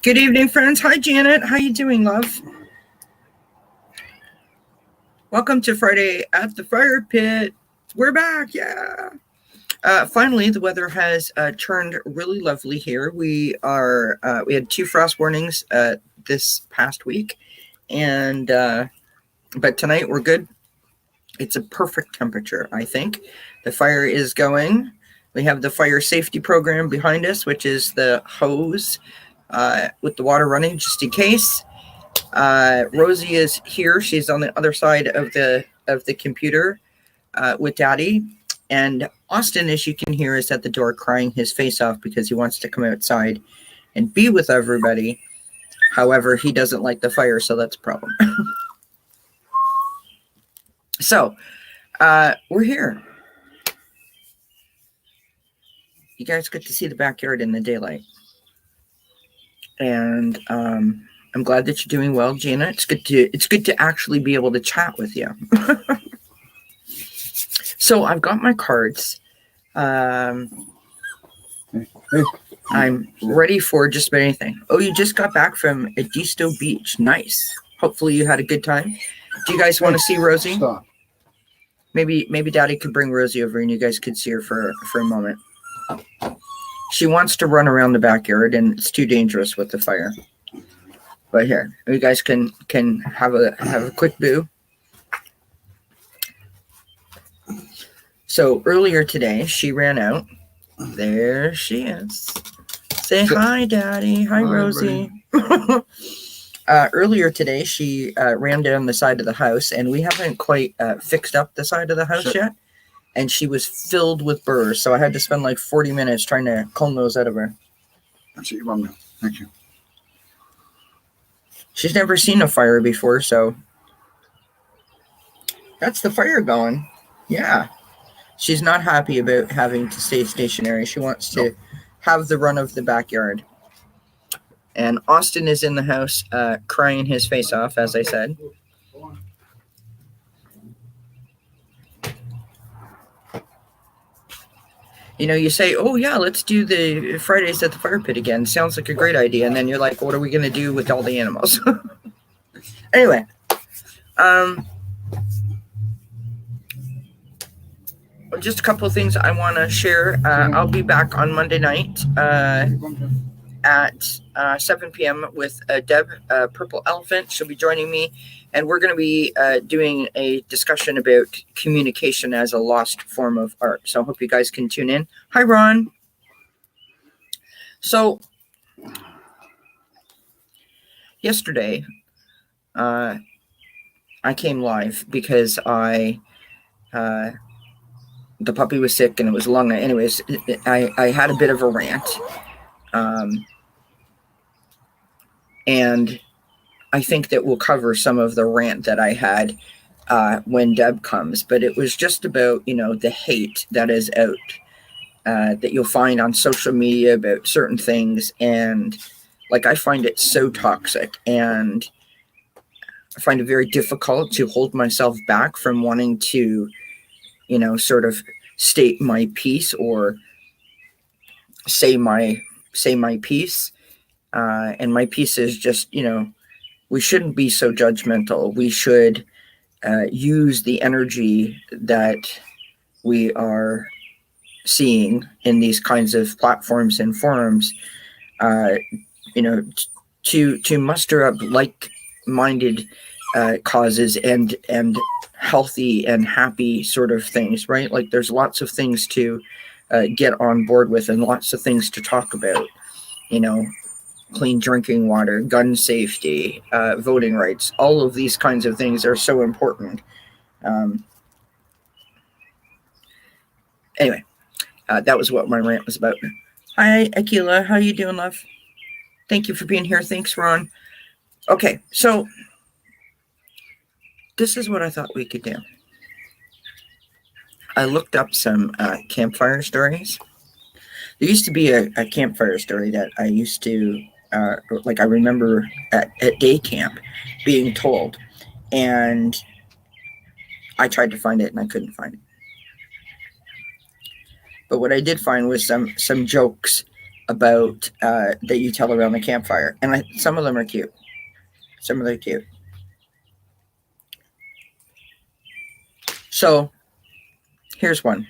Good evening, friends. Hi, Janet. How you doing, love? Welcome to Friday at the Firepit. We're back. Yeah. Finally, the weather has turned really lovely here. We had 2 frost warnings this past week, and but tonight we're good. It's a perfect temperature, I think. The fire is going. We have the fire safety program behind us, which is the hose with the water running just in case. Rosie is here. She's on the other side of the computer with Daddy. And Austin, as you can hear, is at the door crying his face off because he wants to come outside and be with everybody. However, he doesn't like the fire, so that's a problem. So, we're here. You guys get to see the backyard in the daylight. And I'm glad that you're doing well, Gina. It's good to actually be able to chat with you. So I've got my cards. I'm ready for just about anything. Oh, you just got back from Edisto Beach. Nice. Hopefully you had a good time. Do you guys want to see Rosie? Stop. Maybe Daddy could bring Rosie over and you guys could see her for a moment. She wants to run around the backyard and it's too dangerous with the fire. But here, you guys can have a quick boo. So earlier today, she ran out. There she is. Say hi, Daddy. Hi, Rosie. Earlier today, she ran down the side of the house, and we haven't quite fixed up the side of the house yet. And she was filled with burrs, so I had to spend like 40 minutes trying to comb those out of her. That's what you want now. Thank you. She's never seen a fire before, so that's the fire going. Yeah. She's not happy about having to stay stationary. She wants to have the run of the backyard. And Austin is in the house crying his face off, as I said. You know, you say, oh, yeah, let's do the Fridays at the Fire Pit again. Sounds like a great idea. And then you're like, what are we going to do with all the animals? Anyway, just a couple of things I want to share. I'll be back on Monday night at 7 p.m. with Deb, Purple Elephant. She'll be joining me. And we're going to be doing a discussion about communication as a lost form of art. So I hope you guys can tune in. Hi, Ron. So yesterday, I came live because the puppy was sick and it was long. Anyways, I had a bit of a rant. And I think that we'll cover some of the rant that I had when Deb comes, but it was just about, the hate that is out, that you'll find on social media about certain things. And like, I find it so toxic, and I find it very difficult to hold myself back from wanting to, sort of state my piece or say my piece. And my piece is just, we shouldn't be so judgmental. We should use the energy that we are seeing in these kinds of platforms and forums, to muster up like-minded causes and healthy and happy sort of things, right? Like, there's lots of things to get on board with and lots of things to talk about, clean drinking water, gun safety, voting rights. All of these kinds of things are so important. Anyway, that was what my rant was about. Hi, Akila. How you doing, love? Thank you for being here. Thanks, Ron. Okay, so this is what I thought we could do. I looked up some campfire stories. There used to be a campfire story that I used to I remember at day camp being told, and I tried to find it and I couldn't find it. But what I did find was some jokes about that you tell around the campfire, and some of them are cute. Some of them are cute. So here's one.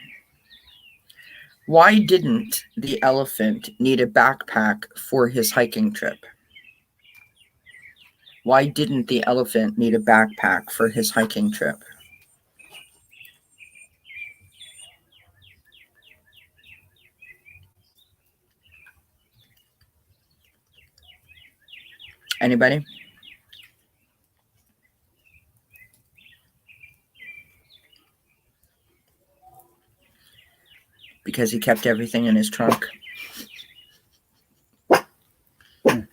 Why didn't the elephant need a backpack for his hiking trip? Why didn't the elephant need a backpack for his hiking trip? Anybody? Because he kept everything in his trunk. Hey.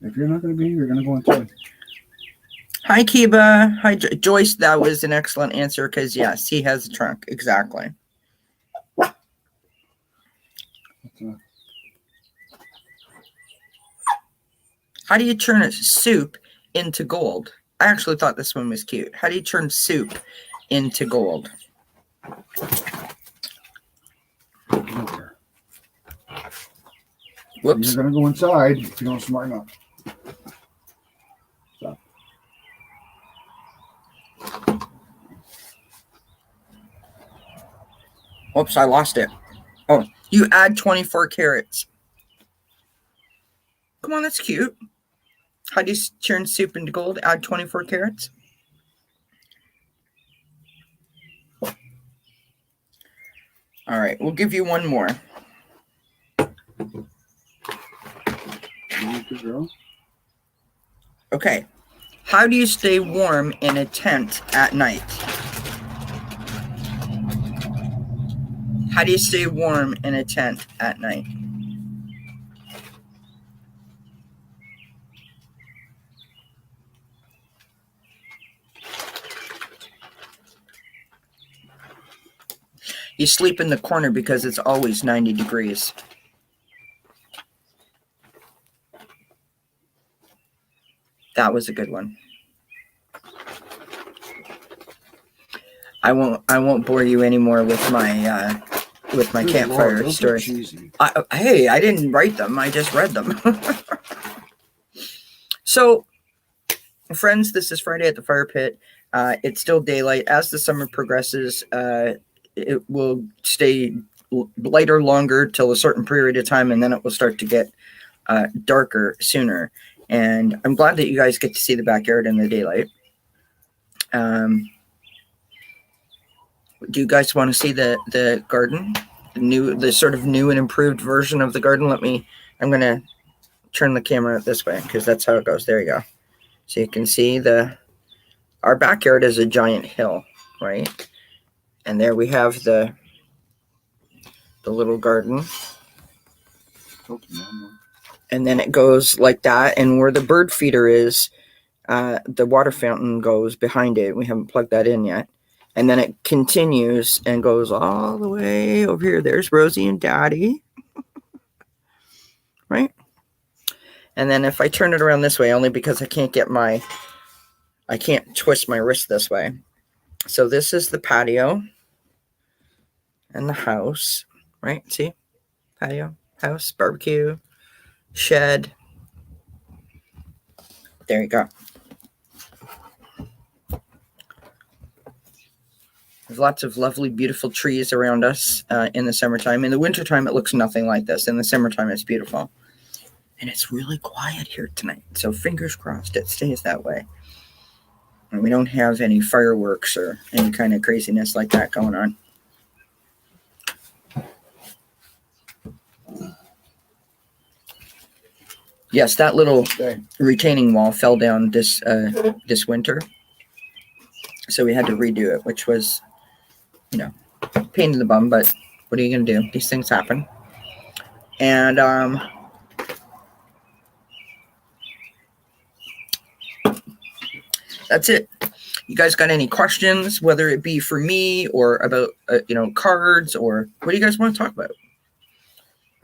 If you're not going to be, you're going to go inside. Hi, Kiba. Hi, Joyce. That was an excellent answer because, yes, he has a trunk. Exactly. How do you turn a soup into gold? I actually thought this one was cute. How do you turn soup into gold? Whoops. You're going to go inside if you don't smarten up. So. Whoops, I lost it. Oh, you add 24 carats. Come on, that's cute. How do you turn soup into gold? Add 24 carats. All right, we'll give you one more. Okay. How do you stay warm in a tent at night? How do you stay warm in a tent at night? You sleep in the corner because it's always 90 degrees. That was a good one. I won't bore you anymore with my campfire story. Hey, I didn't write them. I just read them. So, friends, this is Friday at the Fire Pit. It's still daylight. As the summer progresses, it will stay lighter longer till a certain period of time, and then it will start to get darker sooner. And I'm glad that you guys get to see the backyard in the daylight. Do you guys want to see the garden? The sort of new and improved version of the garden? I'm going to turn the camera this way because that's how it goes. There you go. So you can see our backyard is a giant hill, right? And there we have the little garden. And then it goes like that. And where the bird feeder is, the water fountain goes behind it. We haven't plugged that in yet. And then it continues and goes all the way over here. There's Rosie and Daddy. Right? And then if I turn it around this way, only because I can't twist my wrist this way. So this is the patio and the house, right? See? Patio, house, barbecue, shed. There you go. There's lots of lovely, beautiful trees around us in the summertime. In the wintertime, it looks nothing like this. In the summertime, it's beautiful. And it's really quiet here tonight. So fingers crossed it stays that way. And we don't have any fireworks or any kind of craziness like that going on. Yes, that little retaining wall fell down this winter. So we had to redo it, which was, pain in the bum, but what are you going to do? These things happen. And that's it. You guys got any questions, whether it be for me or about, cards, or what do you guys want to talk about?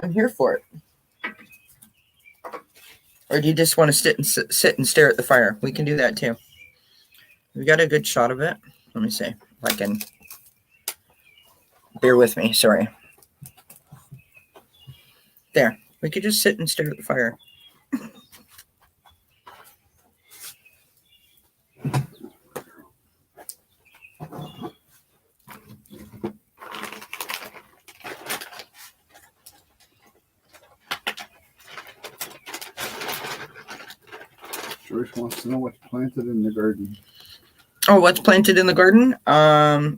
I'm here for it. Or do you just want to sit and stare at the fire? We can do that too. We got a good shot of it. Let me see if I can. Bear with me. Sorry. There. We could just sit and stare at the fire. Joyce wants to know what's planted in the garden. Oh, what's planted in the garden?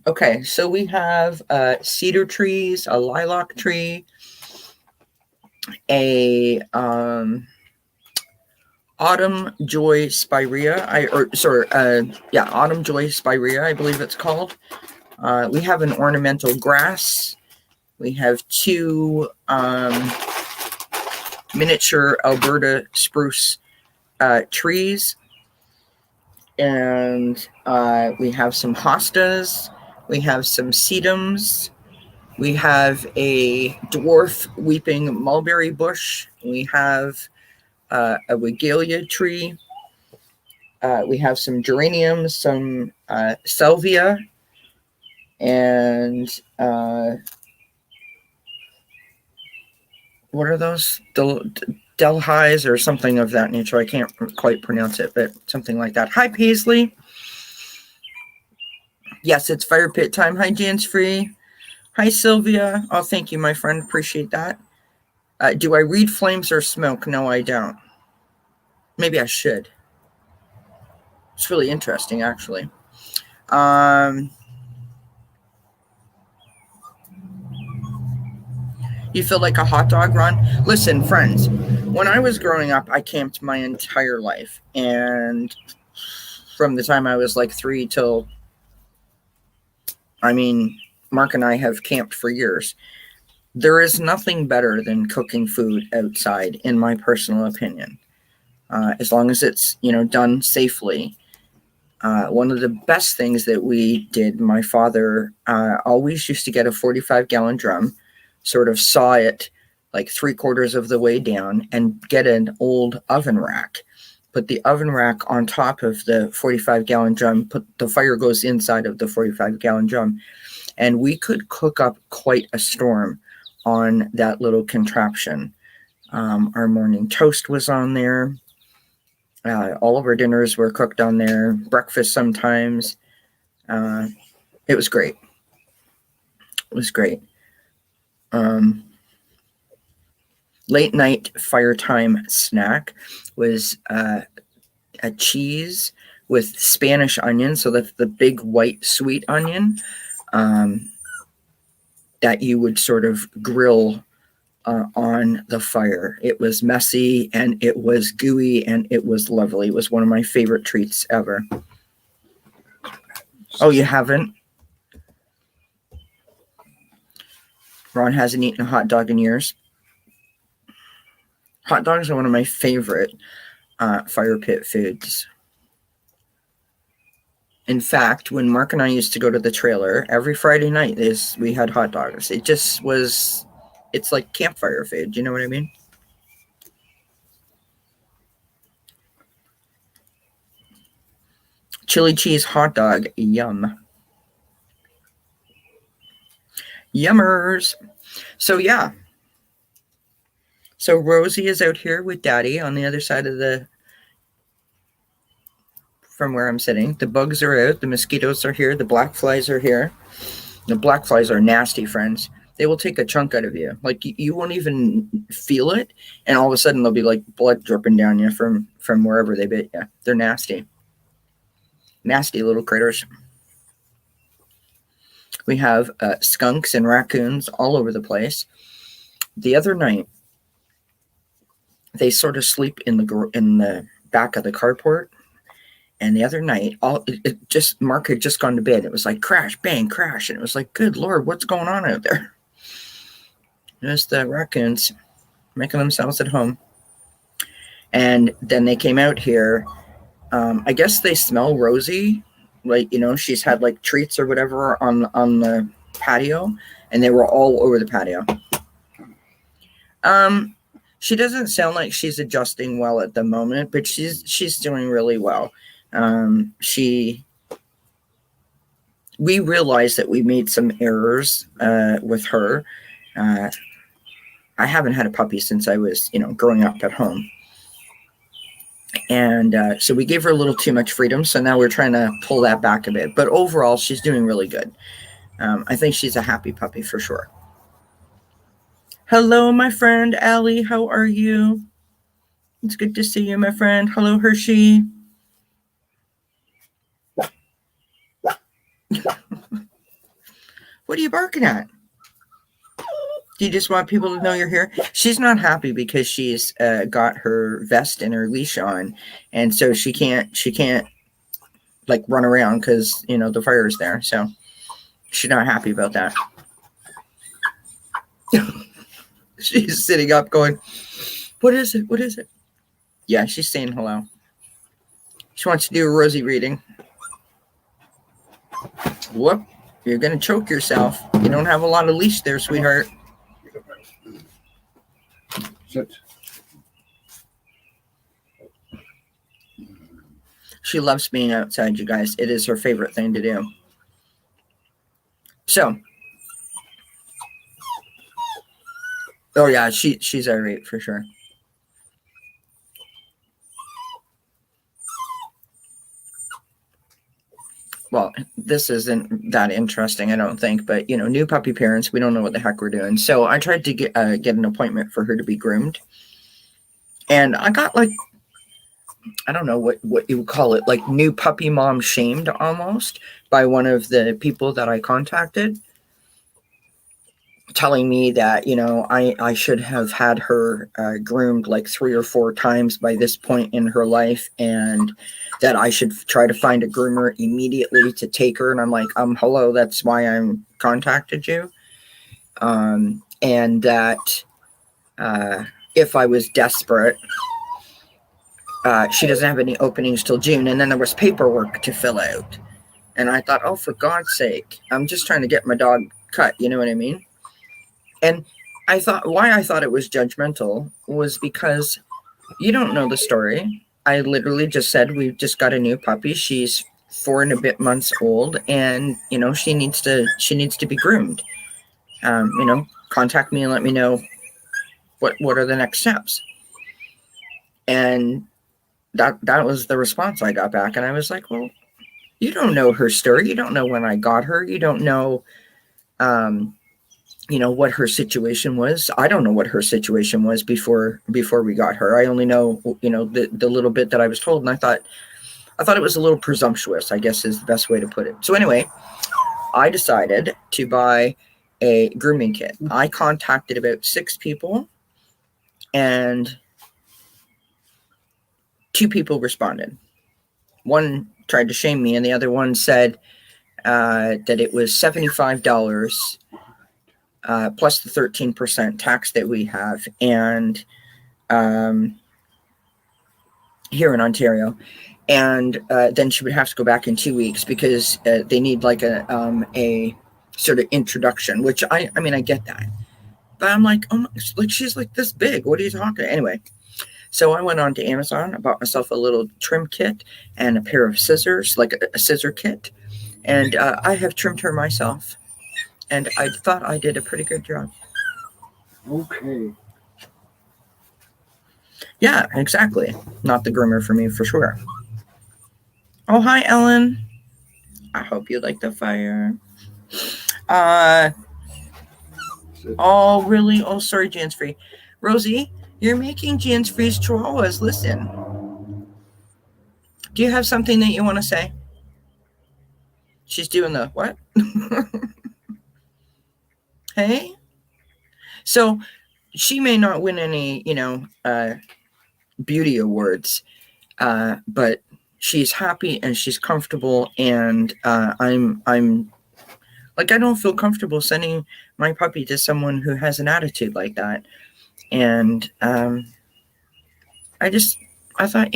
Okay, so we have cedar trees, a lilac tree, a autumn joy spirea. Autumn joy spirea, I believe it's called. We have an ornamental grass. We have two miniature Alberta spruce trees. And we have some hostas. We have some sedums. We have a dwarf weeping mulberry bush. We have a wigelia tree. We have some geraniums, some salvia, and what are those? Delhighs or something of that nature. I can't quite pronounce it, but something like that. Hi, Paisley. Yes, it's fire pit time. Hi, Jan's free. Hi, Sylvia. Oh, thank you, my friend. Appreciate that. Do I read flames or smoke? No, I don't. Maybe I should. It's really interesting, actually. You feel like a hot dog, Ron? Listen, friends, when I was growing up, I camped my entire life. And from the time I was like 3 till, Mark and I have camped for years. There is nothing better than cooking food outside, in my personal opinion. As long as it's, done safely. One of the best things that we did, my father always used to get a 45-gallon drum, sort of saw it like 3/4 of the way down, and get an old oven rack. Put the oven rack on top of the 45-gallon drum, put the fire goes inside of the 45-gallon drum, and we could cook up quite a storm on that little contraption. Our morning toast was on there. All of our dinners were cooked on there, breakfast sometimes. It was great. It was great. Late night fire time snack was a cheese with Spanish onion. So that's the big white sweet onion that you would sort of grill on the fire. It was messy and it was gooey and it was lovely. It was one of my favorite treats ever. Oh, you haven't? Ron hasn't eaten a hot dog in years. Hot dogs are one of my favorite fire pit foods. In fact, when Mark and I used to go to the trailer, every Friday night we had hot dogs. It just was, it's like campfire food. You know what I mean? Chili cheese hot dog, yum. Yummers. So yeah. So Rosie is out here with Daddy on the other side of from where I'm sitting. The bugs are out. The mosquitoes are here. The black flies are here. The black flies are nasty, friends. They will take a chunk out of you. Like you won't even feel it, and all of a sudden there'll be like blood dripping down you from wherever they bit you. They're nasty. Nasty little critters. We have skunks and raccoons all over the place. The other night, they sort of sleep in the back of the carport. And the other night, Mark had just gone to bed. It was like crash, bang, crash, and it was like, good Lord, what's going on out there? Just the raccoons making themselves at home. And then they came out here. I guess they smell Rosie, like she's had like treats or whatever on the patio, and they were all over the patio. She doesn't sound like she's adjusting well at the moment, but she's doing really well. We realized that we made some errors with her. I haven't had a puppy since I was, growing up at home. And so we gave her a little too much freedom. So now we're trying to pull that back a bit. But overall, she's doing really good. I think she's a happy puppy for sure. Hello, my friend Allie. How are you? It's good to see you, my friend. Hello, Hershey. What are you barking at? Do you just want people to know you're here? She's not happy because she's got her vest and her leash on, and so she can't like run around because the fire is there. So she's not happy about that. She's sitting up, going, "What is it? What is it?" Yeah, she's saying hello. She wants to do a Rosie reading. Whoop! You're gonna choke yourself. You don't have a lot of leash there, sweetheart. Sit. She loves being outside, you guys. It is her favorite thing to do. So, oh yeah, she's irate for sure. Well, this isn't that interesting, I don't think, but new puppy parents, we don't know what the heck we're doing. So I tried to get an appointment for her to be groomed, and I got like, I don't know what you would call it, like new puppy mom shamed almost by one of the people that I contacted, telling me that I should have had her groomed like 3 or 4 times by this point in her life, and that I should try to find a groomer immediately to take her. And I'm like, hello, that's why I'm contacted you. And that if I was desperate, she doesn't have any openings till June, and then there was paperwork to fill out. And I thought, oh, for God's sake, I'm just trying to get my dog cut. You know what I mean? And why I thought it was judgmental was because you don't know the story. I literally just said, we've just got a new puppy. She's 4 and a bit months old, and she needs to be groomed. Contact me and let me know what are the next steps. And that was the response I got back. And I was like, well, you don't know her story. You don't know when I got her. You don't know what her situation was. I don't know what her situation was before we got her. I only know the little bit that I was told, and I thought it was a little presumptuous, I guess is the best way to put it. So anyway, I decided to buy a grooming kit. I contacted about 6 people, and 2 people responded. One tried to shame me, and the other one said that it was $75 plus the 13% tax that we have, and here in Ontario, and then she would have to go back in 2 weeks because they need like a sort of introduction. Which I mean I get that, but I'm like, oh my, like she's like this big. What are you talking? Anyway, so I went on to Amazon. I bought myself a little trim kit and a pair of scissors, like a scissor kit, and I have trimmed her myself. And I thought I did a pretty good job. Okay. Yeah, exactly. Not the groomer for me, for sure. Oh, hi, Ellen. I hope you like the fire. Oh, really? Oh, sorry, Jan's Free. Rosie, you're making Jan's Free's chihuahuas. Listen. Do you have something that you want to say? She's doing the what? Hey? So she may not win any, beauty awards, but she's happy and she's comfortable, and I'm like, I don't feel comfortable sending my puppy to someone who has an attitude like that. And I thought,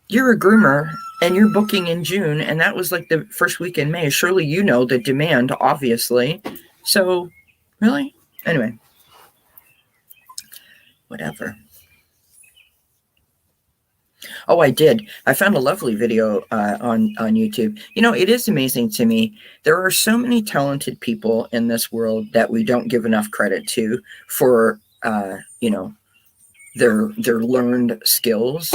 you're a groomer and you're booking in June, and that was like the first week in May. Surely you know the demand, obviously. So, really? Anyway, whatever. Oh, I did. I found a lovely video on YouTube. You know, it is amazing to me. There are so many talented people in this world that we don't give enough credit to for you know, their learned skills,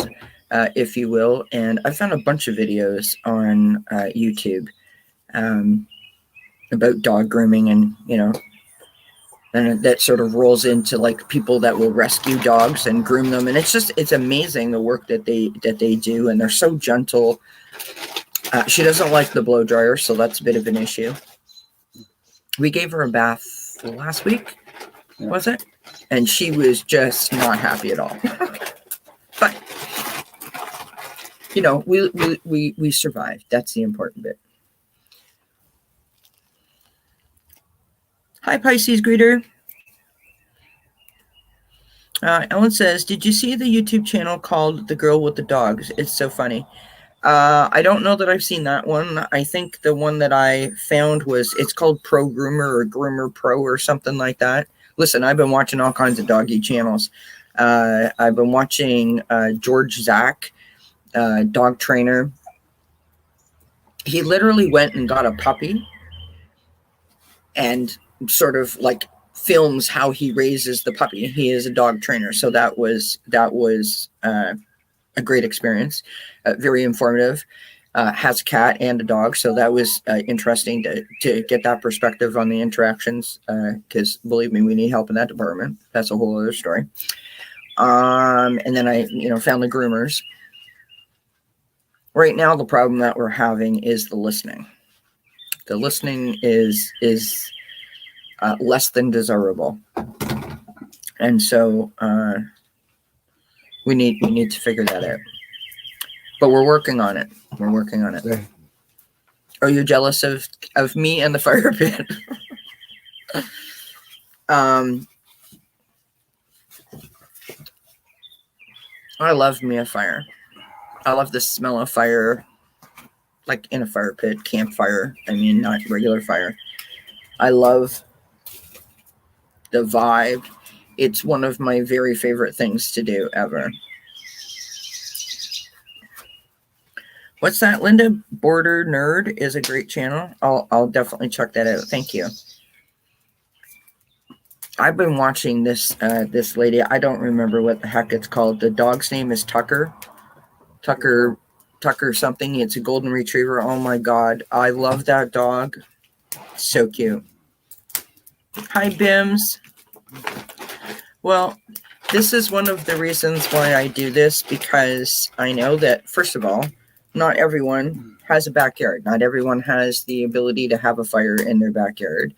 if you will. And I found a bunch of videos on YouTube um, about dog grooming, and and that sort of rolls into like people that will rescue dogs and groom them, and it's amazing the work that they do, and they're so gentle. She doesn't like the blow dryer, so that's a bit of an issue. We gave her a bath last week, Yeah. was it? And she was just not happy at all. But we survived. That's the important bit. Hi, Pisces greeter. Ellen says, "Did you see the YouTube channel called The Girl with the Dogs? It's so funny." I don't know that I've seen that one. I think the one that I found it's called Pro Groomer or Groomer Pro or something like that. Listen, I've been watching all kinds of doggy channels. I've been watching George Zach, dog trainer. He literally went and got a puppy and sort of like films how he raises the puppy. He is a dog trainer, so that was a great experience, very informative. Has a cat and a dog, so that was interesting to get that perspective on the interactions. Because believe me, we need help in that department. That's a whole other story. And then I, found the groomers. Right now, the problem that we're having is the listening. The listening is less than desirable, and so we need to figure that out. But we're working on it. We're working on it. There. Are you jealous of me and the fire pit? I love me a fire. I love the smell of fire, like in a fire pit, campfire. I mean, not regular fire. I love the vibe. It's one of my very favorite things to do ever. What's that, Linda? Border Nerd is a great channel. I'll definitely check that out. Thank you. I've been watching this lady. I don't remember what the heck it's called. The dog's name is Tucker. Tucker something. It's a golden retriever. Oh my god, I love that dog. So cute. Hi, Bims. Well, this is one of the reasons why I do this, because I know that, first of all, not everyone has a backyard. Not everyone has the ability to have a fire in their backyard.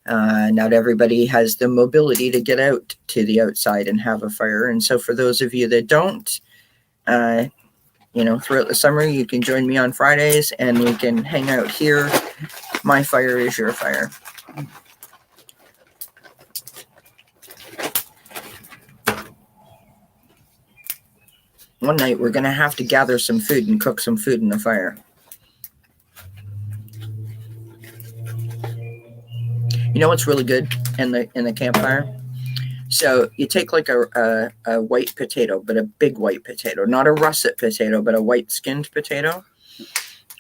Not everybody has the mobility to get out to the outside and have a fire. And so for those of you that don't, throughout the summer, you can join me on Fridays and we can hang out here. My fire is your fire. One night we're going to have to gather some food and cook some food in the fire. You know what's really good in the campfire? So you take like a white potato, but a big white potato, not a russet potato, but a white skinned potato.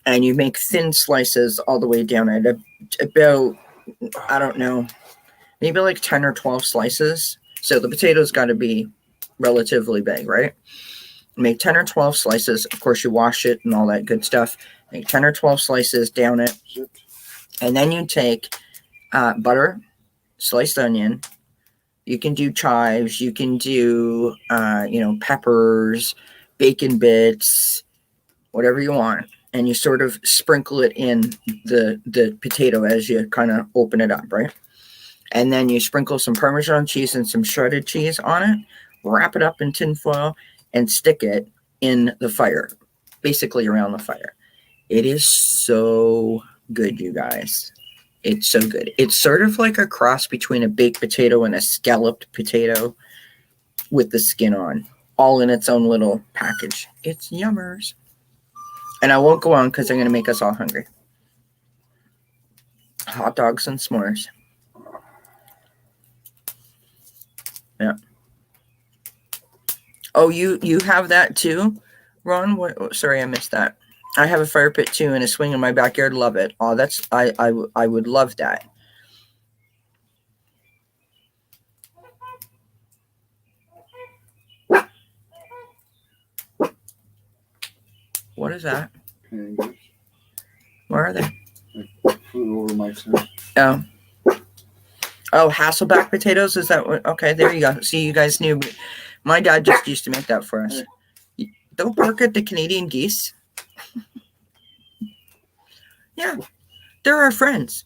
And you make thin slices all the way down at about, I don't know, maybe like 10 or 12 slices. So the potato's got to be relatively big, right? Make 10 or 12 slices. Of course, you wash it and all that good stuff. Make 10 or 12 slices, down it. And then you take butter, sliced onion. You can do chives. You can do, peppers, bacon bits, whatever you want. And you sort of sprinkle it in the potato as you kind of open it up, right? And then you sprinkle some Parmesan cheese and some shredded cheese on it. Wrap it up in tin foil and stick it in the fire, basically around the fire. It is so good, you guys. It's so good. It's sort of like a cross between a baked potato and a scalloped potato with the skin on, all in its own little package. It's yummers. And I won't go on because I'm going to make us all hungry. Hot dogs and s'mores. Yeah. Oh, you have that too? Ron, what? Sorry, I missed that. I have a fire pit too and a swing in my backyard. Love it. Oh, that's I would love that. What is that? Pangas. Where are they? They flew over Mike's head. Oh. Oh, Hasselback potatoes? Is that what? Okay, there you go. See, you guys knew. My dad just used to make that for us. Don't bark at the Canadian geese. Yeah, they're our friends.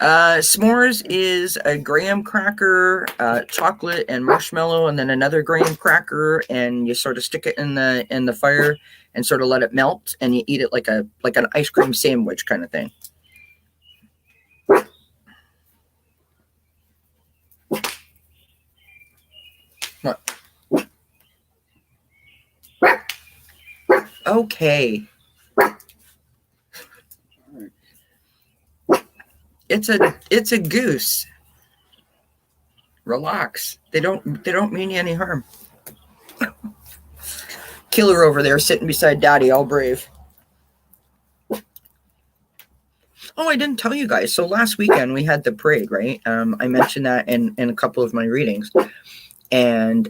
S'mores is a graham cracker, chocolate and marshmallow, and then another graham cracker, and you sort of stick it in the fire and sort of let it melt, and you eat it like an ice cream sandwich kind of thing. What? Okay. It's a goose. Relax. They don't mean you any harm. Killer over there sitting beside Daddy, all brave. Oh, I didn't tell you guys. So last weekend we had the parade, right? I mentioned that in a couple of my readings. And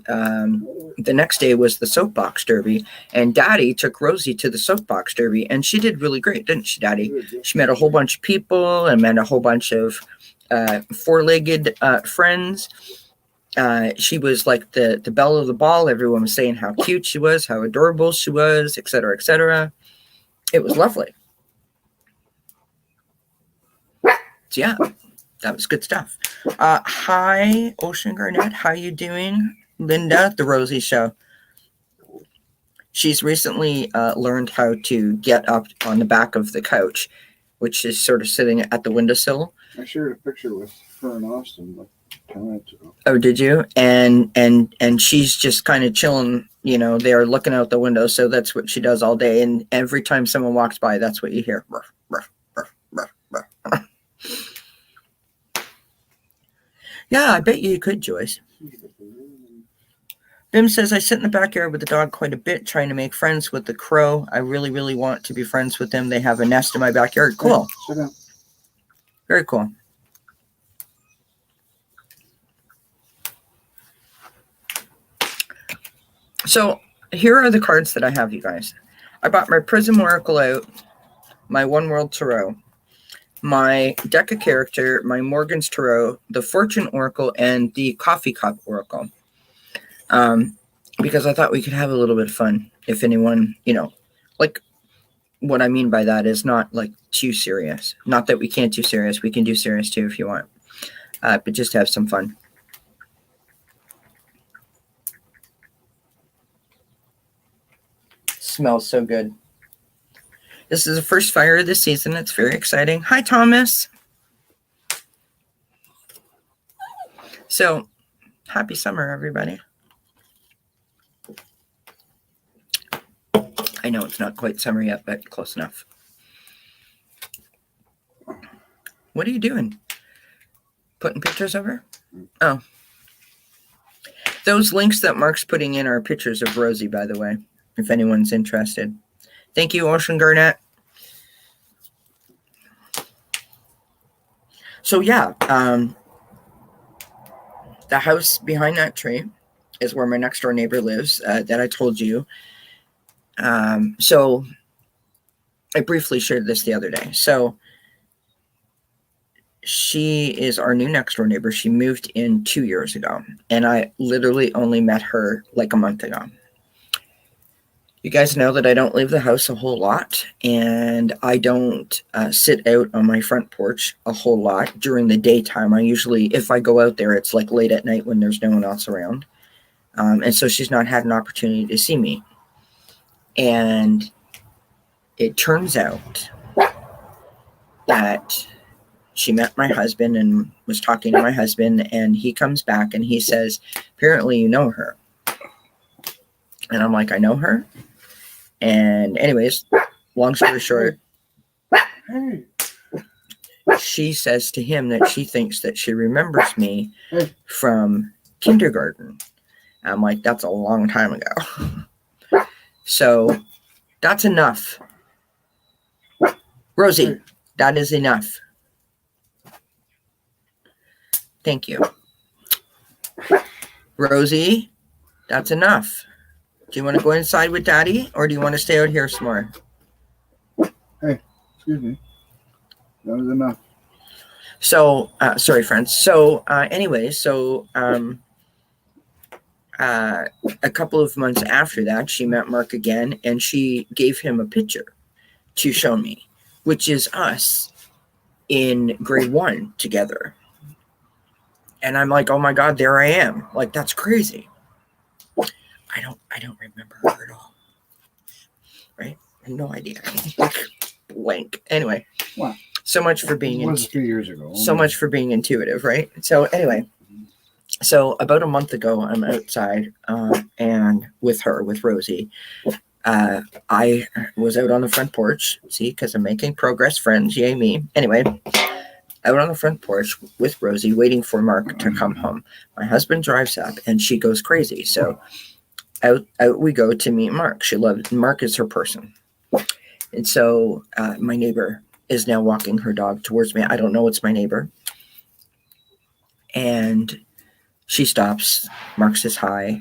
the next day was the soapbox derby, and Daddy took Rosie to the soapbox derby, and she did really great, didn't she, Daddy? She met a whole bunch of people and met a whole bunch of four-legged friends. She was like the belle of the ball. Everyone was saying how cute she was, how adorable she was, etc., etc. It was lovely. So yeah, that was good stuff. Hi, Ocean Garnett. How you doing? Linda, the Rosie Show. She's recently learned how to get up on the back of the couch, which is sort of sitting at the windowsill. I shared a picture with her in Austin like 10 minutes ago. Oh, did you? And she's just kind of chilling, there looking out the window. So that's what she does all day. And every time someone walks by, that's what you hear. Ruff, ruff, ruff, ruff, ruff. Yeah, I bet you could, Joyce. Bim says, I sit in the backyard with the dog quite a bit, trying to make friends with the crow. I really, really want to be friends with them. They have a nest in my backyard. Cool. Sit down. Very cool. So here are the cards that I have, you guys. I bought my Prism Oracle out, my One World Tarot, my Deck of Character, my Morgan's Tarot, the Fortune Oracle, and the Coffee Cup Oracle. Because I thought we could have a little bit of fun. If anyone, like what I mean by that is not like too serious. Not that we can't do serious. We can do serious too if you want. But just have some fun. Smells so good. This is the first fire of the season. It's very exciting. Hi, Thomas. So, happy summer, everybody. I know it's not quite summer yet, but close enough. What are you doing? Putting pictures over? Oh. Those links that Mark's putting in are pictures of Rosie, by the way, if anyone's interested. Thank you, Ocean Garnett. So yeah, the house behind that tree is where my next door neighbor lives, that I told you. So I briefly shared this the other day. So she is our new next door neighbor. She moved in 2 years ago, and I literally only met her like a month ago. You guys know that I don't leave the house a whole lot, and I don't sit out on my front porch a whole lot during the daytime. I usually, if I go out there, it's like late at night when there's no one else around. And so she's not had an opportunity to see me. And it turns out that she met my husband and was talking to my husband, and he comes back and he says, apparently you know her. And I'm like, I know her? And anyways, long story short, she says to him that she thinks that she remembers me from kindergarten. I'm like, that's a long time ago. So that's enough. Rosie, that is enough. Thank you. Rosie, that's enough. Do you want to go inside with Daddy, or do you want to stay out here some more? Hey, excuse me. That was enough. So, sorry, friends. So, anyway, a couple of months after that, she met Mark again, and she gave him a picture to show me, which is us in grade 1 together. And I'm like, oh my God, there I am. Like, that's crazy. I don't remember her at all. Right? I have no idea. Blank. Anyway. What? So much for being it was a few years ago. So much for being intuitive, right? So anyway, so about a month ago, I'm outside and with Rosie. I was out on the front porch, see, because I'm making progress, friends, yay me. Anyway, out on the front porch with Rosie, waiting for Mark to come home. My husband drives up, and she goes crazy. So out we go to meet Mark. Mark is her person. And so my neighbor is now walking her dog towards me. I don't know it's my neighbor. And she stops. Mark says hi.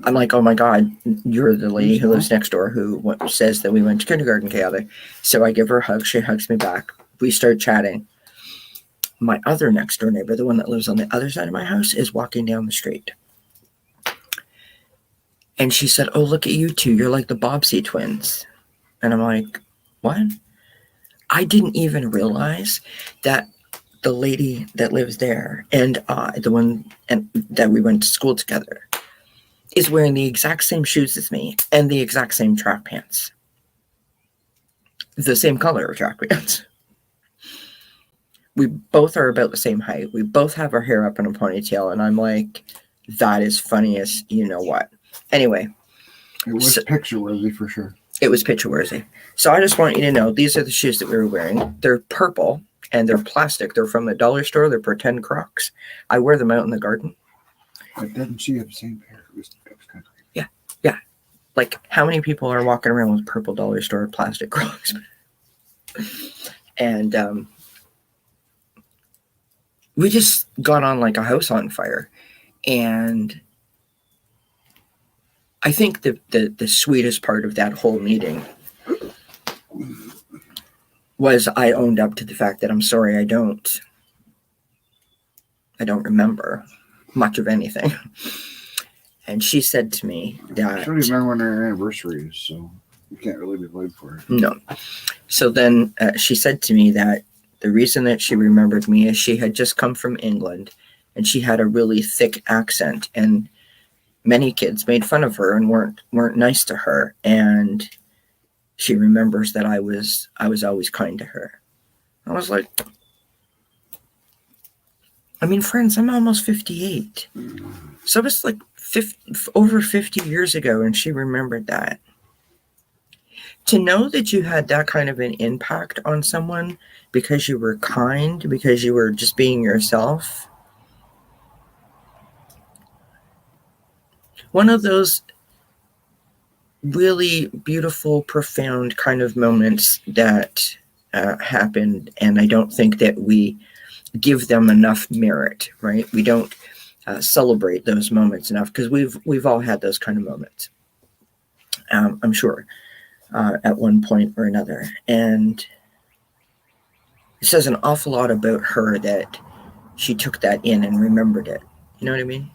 I'm like, oh my God, you're the lady who lives next door who says that we went to kindergarten together. So I give her a hug. She hugs me back. We start chatting. My other next door neighbor, the one that lives on the other side of my house, is walking down the street. And she said, oh, look at you two. You're like the Bobbsey twins. And I'm like, what? I didn't even realize that the lady that lives there and the one that we went to school together is wearing the exact same shoes as me and the exact same track pants. The same color of track pants. We both are about the same height. We both have our hair up in a ponytail. And I'm like, that is funny as you know what. Anyway. It was picture worthy for sure. It was picture worthy. So I just want you to know, these are the shoes that we were wearing. They're purple and they're plastic. They're from the dollar store. They're pretend Crocs. I wear them out in the garden. I didn't see the same pair. It was kind of crazy. Yeah. Like, how many people are walking around with purple dollar store plastic Crocs? And we just got on like a house on fire. And I think the sweetest part of that whole meeting was I owned up to the fact that I'm sorry, I don't remember much of anything. And she said to me that I don't even remember when our anniversary is, so you can't really be blamed for it. No. So then she said to me that the reason that she remembered me is she had just come from England and she had a really thick accent, and many kids made fun of her and weren't nice to her, and she remembers that I was always kind to her. I was like, I mean, friends, I'm almost 58. So it's like over 50 years ago, and she remembered that. To know that you had that kind of an impact on someone because you were kind, because you were just being yourself. One of those really beautiful, profound kind of moments that happened, and I don't think that we give them enough merit, right? We don't celebrate those moments enough, because we've all had those kind of moments, I'm sure, at one point or another. And it says an awful lot about her that she took that in and remembered it. You know what I mean?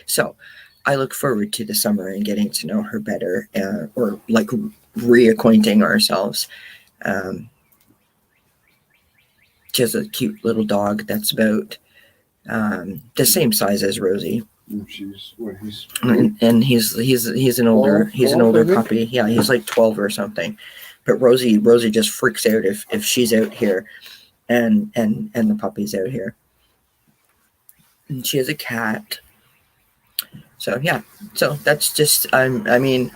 So I look forward to the summer and getting to know her better, or like reacquainting ourselves. She has a cute little dog that's about the same size as Rosie. She's what he's and he's an older puppy. Yeah, he's like 12 or something. But Rosie just freaks out if she's out here and the puppy's out here. And she has a cat. So yeah. So that's just I mean,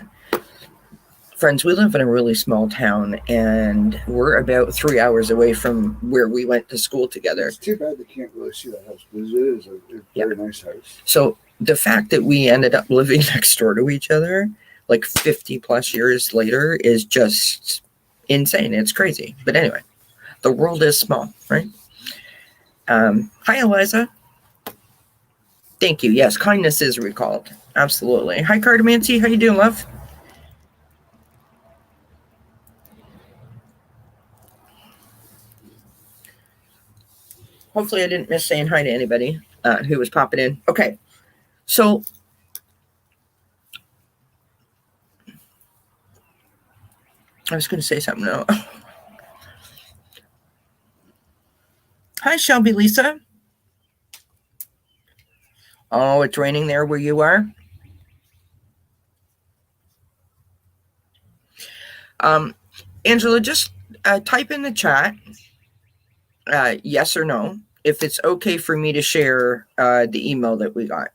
Friends, we live in a really small town, and we're about 3 hours away from where we went to school together. It's too bad they can't really see the house, because it is a very nice house. So the fact that we ended up living next door to each other, like 50 plus years later, is just insane. It's crazy. But anyway, the world is small, right? Hi, Eliza. Thank you. Yes, kindness is recalled. Absolutely. Hi, Cardamancy. How you doing, love? Hopefully I didn't miss saying hi to anybody who was popping in. Okay, so I was going to say something now. Hi, Shelby Lisa. Oh, it's raining there where you are? Angela, just type in the chat yes or no, if it's okay for me to share the email that we got.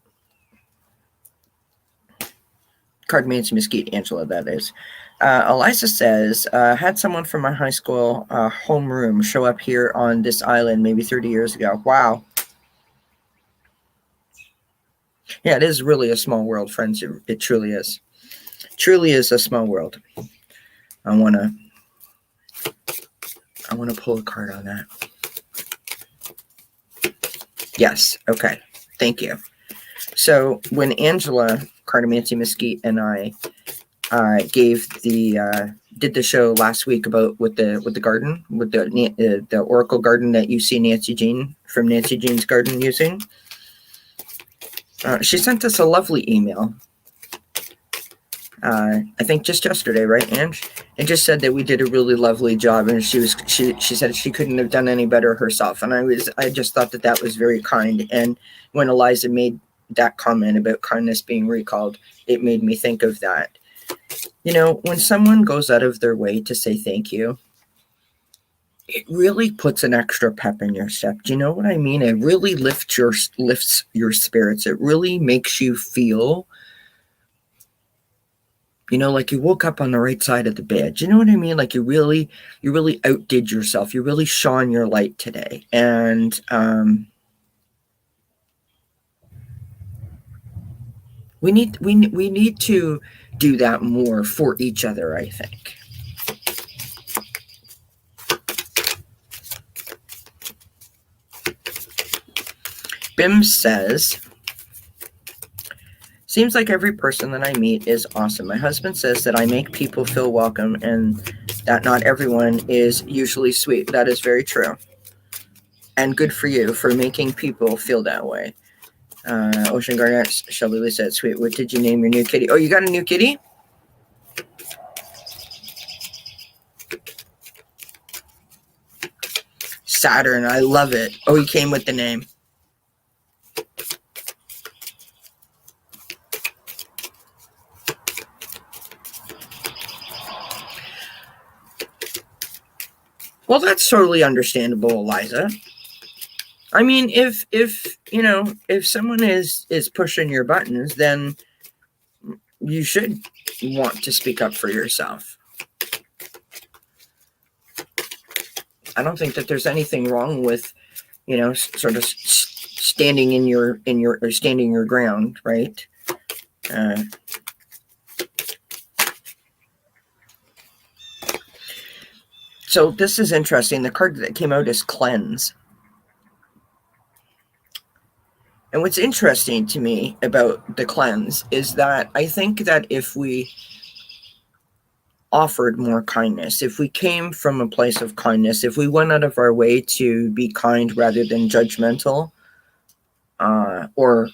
Cardmates Mesquite, Angela, that is. Eliza says, had someone from my high school homeroom show up here on this island maybe 30 years ago. Wow. Yeah, it is really a small world, friends. It truly is. Truly is a small world. I want to pull a card on that. Yes. Okay. Thank you. So when Angela, Cardamancy Mesquite, and I did the show last week about with the garden, with the oracle garden that you see Nancy Jean from Nancy Jean's Garden using, she sent us a lovely email. I think just yesterday, right, Ange? And just said that we did a really lovely job, and she said she couldn't have done any better herself. And I just thought that was very kind. And when Eliza made that comment about kindness being recalled, it made me think of that. You know, when someone goes out of their way to say thank you, it really puts an extra pep in your step. Do you know what I mean? It really lifts your spirits. It really makes you feel, you know, like you woke up on the right side of the bed. Do you know what I mean? Like you really outdid yourself. You really shone your light today. And we need to do that more for each other, I think. Bim says, seems like every person that I meet is awesome. My husband says that I make people feel welcome and that not everyone is usually sweet. That is very true. And good for you for making people feel that way. Ocean Garnet, Shelby Lee said, sweet. What did you name your new kitty? Oh, you got a new kitty? Saturn. I love it. Oh, he came with the name. Well, that's totally understandable, Eliza. I mean, if you know, if someone is pushing your buttons, then you should want to speak up for yourself. I don't think that there's anything wrong with, you know, sort of standing your ground, right? So this is interesting. The card that came out is Cleanse. And what's interesting to me about the cleanse is that I think that if we offered more kindness, if we came from a place of kindness, if we went out of our way to be kind rather than judgmental, or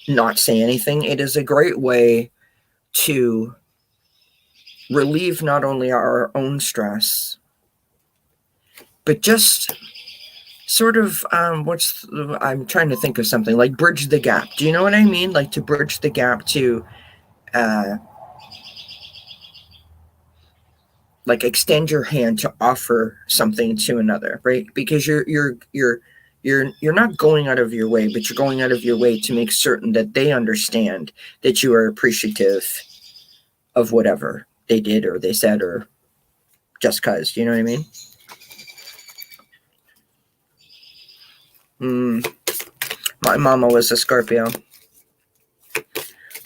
not say anything, it is a great way to relieve not only our own stress, but just sort of I'm trying to think of something like bridge the gap. Do you know what I mean? Like to bridge the gap to like extend your hand to offer something to another, right? Because you're not going out of your way, but you're going out of your way to make certain that they understand that you are appreciative of whatever they did or they said or just cause. You know what I mean? My mama was a Scorpio.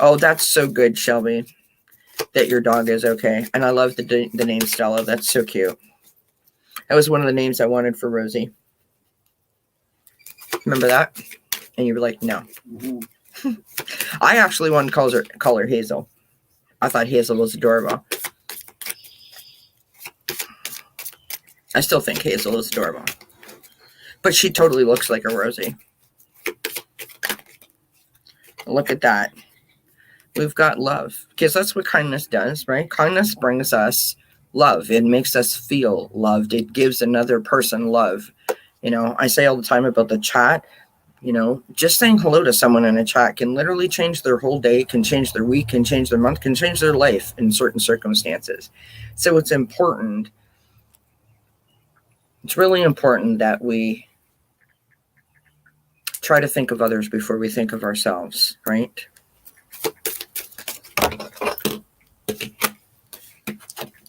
Oh, that's so good, Shelby, that your dog is okay. And I love the name Stella. That's so cute. That was one of the names I wanted for Rosie. Remember that? And you were like, no. Mm-hmm. I actually wanted to call her Hazel. I thought Hazel was adorable. I still think Hazel is adorable. But she totally looks like a Rosie. Look at that. We've got love. Because that's what kindness does, right? Kindness brings us love. It makes us feel loved. It gives another person love. You know, I say all the time about the chat. You know, just saying hello to someone in a chat can literally change their whole day, can change their week, can change their month, can change their life in certain circumstances. So it's important. It's really important that we try to think of others before we think of ourselves, right?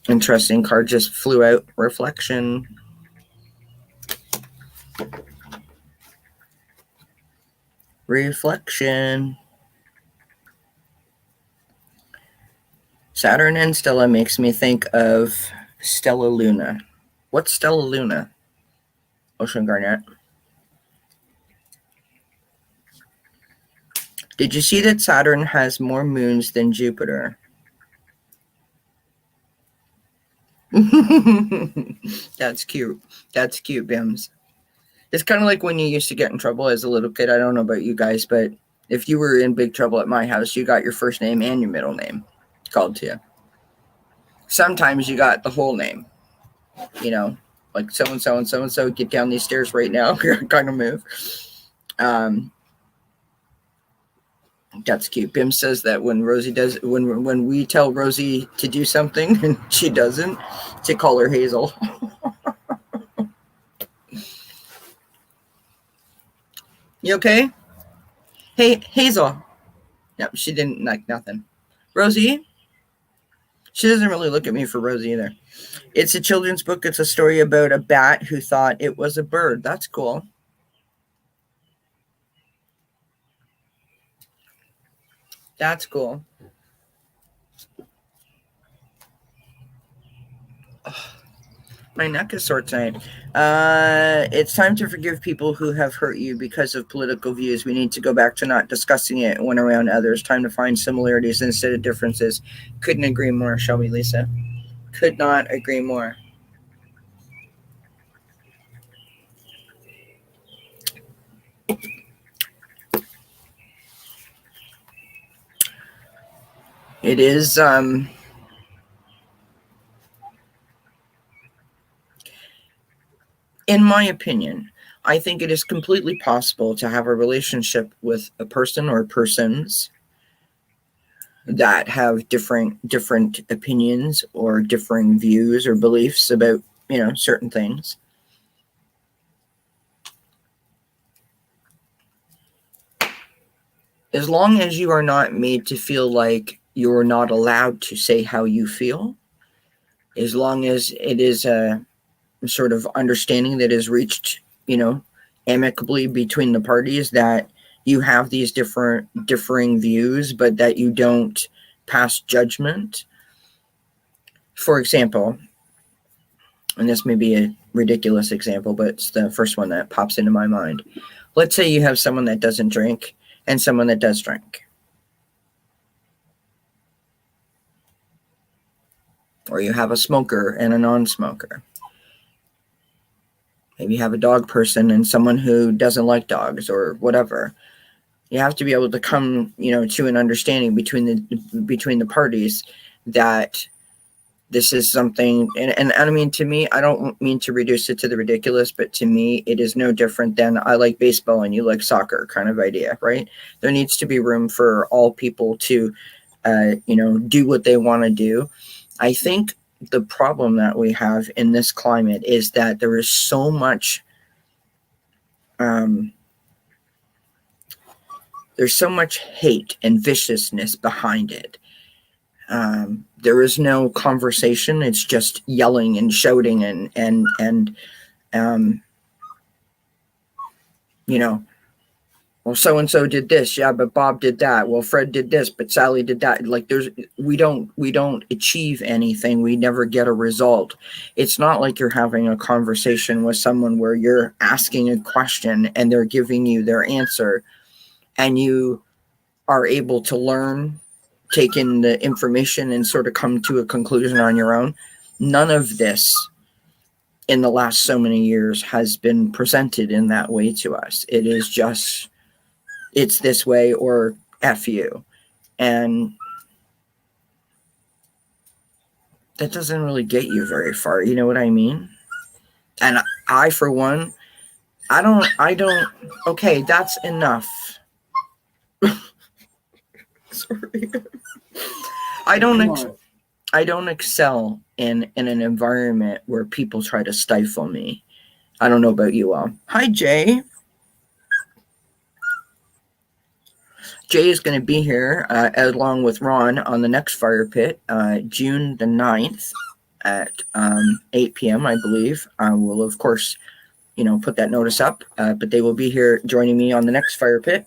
Interesting card just flew out. Reflection. Reflection. Saturn and Stella makes me think of Stella Luna. What's Stella Luna? Ocean Garnet. Did you see that Saturn has more moons than Jupiter? That's cute. That's cute, Bims. It's kind of like when you used to get in trouble as a little kid. I don't know about you guys, but if you were in big trouble at my house, you got your first name and your middle name called to you. Sometimes you got the whole name, you know, like so-and-so and so-and-so, get down these stairs right now, kind of move. That's cute. Bim says that when Rosie does, when we tell Rosie to do something and she doesn't, to call her Hazel. You okay? Hey, Hazel. No, she didn't like nothing. Rosie? She doesn't really look at me for Rosie either. It's a children's book. It's a story about a bat who thought it was a bird. That's cool. That's cool. Oh, my neck is sore tonight. It's time to forgive people who have hurt you because of political views. We need to go back to not discussing it when around others. Time to find similarities instead of differences. Couldn't agree more, shall we, Lisa? Could not agree more. It is, in my opinion, I think it is completely possible to have a relationship with a person or persons that have different opinions or differing views or beliefs about, you know, certain things. As long as you are not made to feel like you're not allowed to say how you feel, as long as it is a sort of understanding that is reached, you know, amicably between the parties, that you have these differing views, but that you don't pass judgment. For example, and this may be a ridiculous example, but it's the first one that pops into my mind. Let's say you have someone that doesn't drink and someone that does drink. Or you have a smoker and a non-smoker. Maybe you have a dog person and someone who doesn't like dogs or whatever. You have to be able to come, you know, to an understanding between the parties that this is something, and I mean, to me, I don't mean to reduce it to the ridiculous, but to me, it is no different than I like baseball and you like soccer kind of idea, right? There needs to be room for all people to, you know, do what they want to do. I think the problem that we have in this climate is that there is so much, there's so much hate and viciousness behind it. There is no conversation. It's just yelling and shouting and you know, well, so and so did this, yeah, but Bob did that. Well, Fred did this, but Sally did that. Like we don't achieve anything. We never get a result. It's not like you're having a conversation with someone where you're asking a question and they're giving you their answer, and you are able to learn, take in the information, and sort of come to a conclusion on your own. None of this in the last so many years has been presented in that way to us. It is just, it's this way or F you. And that doesn't really get you very far. You know what I mean? And I for one, I don't, okay, that's enough. Sorry. I don't excel in an environment where people try to stifle me. I don't know about you all. Hi, Jay. Jay is going to be here along with Ron on the next Fire Pit, June the 9th at 8 p.m., I believe. I will, of course, put that notice up, but they will be here joining me on the next Fire Pit.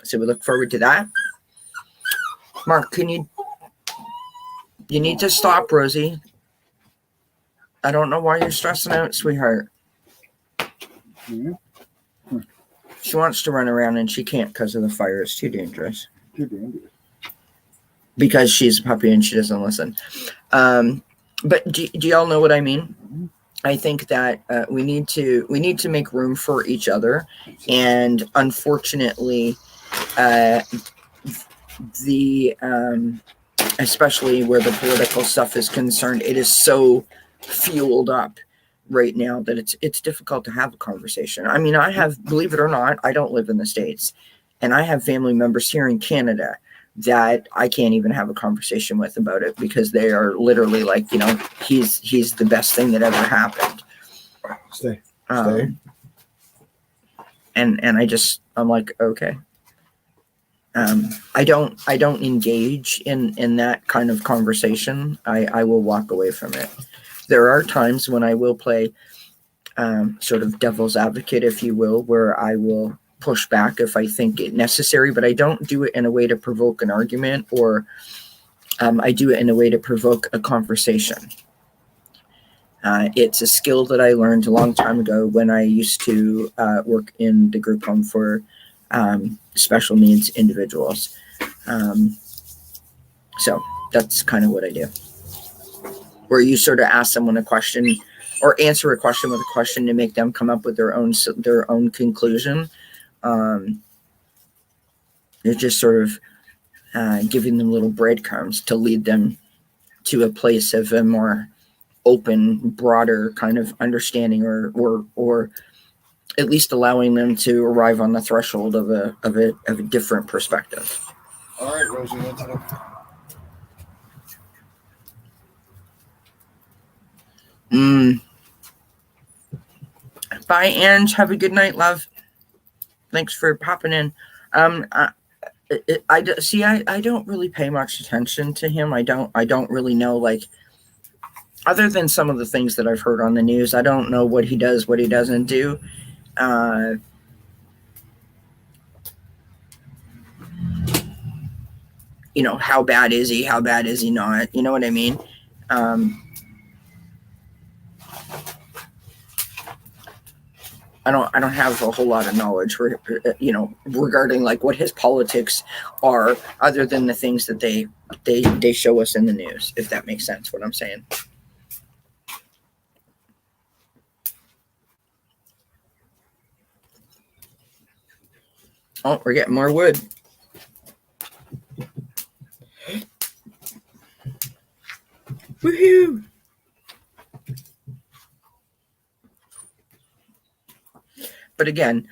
So we look forward to that. Mark, you need to stop, Rosie. I don't know why you're stressing out, sweetheart. Yeah. She wants to run around and she can't because of the fire. It's too dangerous. Too dangerous. Because she's a puppy and she doesn't listen. But do y'all know what I mean? Mm-hmm. I think that we need to make room for each other, and unfortunately, especially where the political stuff is concerned, it is so fueled up right now that it's difficult to have a conversation. I mean, believe it or not, I don't live in the States, and I have family members here in Canada that I can't even have a conversation with about it because they are literally like, he's the best thing that ever happened. Stay. And I'm like, okay. I don't engage in that kind of conversation. I will walk away from it. There are times when I will play sort of devil's advocate, if you will, where I will push back if I think it necessary, but I don't do it in a way to provoke an argument, or I do it in a way to provoke a conversation. It's a skill that I learned a long time ago when I used to work in the group home for special needs individuals. So that's kind of what I do. Where you sort of ask someone a question or answer a question with a question to make them come up with their own conclusion. You're just sort of giving them little breadcrumbs to lead them to a place of a more open, broader kind of understanding, or at least allowing them to arrive on the threshold of a different perspective. All right, Rosie, that's it. Bye, Ange. Have a good night, love. Thanks for popping in. I don't really pay much attention to him. I don't really know, like, other than some of the things that I've heard on the news, I don't know what he does, what he doesn't do. How bad is he? How bad is he not? You know what I mean? I don't have a whole lot of knowledge for, regarding like what his politics are, other than the things that they show us in the news, if that makes sense what I'm saying. Oh, we're getting more wood. Woohoo! But again,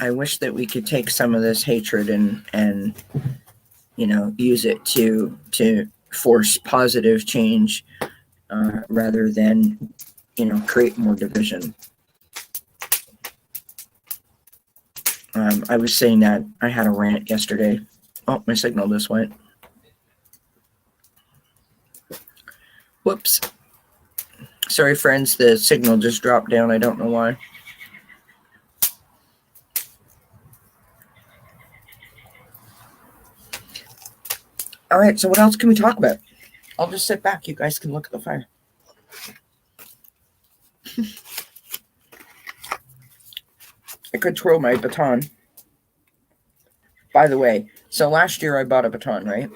I wish that we could take some of this hatred and use it to force positive change, rather than create more division. I was saying that I had a rant yesterday Oh, my signal just went. Whoops. Sorry, friends. The signal just dropped down. I don't know why. All right. So what else can we talk about? I'll just sit back. You guys can look at the fire. I could throw my baton. By the way, so last year I bought a baton, right?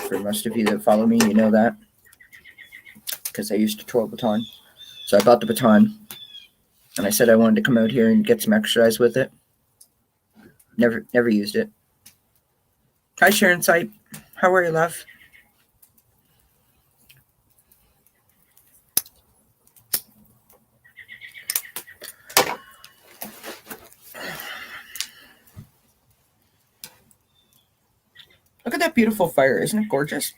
For most of you that follow me, you know that. Because I used to throw a baton. So I bought the baton. And I said I wanted to come out here and get some exercise with it. Never used it. Hi, Sharon Sipe. How are you, love? Look at that beautiful fire. Isn't it gorgeous?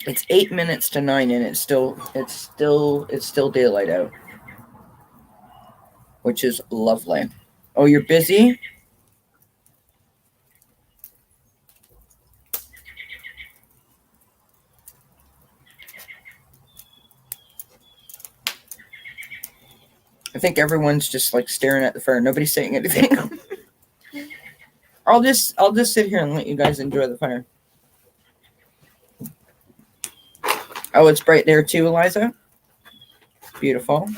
It's 8 minutes to 9 and it's still daylight out. Which is lovely. Oh, you're busy? I think everyone's just like staring at the fire. Nobody's saying anything. I'll just sit here and let you guys enjoy the fire. Oh, it's bright there too, Eliza. Beautiful.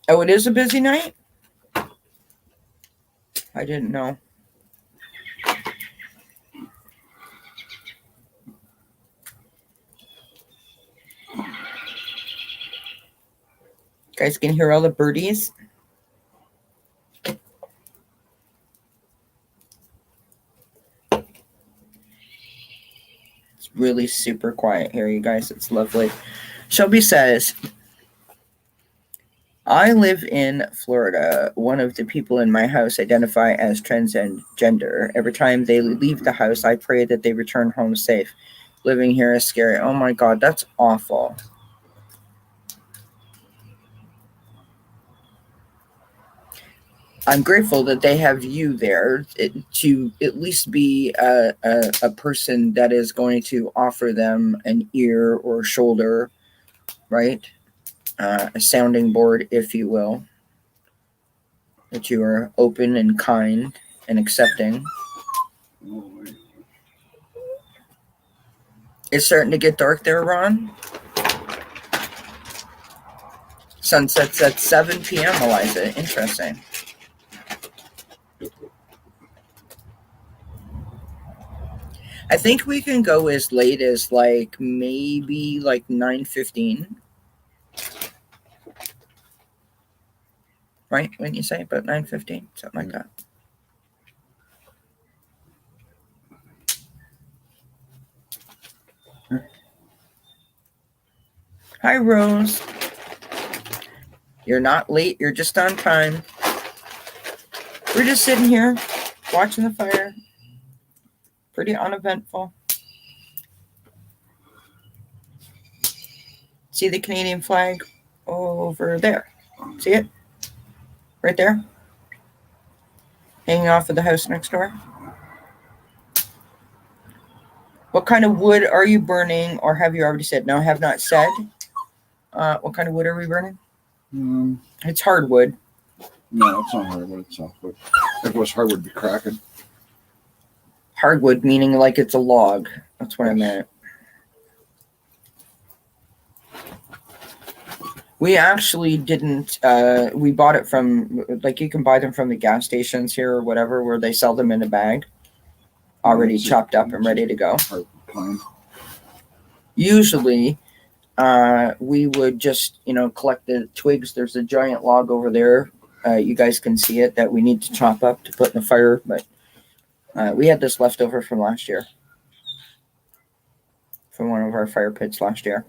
Oh, it is a busy night? I didn't know. You guys can hear all the birdies. It's really super quiet here, you guys. It's lovely. Shelby says, I live in Florida. One of the people in my house identify as transgender. Every time they leave the house, I pray that they return home safe. Living here is scary. Oh my God, that's awful. I'm grateful that they have you there to at least be a person that is going to offer them an ear or shoulder, right? A sounding board, if you will. That you are open and kind and accepting. It's starting to get dark there, Ron. Sunset's at 7 p.m., Eliza. Interesting. I think we can go as late as like maybe like 9:15. Right? Wouldn't you say about 9:15? Something like that. Hi, Rose. You're not late. You're just on time. We're just sitting here watching the fire. Pretty uneventful. See the Canadian flag over there? See it? Right there? Hanging off of the house next door. What kind of wood are you burning, or have you already said? No, I have not said. What kind of wood are we burning? It's hardwood. No, it's not hardwood. It's softwood. If it was hardwood, it'd be cracking. Hardwood meaning like it's a log. That's what I meant. We actually didn't. We bought it from, like, you can buy them from the gas stations here or whatever, where they sell them in a bag, already chopped up and ready to go. Usually, we would just, collect the twigs. There's a giant log over there. You guys can see it that we need to chop up to put in the fire, but we had this left over from last year, from one of our fire pits last year.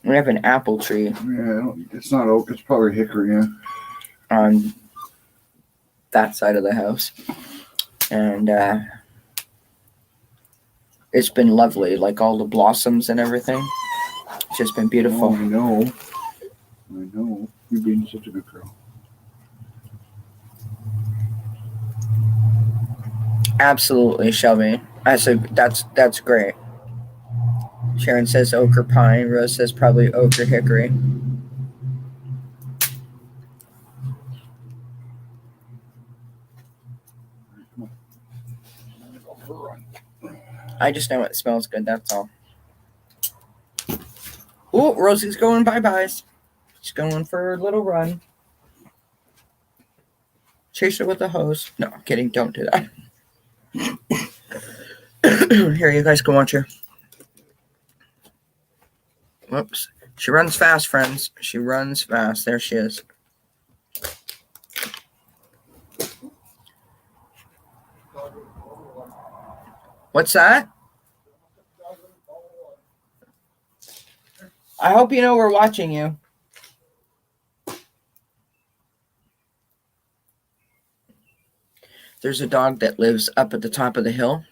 We have an apple tree. Yeah, it's not oak. It's probably hickory, yeah. On that side of the house. And it's been lovely, like all the blossoms and everything. It's just been beautiful. Oh, I know. You're being such a good girl. Absolutely, Shelby. I said that's great. Sharon says ochre pine. Rose says probably ochre hickory. I just know it smells good, that's all. Oh, Rosie's going bye-byes. She's going for a little run. Chase her with a hose. No, I'm kidding. Don't do that. Here, you guys can watch her. Whoops. She runs fast, friends. She runs fast. There she is. What's that? I hope you know we're watching you. There's a dog that lives up at the top of the hill.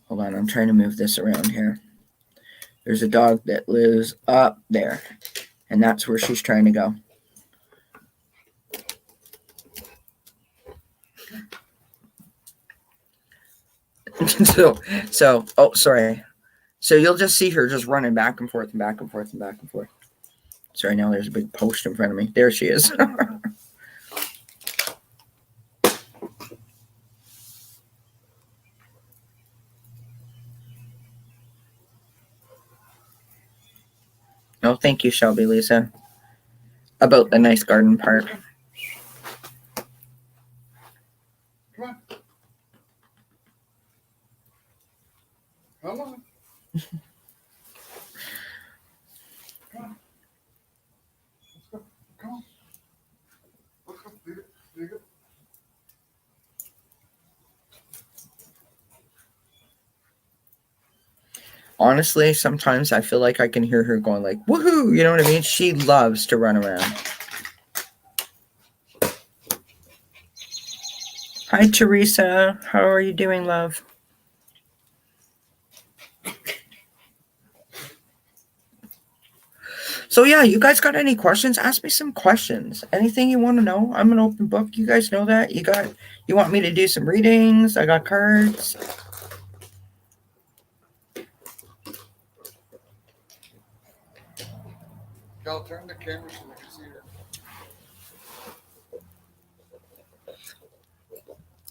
Hold on, I'm trying to move this around here. There's a dog that lives up there, and that's where she's trying to go. So, oh, sorry. So you'll just see her just running back and forth and back and forth and back and forth. Sorry, now there's a big post in front of me. There she is. Oh, thank you, Shelby, Lisa. About the nice garden part. Come on. Come on. Come on. Let's go. Come on. Let's go. Dig it. Dig it. Honestly, sometimes I feel like I can hear her going like, woohoo, you know what I mean? She loves to run around. Hi, Teresa. How are you doing, love? So yeah, you guys got any questions? Ask me some questions. Anything you want to know? I'm an open book. You guys know that. You want me to do some readings? I got cards. Cal, turn the camera so we can see her.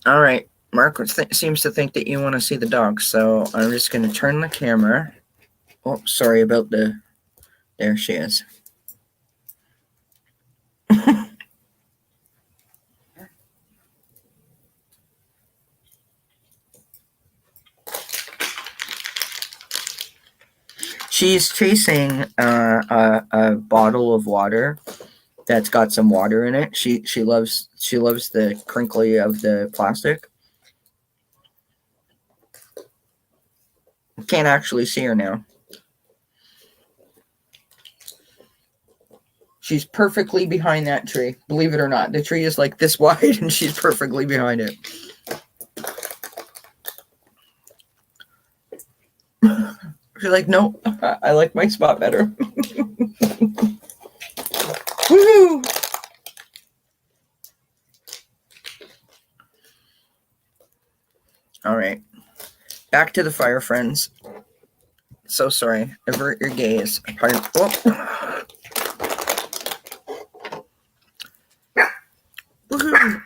All right. Mark seems to think that you want to see the dog, so I'm just going to turn the camera. Oh, sorry about the... There she is. She's chasing a bottle of water that's got some water in it. She loves the crinkly of the plastic. Can't actually see her now. She's perfectly behind that tree. Believe it or not, the tree is like this wide, and she's perfectly behind it. She's like, no, I like my spot better. Woohoo! All right. Back to the fire, friends. So sorry. Avert your gaze. Oh. Woohoo!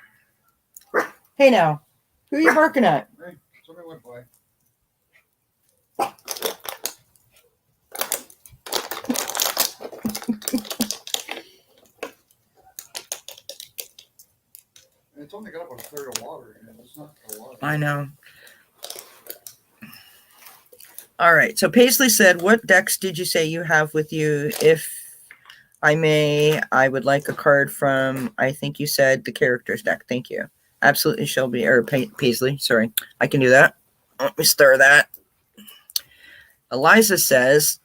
Hey now. Who are you barking at? Hey, somebody went by. And it's only got about a third of water in it. It's not a lot. I know. All right. So Paisley said, what decks did you say you have with you? If I may, I would like a card from, I think you said the characters deck. Thank you. Absolutely, Shelby, or Paisley. Sorry. I can do that. Let me stir that. Eliza says,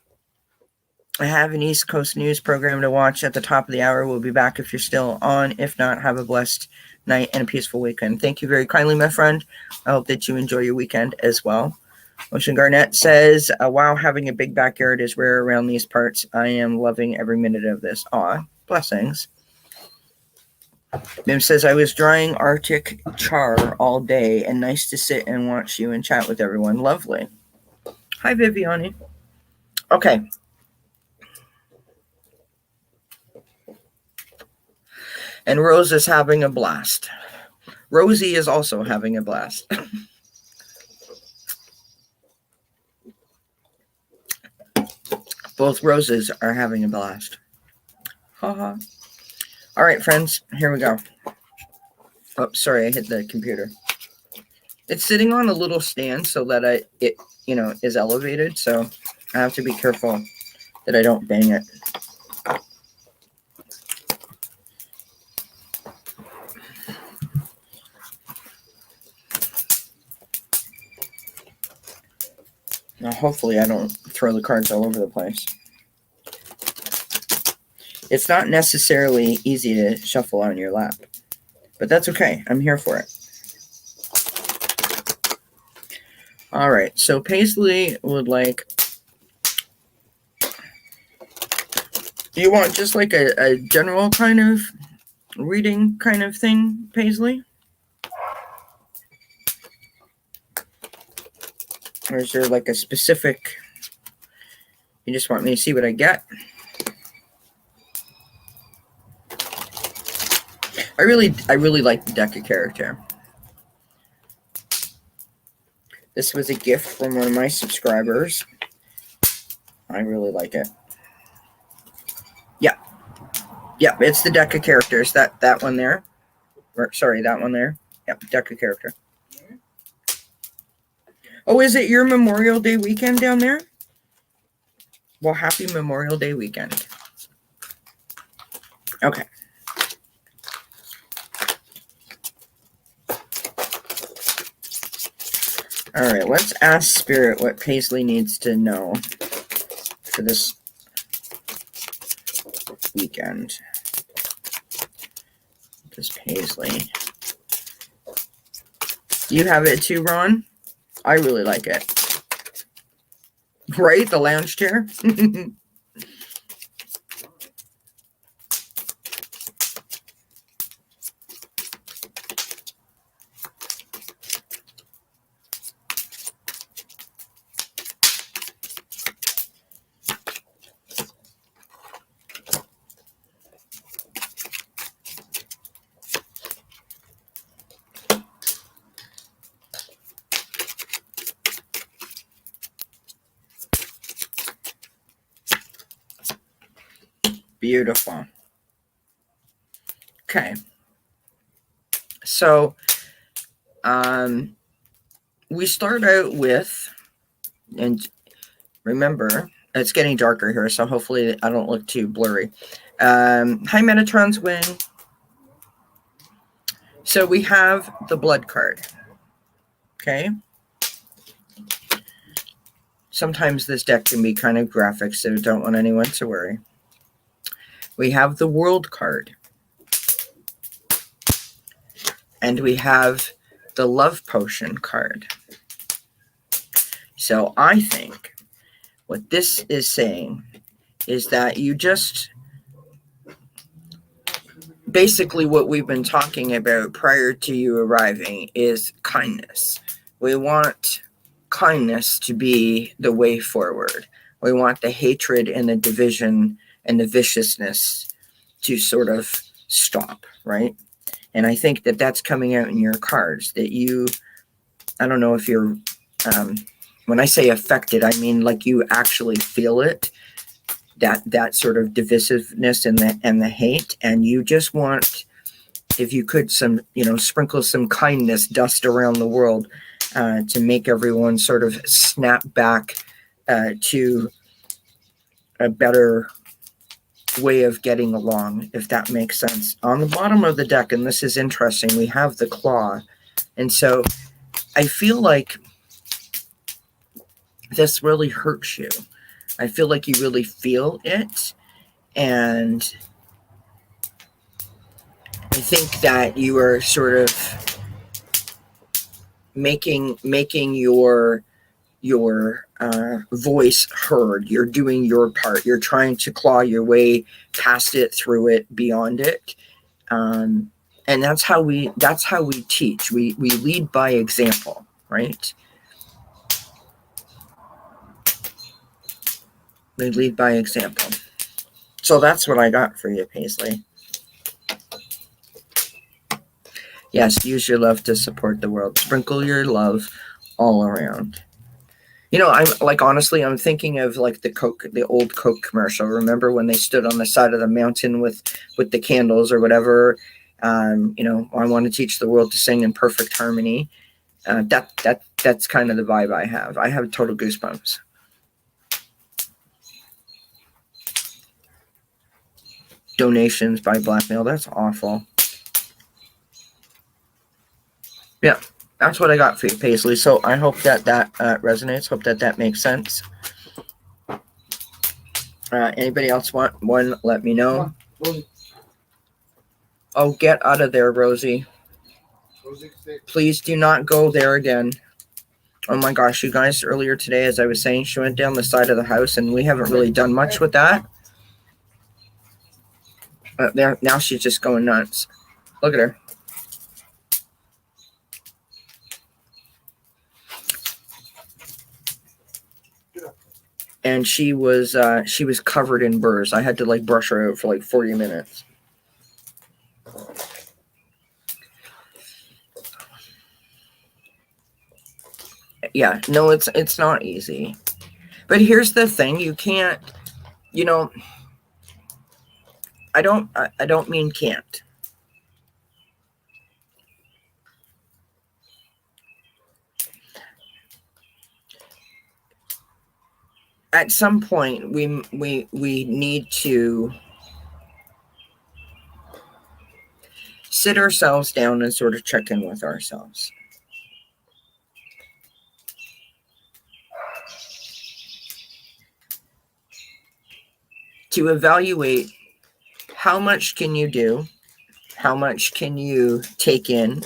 I have an East Coast news program to watch at the top of the hour. We'll be back if you're still on. If not, have a blessed night and a peaceful weekend. Thank you very kindly, my friend. I hope that you enjoy your weekend as well. Ocean Garnett says, wow, having a big backyard is rare around these parts. I am loving every minute of this. Aw, blessings. Mim says, I was drying Arctic char all day and nice to sit and watch you and chat with everyone. Lovely. Hi, Viviani. Okay. And Rose is having a blast. Rosie is also having a blast. Both Roses are having a blast. Haha. All right, friends, here we go. Oh, sorry, I hit the computer. It's sitting on a little stand so that it is elevated, so I have to be careful that I don't bang it. Now, hopefully I don't throw the cards all over the place. It's not necessarily easy to shuffle on your lap, but that's okay. I'm here for it. All right, so Paisley would like... Do you want just like a general kind of reading kind of thing, Paisley? Or is there like a specific... You just want me to see what I get? I really like the deck of character. This was a gift from one of my subscribers. I really like it. Yep, it's the deck of characters. That one there. Or, sorry, that one there. Yep, deck of character. Oh, is it your Memorial Day weekend down there? Well, happy Memorial Day weekend. Okay. All right, let's ask Spirit what Paisley needs to know for this weekend. This Paisley. You have it too, Ron? I really like it. Right? The lounge chair? Beautiful. Okay. So, we start out with, and remember, it's getting darker here, so hopefully I don't look too blurry. Hi, Metatron's win. So we have the blood card. Okay. Sometimes this deck can be kind of graphic, so don't want anyone to worry. We have the World card. And we have the Love Potion card. So I think what this is saying is that you just... Basically what we've been talking about prior to you arriving is kindness. We want kindness to be the way forward. We want the hatred and the division and the viciousness to sort of stop, right? And I think that that's coming out in your cards, that you, I don't know if you're, when I say affected, I mean like you actually feel it, that sort of divisiveness and the hate, and you just want, if you could, sprinkle some kindness dust around the world to make everyone sort of snap back to a better way of getting along, if that makes sense. On the bottom of the deck, and this is interesting, we have the claw. And so I feel like this really hurts you. I feel like you really feel it. And I think that you are sort of making your voice heard. You're doing your part. You're trying to claw your way past it, through it, beyond it. And that's how we teach. We lead by example, right? We lead by example. So that's what I got for you, Paisley. Yes, use your love to support the world. Sprinkle your love all around. You know, I'm like, honestly, I'm thinking of like the old Coke commercial. Remember when they stood on the side of the mountain with the candles or whatever? You know, I want to teach the world to sing in perfect harmony. That's kind of the vibe I have. I have total goosebumps. Donations by blackmail. That's awful. Yeah, that's what I got for you, Paisley. So I hope that resonates. Hope that makes sense. Anybody else want one? Let me know. Oh, get out of there, Rosie. Please do not go there again. Oh my gosh, you guys, earlier today, as I was saying, she went down the side of the house, and we haven't really done much with that. There, now she's just going nuts. Look at her. And she was covered in burrs. I had to like brush her out for like 40 minutes. Yeah, no, it's not easy. But here's the thing, you can't, you know, I don't mean can't. At some point we need to sit ourselves down and sort of check in with ourselves. To evaluate how much can you do, how much can you take in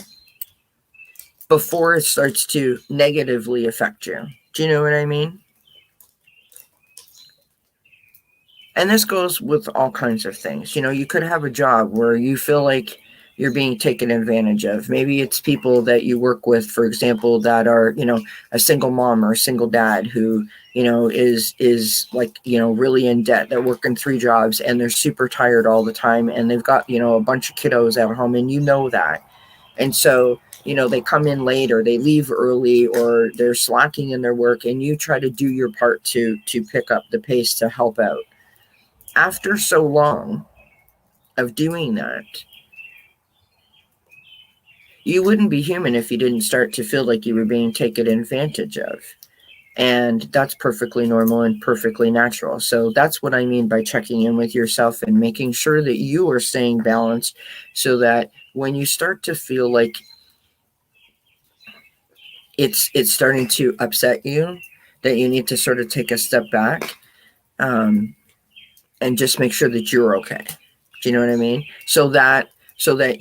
before it starts to negatively affect you. Do you know what I mean? And this goes with all kinds of things. You know, you could have a job where you feel like you're being taken advantage of. Maybe it's people that you work with, for example, that are, you know, a single mom or a single dad who, you know, is like, you know, really in debt. They're working 3 jobs and they're super tired all the time, and they've got, you know, a bunch of kiddos at home, and you know that. And so, you know, they come in late or they leave early or they're slacking in their work, and you try to do your part to pick up the pace to help out. After so long of doing that, you wouldn't be human if you didn't start to feel like you were being taken advantage of. And that's perfectly normal and perfectly natural. So that's what I mean by checking in with yourself and making sure that you are staying balanced, so that when you start to feel like it's starting to upset you, that you need to sort of take a step back, and just make sure that you're okay. Do you know what I mean? So that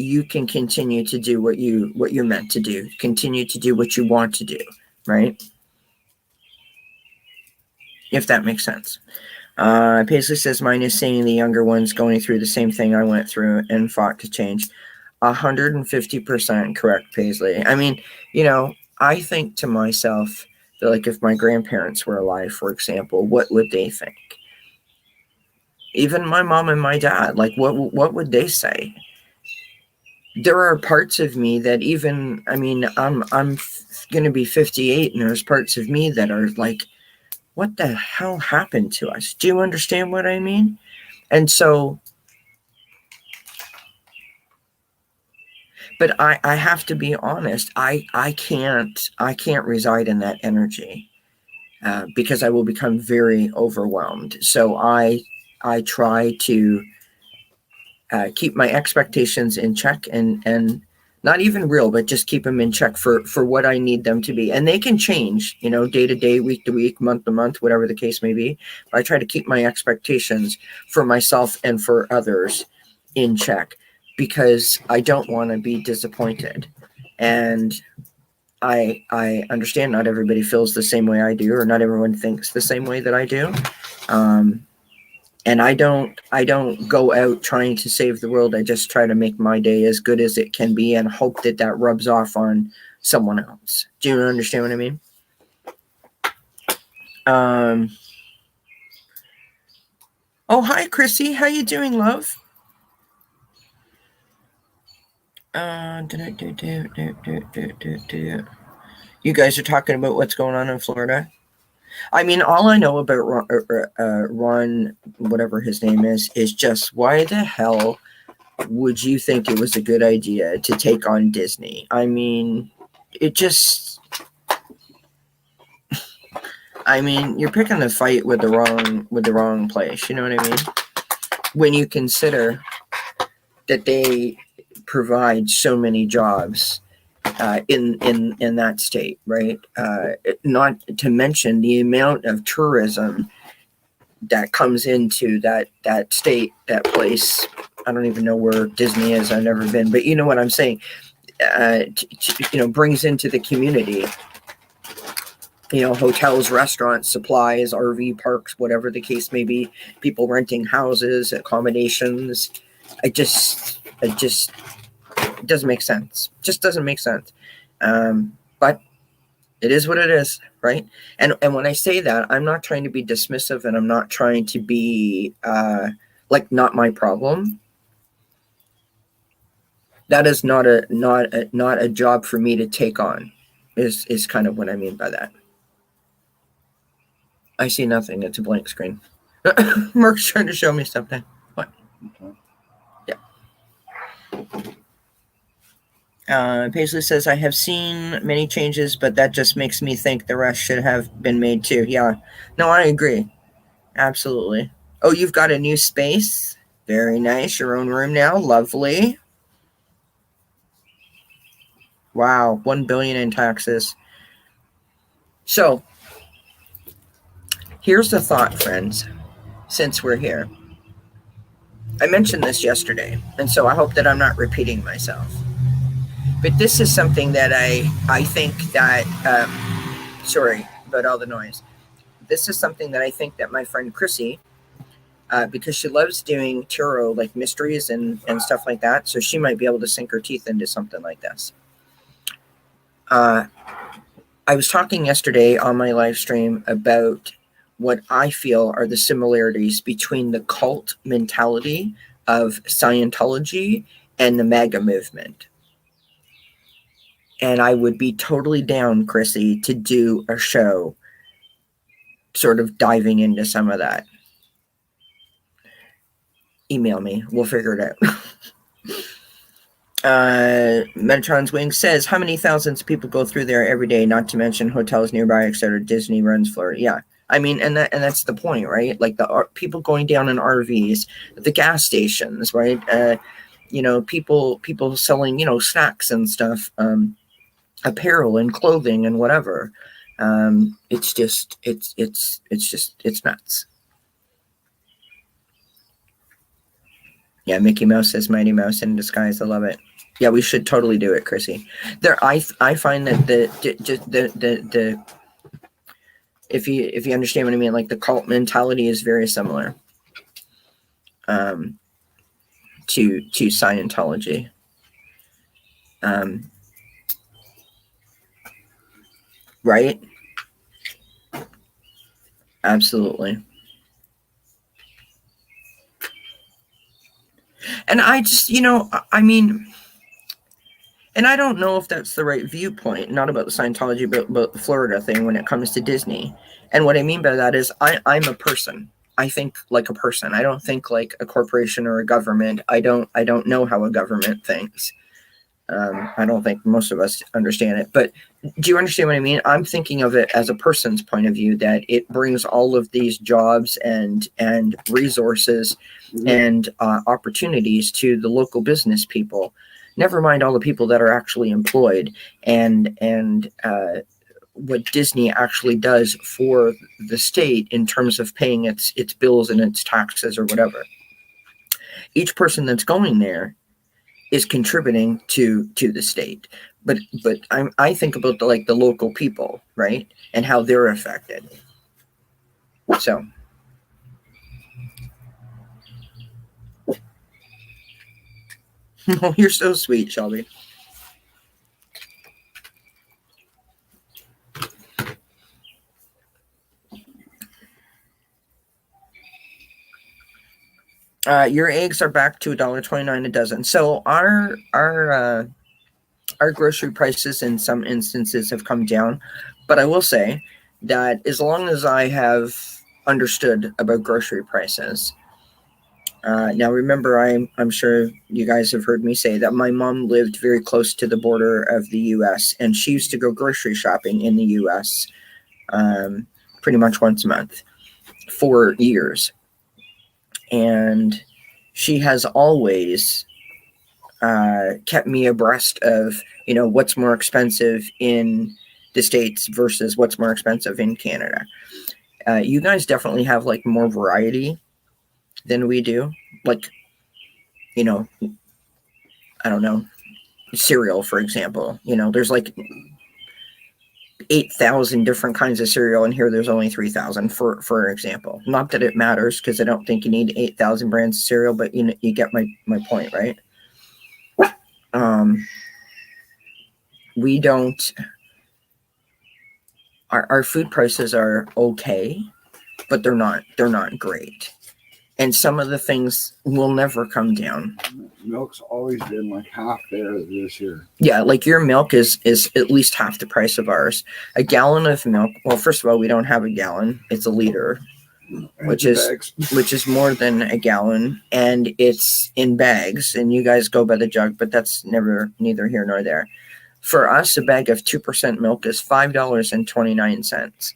you can continue to do what you're meant to do, continue to do what you want to do, right? If that makes sense. Paisley says mine is seeing the younger ones going through the same thing I went through and fought to change. 150% correct, Paisley. I mean, you know, I think to myself that, like, if my grandparents were alive, for example, what would they think? Even my mom and my dad, like, what would they say? There are parts of me that even, I mean, I'm going to be 58, and there's parts of me that are like, what the hell happened to us? Do you understand what I mean? And so, but I have to be honest. I can't reside in that energy, because I will become very overwhelmed. So I try to keep my expectations in check, and not even real, but just keep them in check for what I need them to be. And they can change, you know, day to day, week to week, month to month, whatever the case may be. But I try to keep my expectations for myself and for others in check. because I don't want to be disappointed. And I understand not everybody feels the same way I do, or not everyone thinks the same way that I do. And I don't go out trying to save the world. I just try to make my day as good as it can be and hope that that rubs off on someone else. Do you understand what I mean? Oh, hi, Chrissy. How you doing, love? You guys are talking about what's going on in Florida. I mean, all I know about Ron, whatever his name is just why the hell would you think it was a good idea to take on Disney? I mean, it just. I mean, you're picking a fight with the wrong place. You know what I mean? When you consider that they provide so many jobs in that state, right? Not to mention the amount of tourism that comes into that state, that place. I don't even know where Disney is. I've never been, but you know what I'm saying. Brings into the community. Hotels, restaurants, supplies, RV parks, whatever the case may be. People renting houses, accommodations. It doesn't make sense. Just doesn't make sense. But it is what it is, right? And when I say that, I'm not trying to be dismissive, and I'm not trying to be not my problem. That is not a job for me to take on. Is kind of what I mean by that. I see nothing. It's a blank screen. Mark's trying to show me something. What? Okay. Yeah. Paisley says, I have seen many changes, but that just makes me think the rest should have been made too. Yeah. No, I agree. Absolutely. Oh, you've got a new space? Very nice. Your own room now. Lovely. Wow. $1 billion in taxes. So, here's the thought, friends, since we're here. I mentioned this yesterday, and so I hope that I'm not repeating myself. But this is something that I think that, sorry about all the noise. This is something that I think that my friend Chrissy, because she loves doing tarot, like mysteries and stuff like that, so she might be able to sink her teeth into something like this. I was talking yesterday on my live stream about what I feel are the similarities between the cult mentality of Scientology and the MAGA movement. And I would be totally down, Chrissy, to do a show sort of diving into some of that. Email me. We'll figure it out. Metatron's Wing says, how many thousands of people go through there every day, not to mention hotels nearby, etc. Disney runs Florida. Yeah. I mean, and that's the point, right? Like the people going down in RVs, the gas stations, right? People selling, snacks and stuff, apparel and clothing and whatever. It's nuts. Yeah, Mickey Mouse says Mighty Mouse in disguise. I love it. Yeah, we should totally do it, Chrissy. I find that the if you understand what I mean, like the cult mentality is very similar to Scientology. Right? Absolutely. And I just, I mean, and I don't know if that's the right viewpoint, not about the Scientology, but about the Florida thing when it comes to Disney. And what I mean by that is I'm a person. I think like a person. I don't think like a corporation or a government. I don't know how a government thinks. I don't think most of us understand it. But do you understand what I mean? I'm thinking of it as a person's point of view, that it brings all of these jobs and resources and opportunities to the local business people. Never mind all the people that are actually employed and what Disney actually does for the state in terms of paying its bills and its taxes or whatever. Each person that's going there is contributing to the state. But I think about the local people, right, and how they're affected. So. Oh, you're so sweet, Shelby. Your eggs are back to $1.29 a dozen. So our grocery prices in some instances have come down, but I will say that as long as I have understood about grocery prices, now remember, I'm sure you guys have heard me say that my mom lived very close to the border of the U.S. and she used to go grocery shopping in the U.S. Pretty much once a month for years, and she has always kept me abreast of what's more expensive in the States versus what's more expensive in Canada. You guys definitely have like more variety than we do. Like, I don't know, cereal, for example. There's like 8,000 different kinds of cereal, and here there's only 3,000, for example. Not that it matters, because I don't think you need 8,000 brands of cereal, but you get my point, right? We don't. Our food prices are okay, but they're not great. And some of the things will never come down. Milk's always been like half there this year. Yeah, like your milk is at least half the price of ours. A gallon of milk. Well, first of all, we don't have a gallon. It's a liter, which is more than a gallon, and it's in bags. And you guys go by the jug, but that's neither here nor there. For us, a bag of 2% milk is $5.29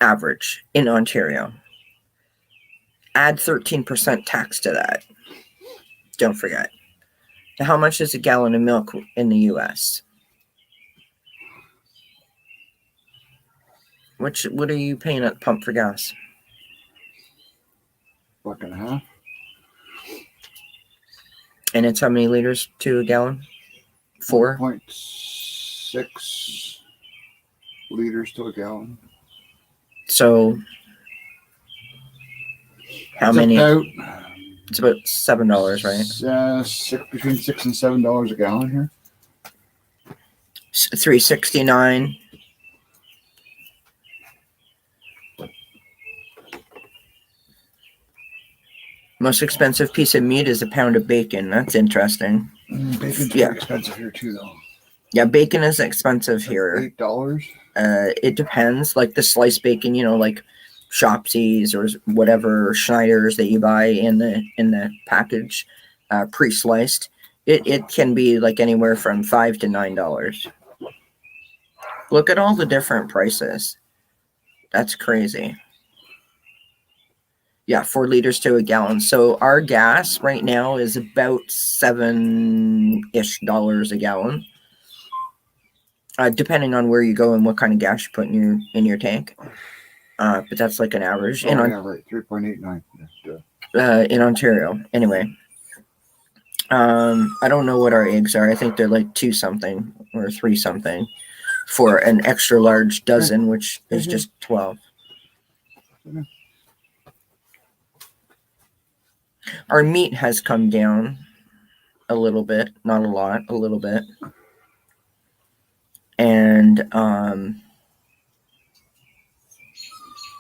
average in Ontario. Add 13% tax to that. Don't forget. Now, how much is a gallon of milk in the U.S.? What are you paying at the pump for gas? $1.50. And it's how many liters to a gallon? 4.6 liters to a gallon. So how many? It's about $7, right? Between $6 and $7 a gallon here. $3.69. Most expensive piece of meat is a pound of bacon. That's interesting. Bacon's pretty expensive here too, though. Yeah, bacon is expensive here. $8. It depends. Like the sliced bacon, like Shopsies or whatever Schneider's that you buy in the package, pre-sliced. It can be like anywhere from $5 to $9. Look at all the different prices. That's crazy. Yeah, 4 liters to a gallon. So our gas right now is about $7-ish a gallon, depending on where you go and what kind of gas you put in your tank. But that's like an average. Oh, yeah, right. 3.89. In Ontario, anyway. I don't know what our eggs are. I think they're like 2 something or 3 something for an extra large dozen, which is just 12. Our meat has come down a little bit, not a lot, a little bit. And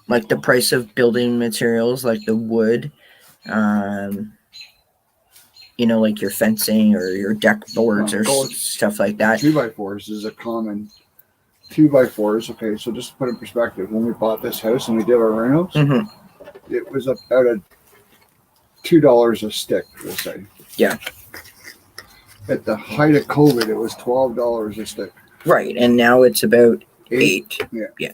like the price of building materials, like the wood, like your fencing or your deck boards or stuff like that. 2x4s is a common 2x4s. Okay, so just to put in perspective, when we bought this house and we did our renos, it was about $2 a stick, we'll say. Yeah. At the height of COVID, it was $12 a stick. Right, and now it's about $8. Yeah.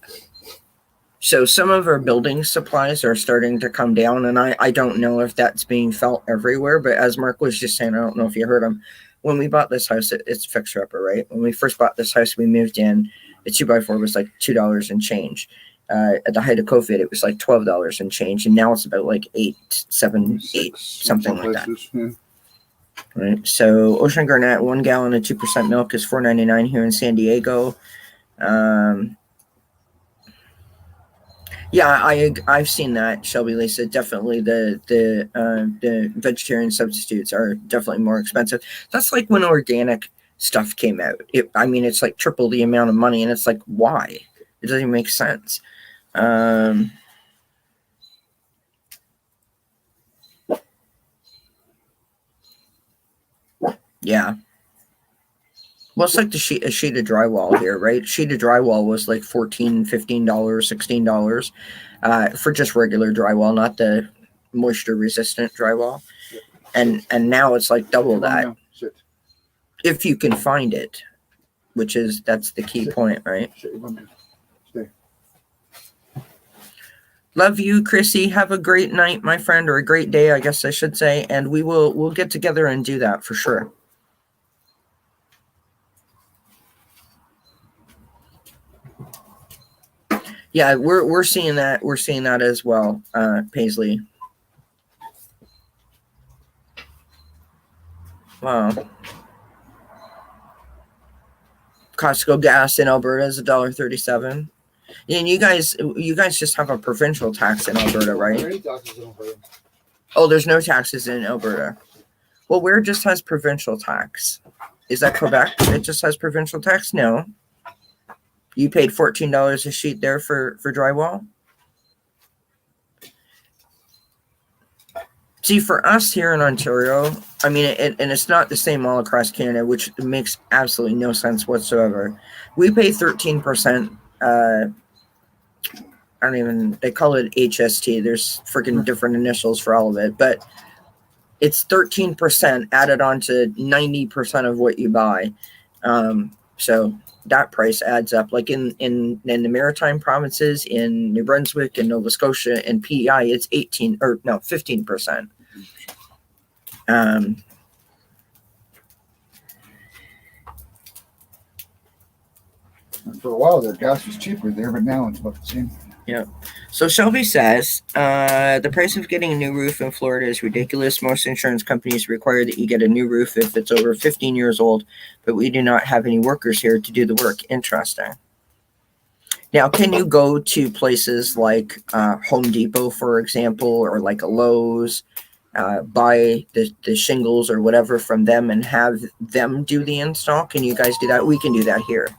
So some of our building supplies are starting to come down, and I don't know if that's being felt everywhere, but as Mark was just saying, I don't know if you heard him, when we bought this house, it's fixer-upper, right? When we first bought this house, we moved in, the 2x4 was like $2 and change. At the height of COVID, it was like $12 and change, and now it's about like 8, 7, 8, something like that. Right. So Ocean Garnet, 1 gallon of 2% milk is $4.99 here in San Diego. Yeah, I've seen that, Shelby Lisa. Definitely the vegetarian substitutes are definitely more expensive. That's like when organic stuff came out. It's like triple the amount of money, and it's like, why? It doesn't even make sense. Yeah. Well, it's like a sheet of drywall here, right? Sheet of drywall was like $14, $15, $16 for just regular drywall, not the moisture resistant drywall. And now it's like double that if you can find it, that's the key point, right? Stay. Love you, Chrissy. Have a great night, my friend, or a great day, I guess I should say. And we'll get together and do that for sure. Yeah, we're seeing that. We're seeing that as well, Paisley. Wow. Costco gas in Alberta is $1.37. And you guys just have a provincial tax in Alberta, right? Oh, there's no taxes in Alberta. Well, where just has provincial tax? Is that Quebec? It just has provincial tax? No. You paid $14 a sheet there for drywall? See, for us here in Ontario, I mean, and it's not the same all across Canada, which makes absolutely no sense whatsoever. We pay 13%. They call it HST. There's freaking different initials for all of it, but it's 13% added on to 90% of what you buy. So that price adds up. Like in the Maritime provinces, in New Brunswick and Nova Scotia and PEI, it's 15%. For a while, their gas was cheaper there, but now it's about the same. Yeah. So Shelby says, the price of getting a new roof in Florida is ridiculous. Most insurance companies require that you get a new roof if it's over 15 years old, but we do not have any workers here to do the work. Interesting. Now, can you go to places like Home Depot, for example, or like a Lowe's, buy the shingles or whatever from them and have them do the install? Can you guys do that? We can do that here.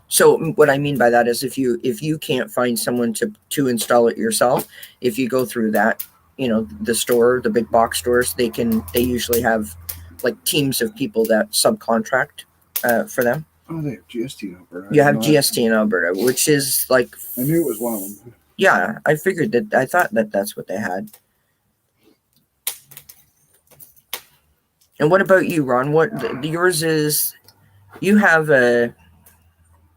So what I mean by that is if you can't find someone to install it yourself, if you go through that, the big box stores, they usually have like teams of people that subcontract for them. Oh, they have GST in Alberta. You have GST in Alberta, which is like... I knew it was one of them. Yeah, I figured that. I thought that's what they had. And what about you, Ron? Yours is... You have a...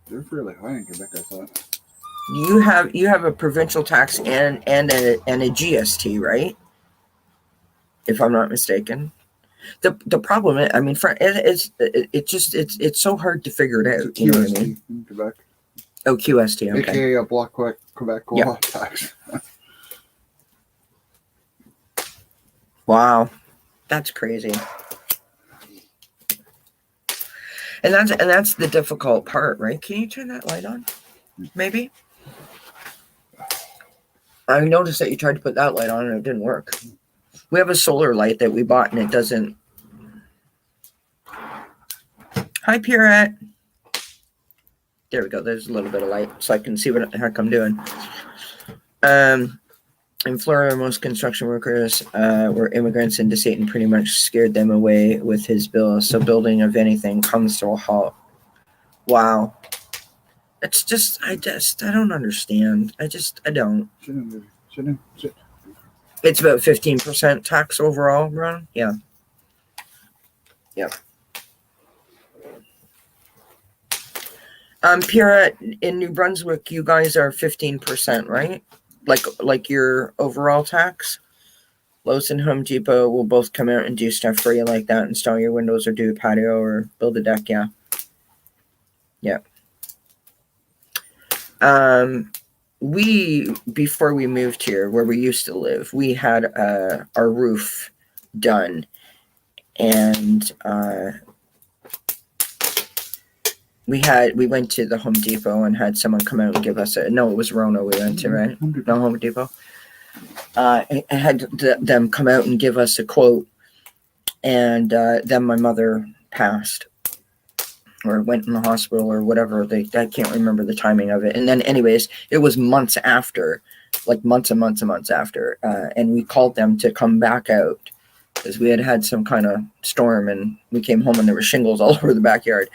They're fairly high in Quebec, I thought. You have a provincial tax and a GST, right? If I'm not mistaken. The problem is, I mean, it's so hard to figure it out. You know what I mean? In Quebec. Oh, QST. Okay. AKA a Bloc Quebec law tax. Wow, that's crazy. And that's the difficult part, right? Can you turn that light on? Maybe. I noticed that you tried to put that light on and it didn't work. We have a solar light that we bought and it doesn't. Hi, Pierrette. There we go. There's a little bit of light so I can see what the heck I'm doing. In Florida, most construction workers were immigrants, and Satan pretty much scared them away with his bill. So building of anything comes to a halt. Wow. It's just, I don't understand. I don't. It's about 15% tax overall, Ron? Yeah. Yep. Pierre, in New Brunswick, you guys are 15%, right? Like your overall tax? Lowe's and Home Depot will both come out and do stuff for you like that, install your windows or do a patio or build a deck, yeah. Yeah. Before we moved here, where we used to live, we had our roof done. and we went to the Home Depot and had someone come out and give us it was Rona we went to, right? No, Home Depot. And had them come out and give us a quote, and then my mother passed or went in the hospital or whatever. I can't remember the timing of it. And then anyways, it was months after, like months and months and months after, and we called them to come back out because we had some kind of storm, and we came home and there were shingles all over the backyard.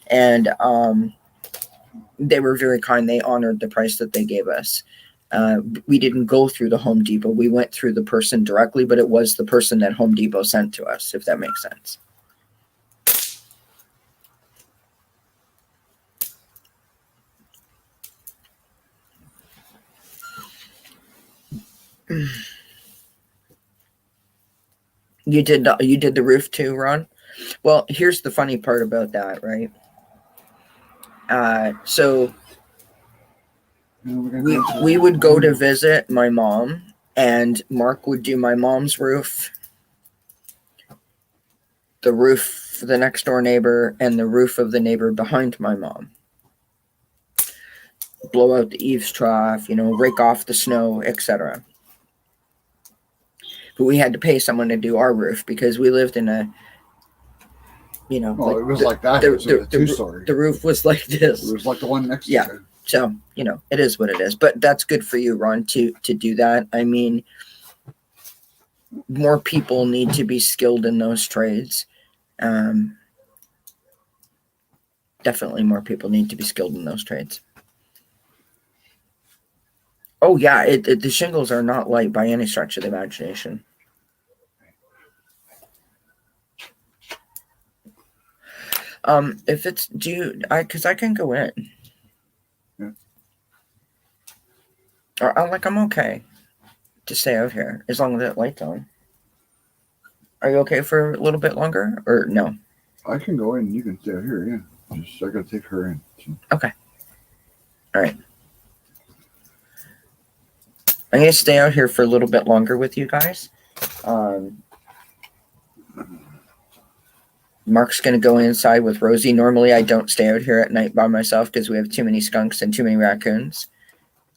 And they were very kind. They honored the price that they gave us. We didn't go through the Home Depot. We went through the person directly, but it was the person that Home Depot sent to us, if that makes sense. You did the roof too, Ron? Well, here's the funny part about that, right? So we would go to visit my mom, and Mark would do my mom's roof, the roof for the next door neighbor, and the roof of the neighbor behind my mom. Blow out the eaves trough, rake off the snow, etc. But we had to pay someone to do our roof because we lived in a, it was like that. It was a two-story. The roof was like this. It was like the one next to it. So, it is what it is. But that's good for you, Ron, to do that. I mean, more people need to be skilled in those trades. Definitely more people need to be skilled in those trades. Oh, yeah, the shingles are not light by any stretch of the imagination. If it's because I can go in. Yeah. Or I'm okay to stay out here as long as that light's on. Are you okay for a little bit longer, or no? I can go in. You can stay out here. Yeah, I gotta take her in. So. Okay. All right. I'm going to stay out here for a little bit longer with you guys. Mark's going to go inside with Rosie. Normally, I don't stay out here at night by myself because we have too many skunks and too many raccoons.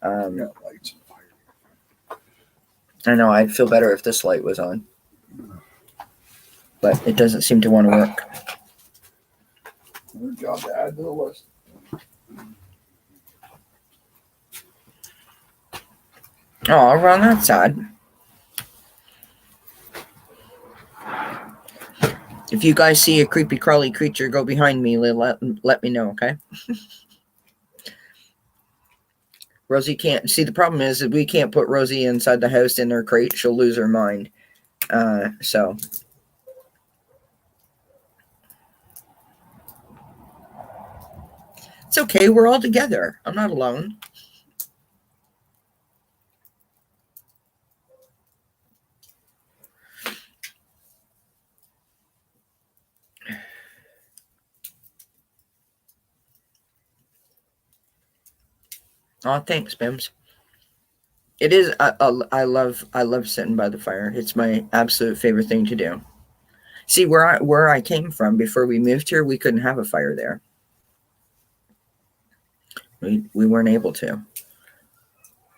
I know, I'd feel better if this light was on. But it doesn't seem to want to work. Good job to add to the list. Oh, Ron, that's sad. If you guys see a creepy crawly creature go behind me, let me know, okay? Rosie can't see. The problem is that we can't put Rosie inside the house in her crate. She'll lose her mind. So it's okay. We're all together. I'm not alone. Oh, thanks, Bims. It is. I love sitting by the fire. It's my absolute favorite thing to do. See, where I came from before we moved here, we couldn't have a fire there. We weren't able to.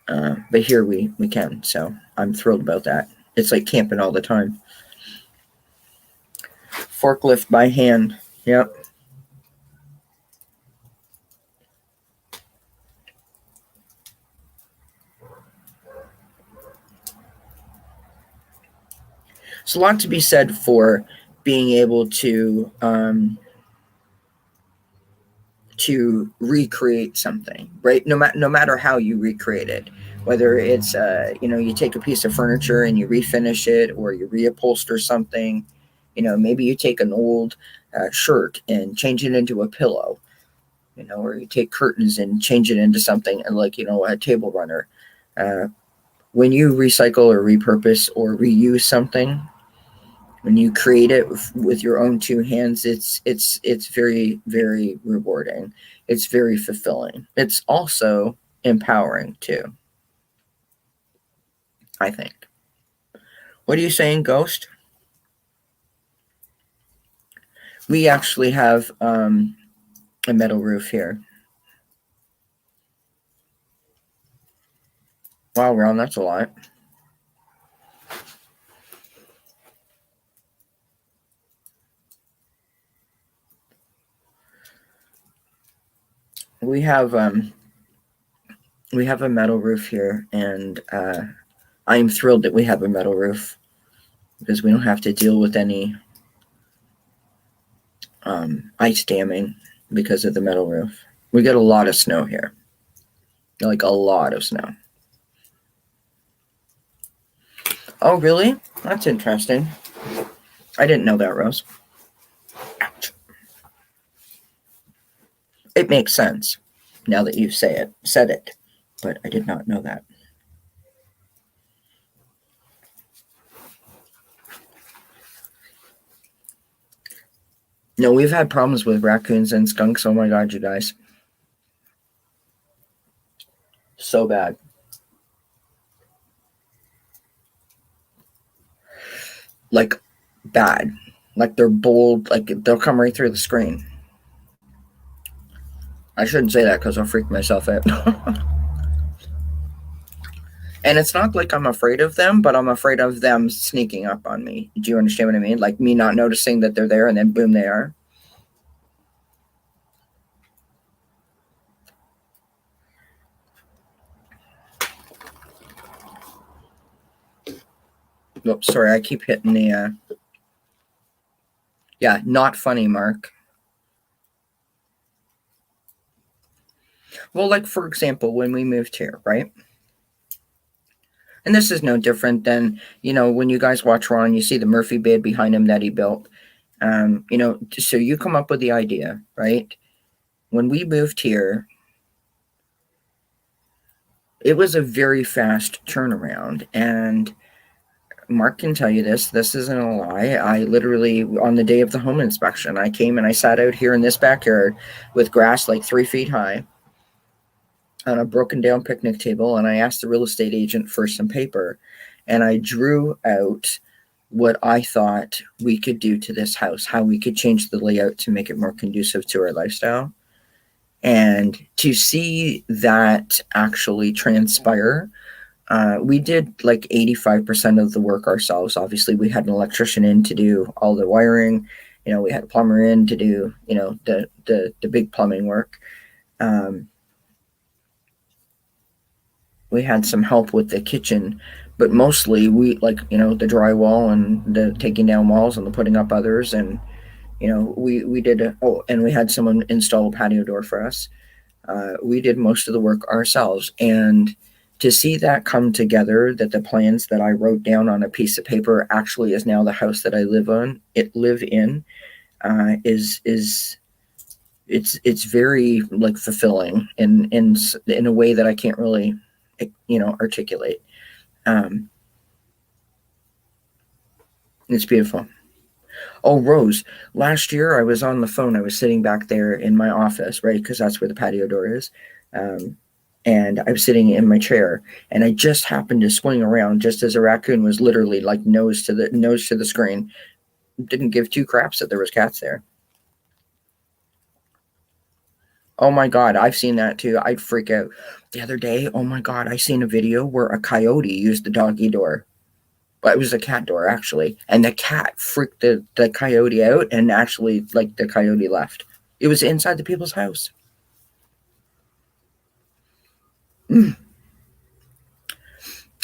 But here we can. So I'm thrilled about that. It's like camping all the time. Forklift by hand. Yep. There's a lot to be said for being able to recreate something, right? No matter how you recreate it, whether it's you take a piece of furniture and you refinish it, or you reupholster something. Maybe you take an old shirt and change it into a pillow. Or you take curtains and change it into something, and a table runner. When you recycle or repurpose or reuse something, when you create it with your own two hands, it's very, very rewarding. It's very fulfilling. It's also empowering too, I think. What are you saying, Ghost? We actually have a metal roof here. Wow, Ron, that's a lot. We have a metal roof here, and I'm thrilled that we have a metal roof because we don't have to deal with any ice damming because of the metal roof. We get a lot of snow here, like a lot of snow. Oh, really? That's interesting. I didn't know that, Rose. Ouch. It makes sense now that you've said it, but I did not know that. No, we've had problems with raccoons and skunks. Oh my God, you guys. So bad. Like, bad. Like, they're bold. Like, they'll come right through the screen. I shouldn't say that because I'll freak myself out. And it's not like I'm afraid of them, but I'm afraid of them sneaking up on me. Do you understand what I mean? Like me not noticing that they're there and then boom, they are. Oops, sorry, I keep hitting the. Yeah, not funny, Mark. Well, like for example, when we moved here, right? And this is no different than, when you guys watch Ron, you see the Murphy bed behind him that he built. So you come up with the idea, right? When we moved here, it was a very fast turnaround. And Mark can tell you this. This isn't a lie. I literally, on the day of the home inspection, I came and I sat out here in this backyard with grass like 3 feet high on a broken down picnic table, and I asked the real estate agent for some paper, and I drew out what I thought we could do to this house, how we could change the layout to make it more conducive to our lifestyle. And to see that actually transpire, we did like 85% of the work ourselves. Obviously, we had an electrician in to do all the wiring. We had a plumber in to do, the big plumbing work. We had some help with the kitchen, but mostly we the drywall and the taking down walls and the putting up others. And, we did, and we had someone install a patio door for us. We did most of the work ourselves. And to see that come together, that the plans that I wrote down on a piece of paper actually is now the house that I live in, is it's very like fulfilling in a way that I can't really articulate. It's beautiful. Oh, Rose, last year I was on the phone. I was sitting back there in my office, right? Because that's where the patio door is. And I was sitting in my chair, and I just happened to swing around just as a raccoon was literally like nose to the screen. Didn't give two craps that there was cats there. Oh my God, I've seen that too. I'd freak out. The other day, oh my God, I seen a video where a coyote used the doggy door. But it was a cat door, actually. And the cat freaked the coyote out, and actually, like, the coyote left. It was inside the people's house.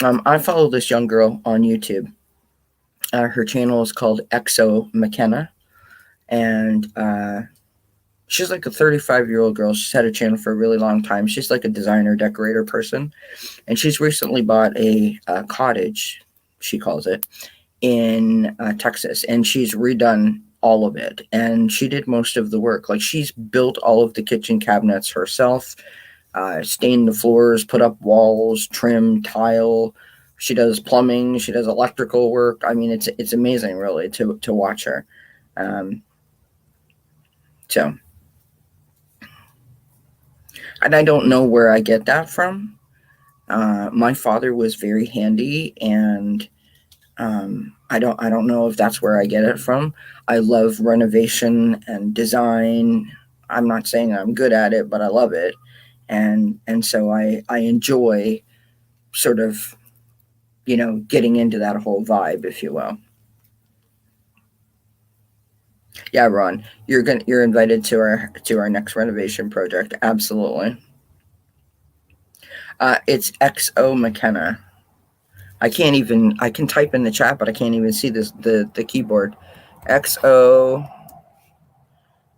I follow this young girl on YouTube. Her channel is called Exo McKenna. And she's like a 35-year-old girl. She's had a channel for a really long time. She's like a designer, decorator person. And she's recently bought a cottage, she calls it, in Texas. And she's redone all of it. And she did most of the work. Like, she's built all of the kitchen cabinets herself, stained the floors, put up walls, trim, tile. She does plumbing. She does electrical work. I mean, it's amazing, really, to watch her. So, and I don't know where I get that from. My father was very handy, and I don't know if that's where I get it from. I love renovation and design. I'm not saying I'm good at it, but I love it, and so I enjoy sort of, getting into that whole vibe, if you will. Yeah, Ron, you're invited to our next renovation project. Absolutely. It's XO McKenna. I can type in the chat, but I can't even see the keyboard. XO.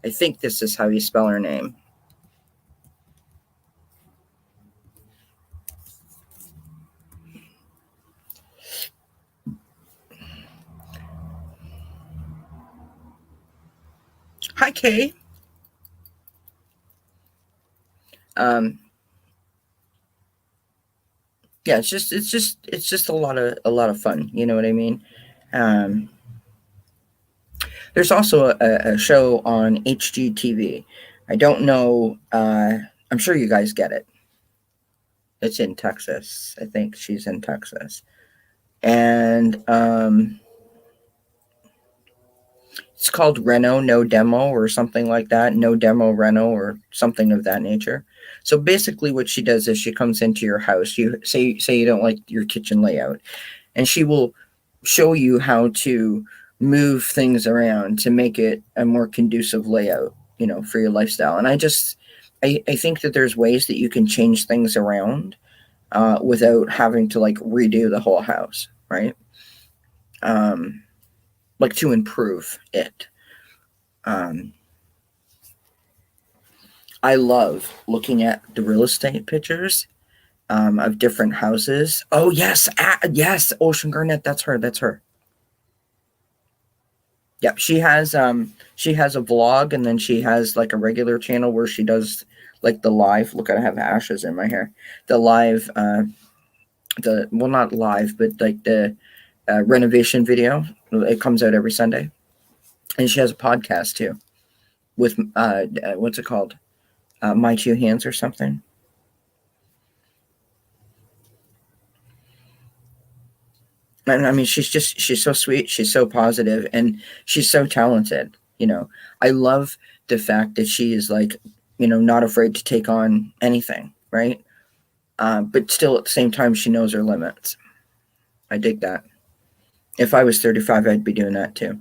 I think this is how you spell her name. Hi, Kay. Um, yeah, it's just a lot of fun. You know what I mean? Um, there's also a show on HGTV. I don't know. I'm sure you guys get it. It's in Texas. I think she's in Texas, and it's called Reno No Demo or something like that. No Demo Reno or something of that nature. So basically, what she does is she comes into your house. You say you don't like your kitchen layout, and she will show you how to move things around to make it a more conducive layout, for your lifestyle. And I think that there's ways that you can change things around without having to like redo the whole house, right? Um, like to improve it. Um, I love looking at the real estate pictures of different houses. Oh yes, yes, Ocean Garnet. That's her. That's her. Yep, she has a vlog, and then she has like a regular channel where she does like the live. Look, I have ashes in my hair. The live, the well, not live, but like the renovation video. It comes out every Sunday, and she has a podcast too with what's it called? My Two Hands or something. And I mean, she's so sweet, she's so positive, and she's so talented. I love the fact that she is like, not afraid to take on anything, right? But still, at the same time, she knows her limits. I dig that. If I was 35, I'd be doing that too.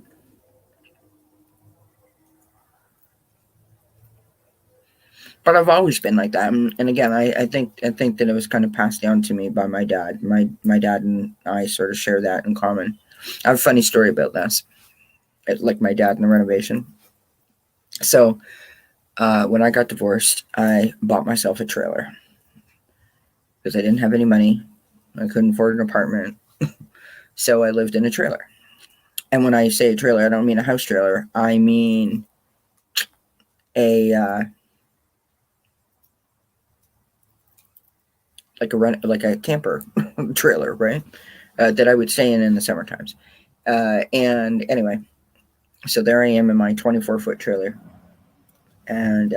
But I've always been like that, and again, I think that it was kind of passed down to me by my dad. My dad and I sort of share that in common. I have a funny story about this, like my dad and the renovation. So when I got divorced, I bought myself a trailer because I didn't have any money. I couldn't afford an apartment, so I lived in a trailer. And when I say a trailer, I don't mean a house trailer. I mean a like a camper trailer, right? That I would stay in the summer times. And anyway, so there I am in my 24-foot trailer. And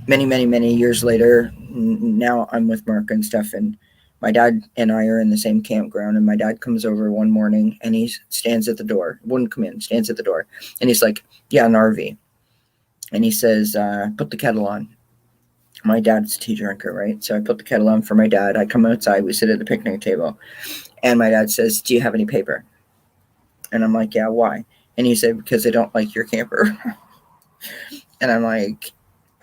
many years later, now I'm with Mark and stuff, and my dad and I are in the same campground. And my dad comes over one morning, and he stands at the door. Wouldn't come in, stands at the door, and he's like, "Yeah, an RV." And he says, "Put the kettle on." My dad's a tea drinker, right? So I put the kettle on for my dad. I come outside. We sit at the picnic table, and my dad says, "Do you have any paper?" And I'm like, "Yeah, why?" And he said, "Because I don't like your camper." And I'm like,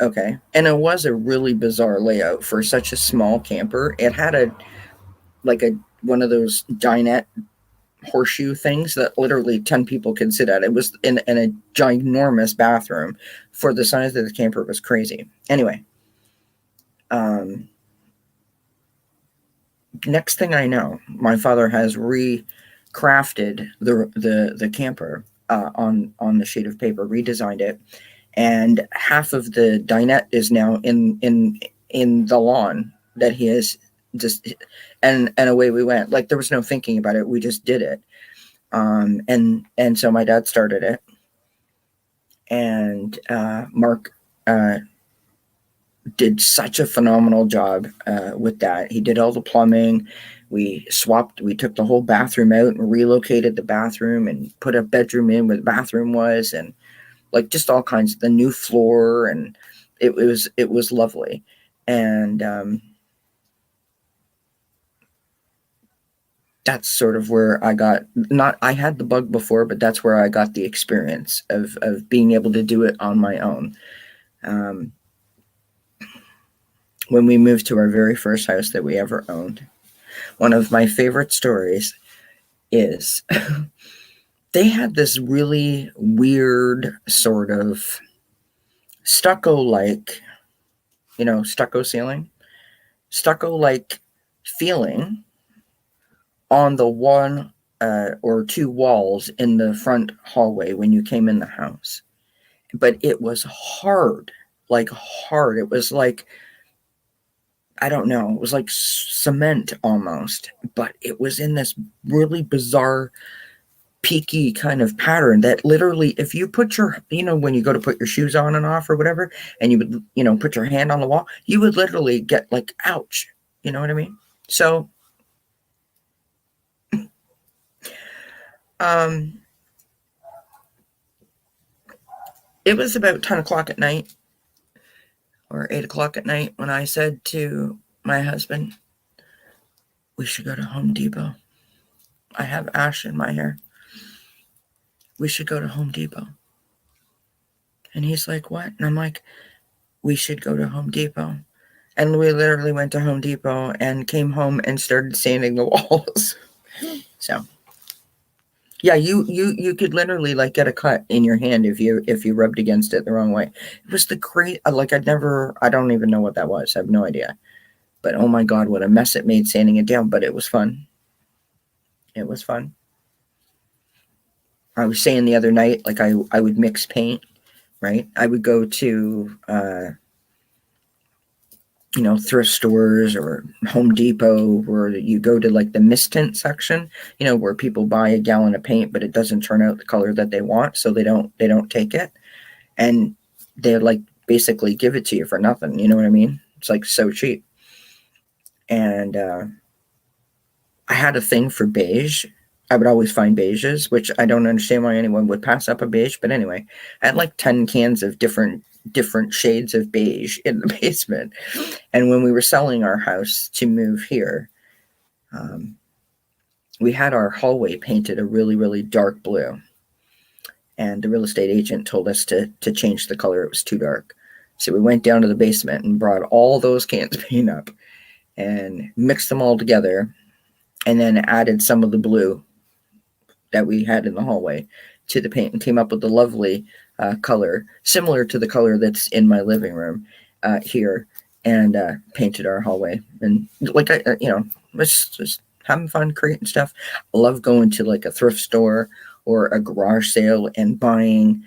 okay. And it was a really bizarre layout for such a small camper. It had a one of those dinette horseshoe things that literally 10 people could sit at. It was in a ginormous bathroom for the size of the camper. It was crazy. Anyway, um, next thing I know, my father has recrafted the camper on the sheet of paper, redesigned it, and half of the dinette is now in the lawn that he has just, and away we went. Like there was no thinking about it, we just did it. And so my dad started it, and Mark did such a phenomenal job with that. He did all the plumbing. We took the whole bathroom out and relocated the bathroom and put a bedroom in where the bathroom was, and like just all kinds of the new floor, and it was lovely. And that's sort of where I got, not, I had the bug before, but that's where I got the experience of being able to do it on my own. When we moved to our very first house that we ever owned, one of my favorite stories is they had this really weird sort of stucco like, stucco ceiling, stucco like feeling on the one or two walls in the front hallway when you came in the house. But it was hard, like hard. It was like, I don't know, it was like cement almost, but it was in this really bizarre, peaky kind of pattern that literally, if you put your, when you go to put your shoes on and off or whatever, and you would, put your hand on the wall, you would literally get like, ouch. You know what I mean? So, it was about 10 o'clock at night or 8 o'clock at night when I said to my husband, we should go to Home Depot. I have ash in my hair. We should go to Home Depot. And he's like, what? And I'm like, we should go to Home Depot. And we literally went to Home Depot and came home and started sanding the walls. So, yeah, you could literally like get a cut in your hand if you rubbed against it the wrong way. It was the great, like I don't even know what that was. I have no idea. But oh my God, what a mess it made sanding it down. But it was fun. It was fun. I was saying the other night, like I would mix paint, right? I would go to, thrift stores or Home Depot, where you go to like the mist tint section, where people buy a gallon of paint, but it doesn't turn out the color that they want. So they don't take it. And they like basically give it to you for nothing. You know what I mean? It's like so cheap. And I had a thing for beige. I would always find beiges, which I don't understand why anyone would pass up a beige. But anyway, I had like 10 cans of different shades of beige in the basement. And when we were selling our house to move here, we had our hallway painted a really, really dark blue. And the real estate agent told us to change the color. It was too dark. So we went down to the basement and brought all those cans of paint up and mixed them all together, and then added some of the blue that we had in the hallway to the paint, and came up with a lovely color similar to the color that's in my living room here, and painted our hallway. And like was just having fun creating stuff. I love going to like a thrift store or a garage sale and buying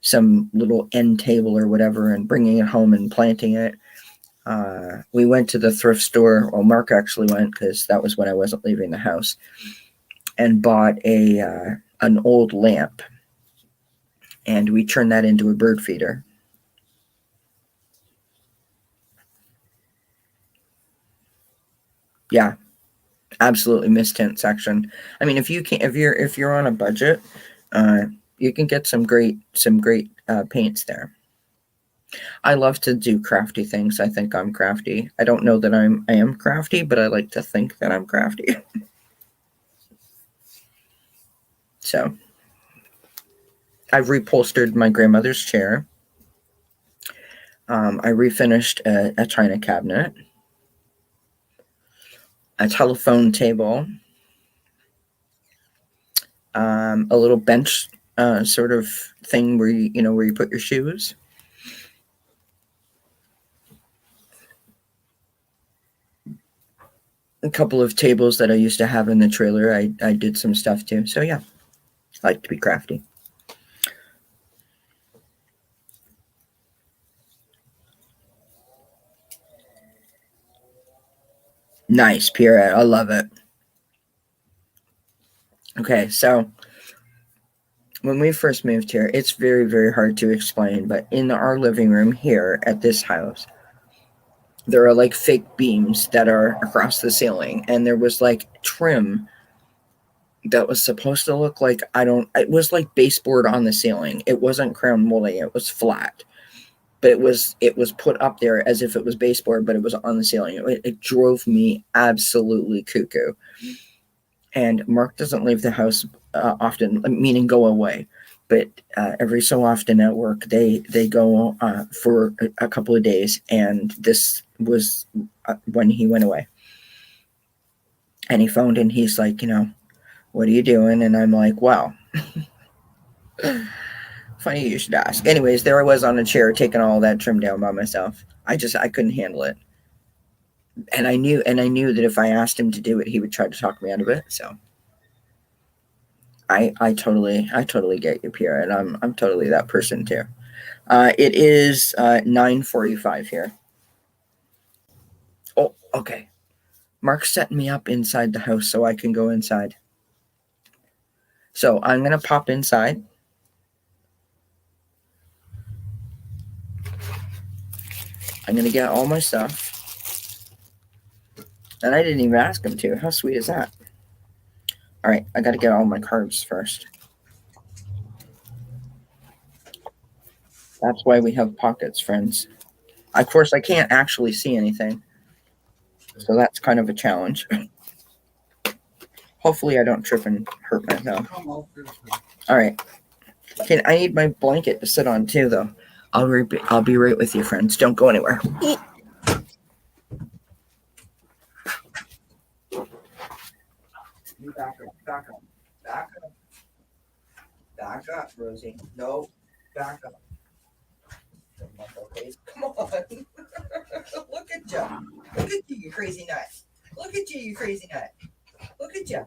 some little end table or whatever and bringing it home and planting it. We went to the thrift store. Well, Mark actually went, because that was when I wasn't leaving the house, and bought an old lamp, and we turned that into a bird feeder. Yeah, absolutely mist tint section. I mean, if you're on a budget, you can get some great paints there. I love to do crafty things. I think I'm crafty. I don't know that I am crafty, but I like to think that I'm crafty. So I've reupholstered my grandmother's chair. I refinished a china cabinet, a telephone table, a little bench sort of thing where you put your shoes. A couple of tables that I used to have in the trailer. I did some stuff too. So yeah, I like to be crafty. Nice, Pierre. I love it. Okay, so when we first moved here, it's very, very hard to explain, but in our living room here at this house, there are like fake beams that are across the ceiling, and there was like trim that was supposed to look like, it was like baseboard on the ceiling. It wasn't crown molding, it was flat. But it was put up there as if it was baseboard, but it was on the ceiling. It drove me absolutely cuckoo. And Mark doesn't leave the house often, meaning go away. But every so often at work, they go for a couple of days, and this was when he went away. And he phoned, and he's like, what are you doing? And I'm like, well, funny you should ask. Anyways, there I was on a chair taking all that trim down by myself. I couldn't handle it. And I knew that if I asked him to do it, he would try to talk me out of it. So I totally get you, Pierre, and I'm totally that person too. It is 9:45 here. Oh, okay. Mark's setting me up inside the house so I can go inside. So I'm gonna pop inside. I'm gonna get all my stuff. And I didn't even ask him to. How sweet is that? All right, I gotta get all my cards first. That's why we have pockets, friends. Of course, I can't actually see anything, so that's kind of a challenge. Hopefully, I don't trip and hurt myself. All right. I need my blanket to sit on too, though. I'll be right with you, friends. Don't go anywhere. You back up, Rosie. No, back up. Come on. Look at you, you crazy nut. Look at you crazy nut. Look at you.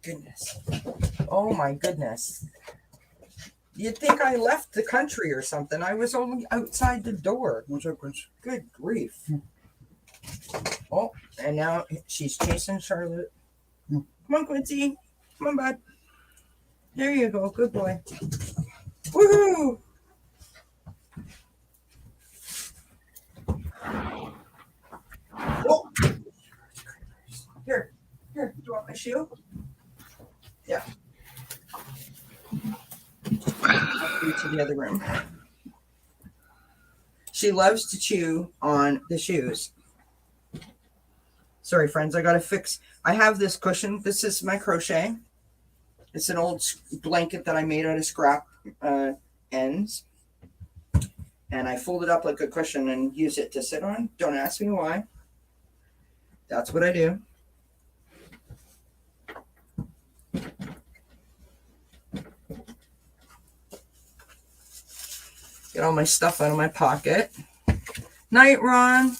Goodness. Oh my goodness. You'd think I left the country or something. I was only outside the door. What's up, Quince? Good grief. Oh, and now she's chasing Charlotte. Come on, Quincy. Come on, bud. There you go. Good boy. Woohoo! Oh. Here. Do you want my shoe? Yeah. I'll go to the other room. She loves to chew on the shoes. Sorry, friends. I have this cushion. This is my crochet. It's an old blanket that I made out of scrap ends. And I fold it up like a cushion and use it to sit on. Don't ask me why. That's what I do. Get all my stuff out of my pocket. Night, Ron.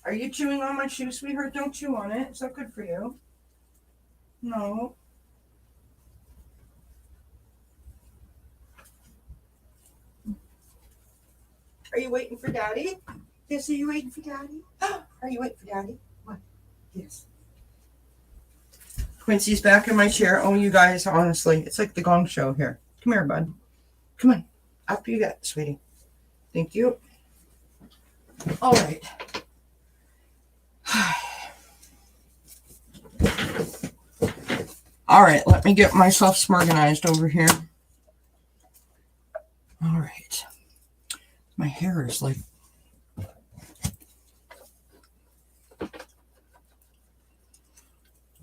Are you chewing on my shoe, sweetheart? Don't chew on it. It's not good for you. No. Are you waiting for Daddy? Yes, are you waiting for Daddy? Are you waiting for Daddy? What? Yes. Quincy's back in my chair. Oh, you guys, honestly, it's like the Gong Show here. Come here, bud. Come on. Up you get, sweetie. Thank you. All right. All right, let me get myself smarganized over here. All right. My hair is like...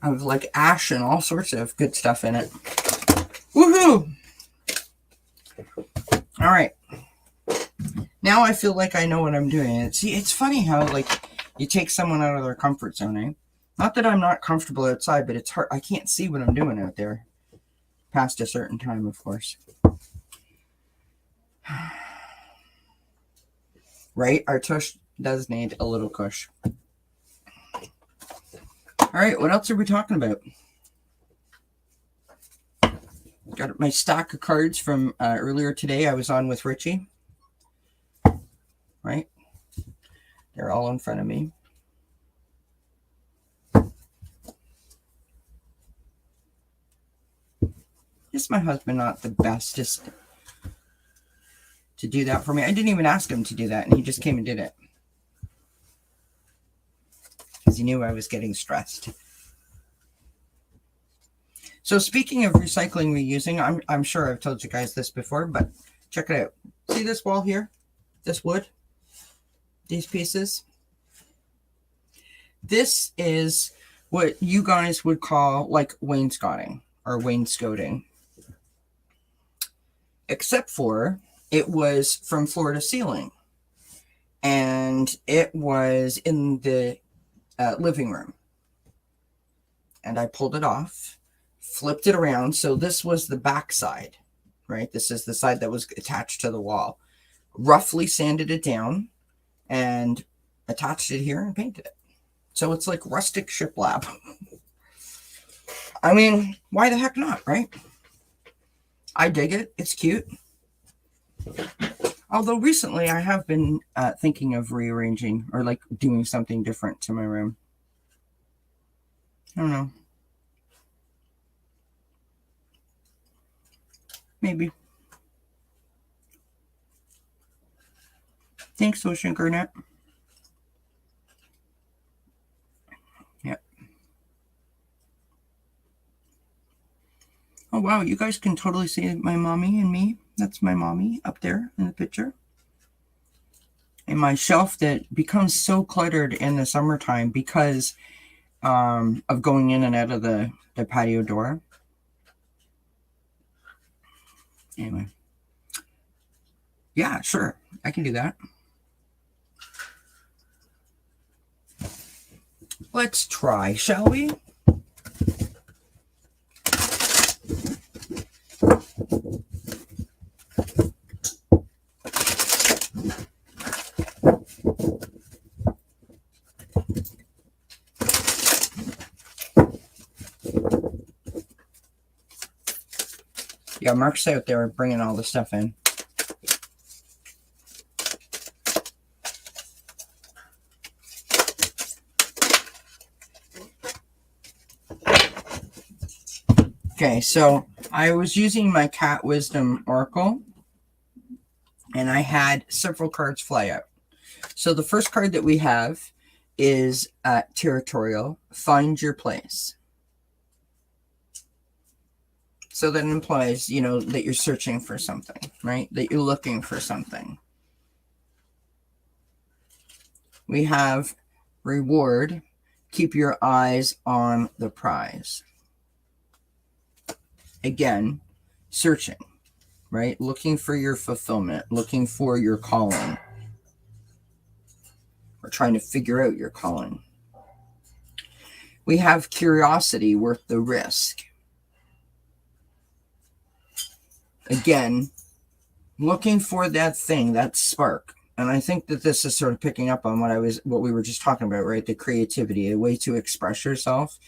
I have like ash and all sorts of good stuff in it. Woohoo! All right. Now I feel like I know what I'm doing. See, it's funny how like you take someone out of their comfort zone, eh? Not that I'm not comfortable outside, but it's hard. I can't see what I'm doing out there past a certain time, of course. Right? Our tush does need a little cush. All right, what else are we talking about? Got my stack of cards from earlier today. I was on with Richie. Right? They're all in front of me. Is my husband not the bestest to do that for me? I didn't even ask him to do that, and he just came and did it. Because he knew I was getting stressed. So speaking of recycling, reusing, I'm sure I've told you guys this before, but check it out. See this wall here? This wood? These pieces? This is what you guys would call like wainscoting or wainscoting. Except for it was from floor to ceiling. And it was in the living room. And I pulled it off, flipped it around. So this was the back side, right? This is the side that was attached to the wall. Roughly sanded it down and attached it here and painted it. So it's like rustic shiplap. I mean, why the heck not, right? I dig it. It's cute. Although recently I have been thinking of rearranging or like doing something different to my room. I don't know. Maybe. Thanks, Ocean Garnet. Yep. Oh, wow. You guys can totally see my mommy and me. That's my mommy up there in the picture. And my shelf that becomes so cluttered in the summertime because of going in and out of the patio door. Anyway. Yeah, sure. I can do that. Let's try, shall we? Yeah, Mark's out there bringing all the stuff in. Okay, so I was using my Cat Wisdom Oracle, and I had several cards fly out. So the first card that we have is Territorial, Find Your Place. So that implies, you know, that you're searching for something, right? That you're looking for something. We have Reward, keep your eyes on the prize. Again, searching, right? Looking for your fulfillment, looking for your calling, or trying to figure out your calling. We have Curiosity, worth the risk. Again, looking for that thing, that spark. And I think that this is sort of picking up on what we were just talking about, right? The creativity, a way to express yourself.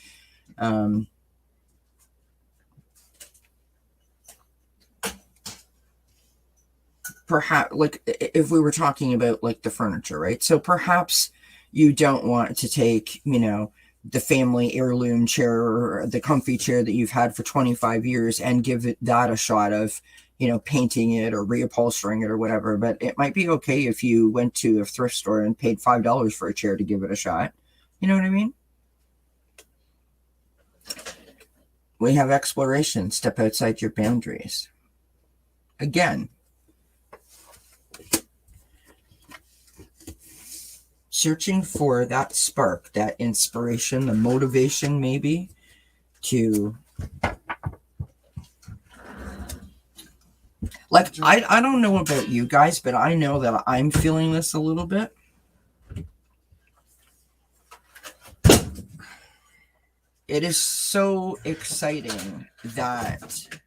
Perhaps, like, if we were talking about like the furniture, right? So perhaps you don't want to take, you know, the family heirloom chair or the comfy chair that you've had for 25 years and give that a shot of, you know, painting it or reupholstering it or whatever. But it might be okay if you went to a thrift store and paid $5 for a chair to give it a shot. You know what I mean? We have Exploration, step outside your boundaries. Again, searching for that spark, that inspiration, the motivation maybe to, like, I don't know about you guys, but I know that I'm feeling this a little bit. It is so exciting that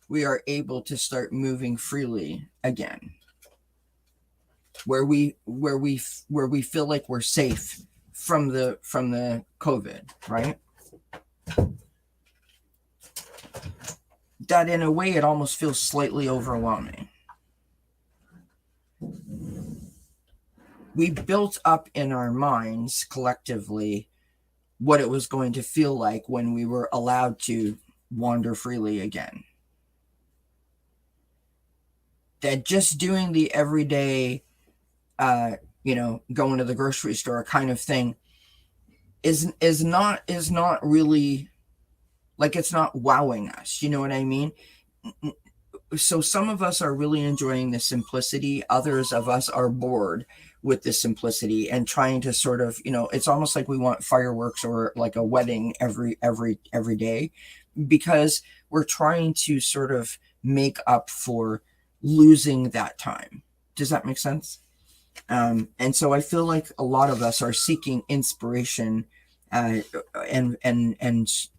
we are able to start moving freely again. Where we feel like we're safe from the COVID, right? That in a way it almost feels slightly overwhelming. We built up in our minds collectively what it was going to feel like when we were allowed to wander freely again. That just doing the everyday, going to the grocery store kind of thing is not really, like, it's not wowing us. You know what I mean? So some of us are really enjoying the simplicity. Others of us are bored with the simplicity and trying to sort of, it's almost like we want fireworks or like a wedding every day, because we're trying to sort of make up for losing that time. Does that make sense? And so I feel like a lot of us are seeking inspiration and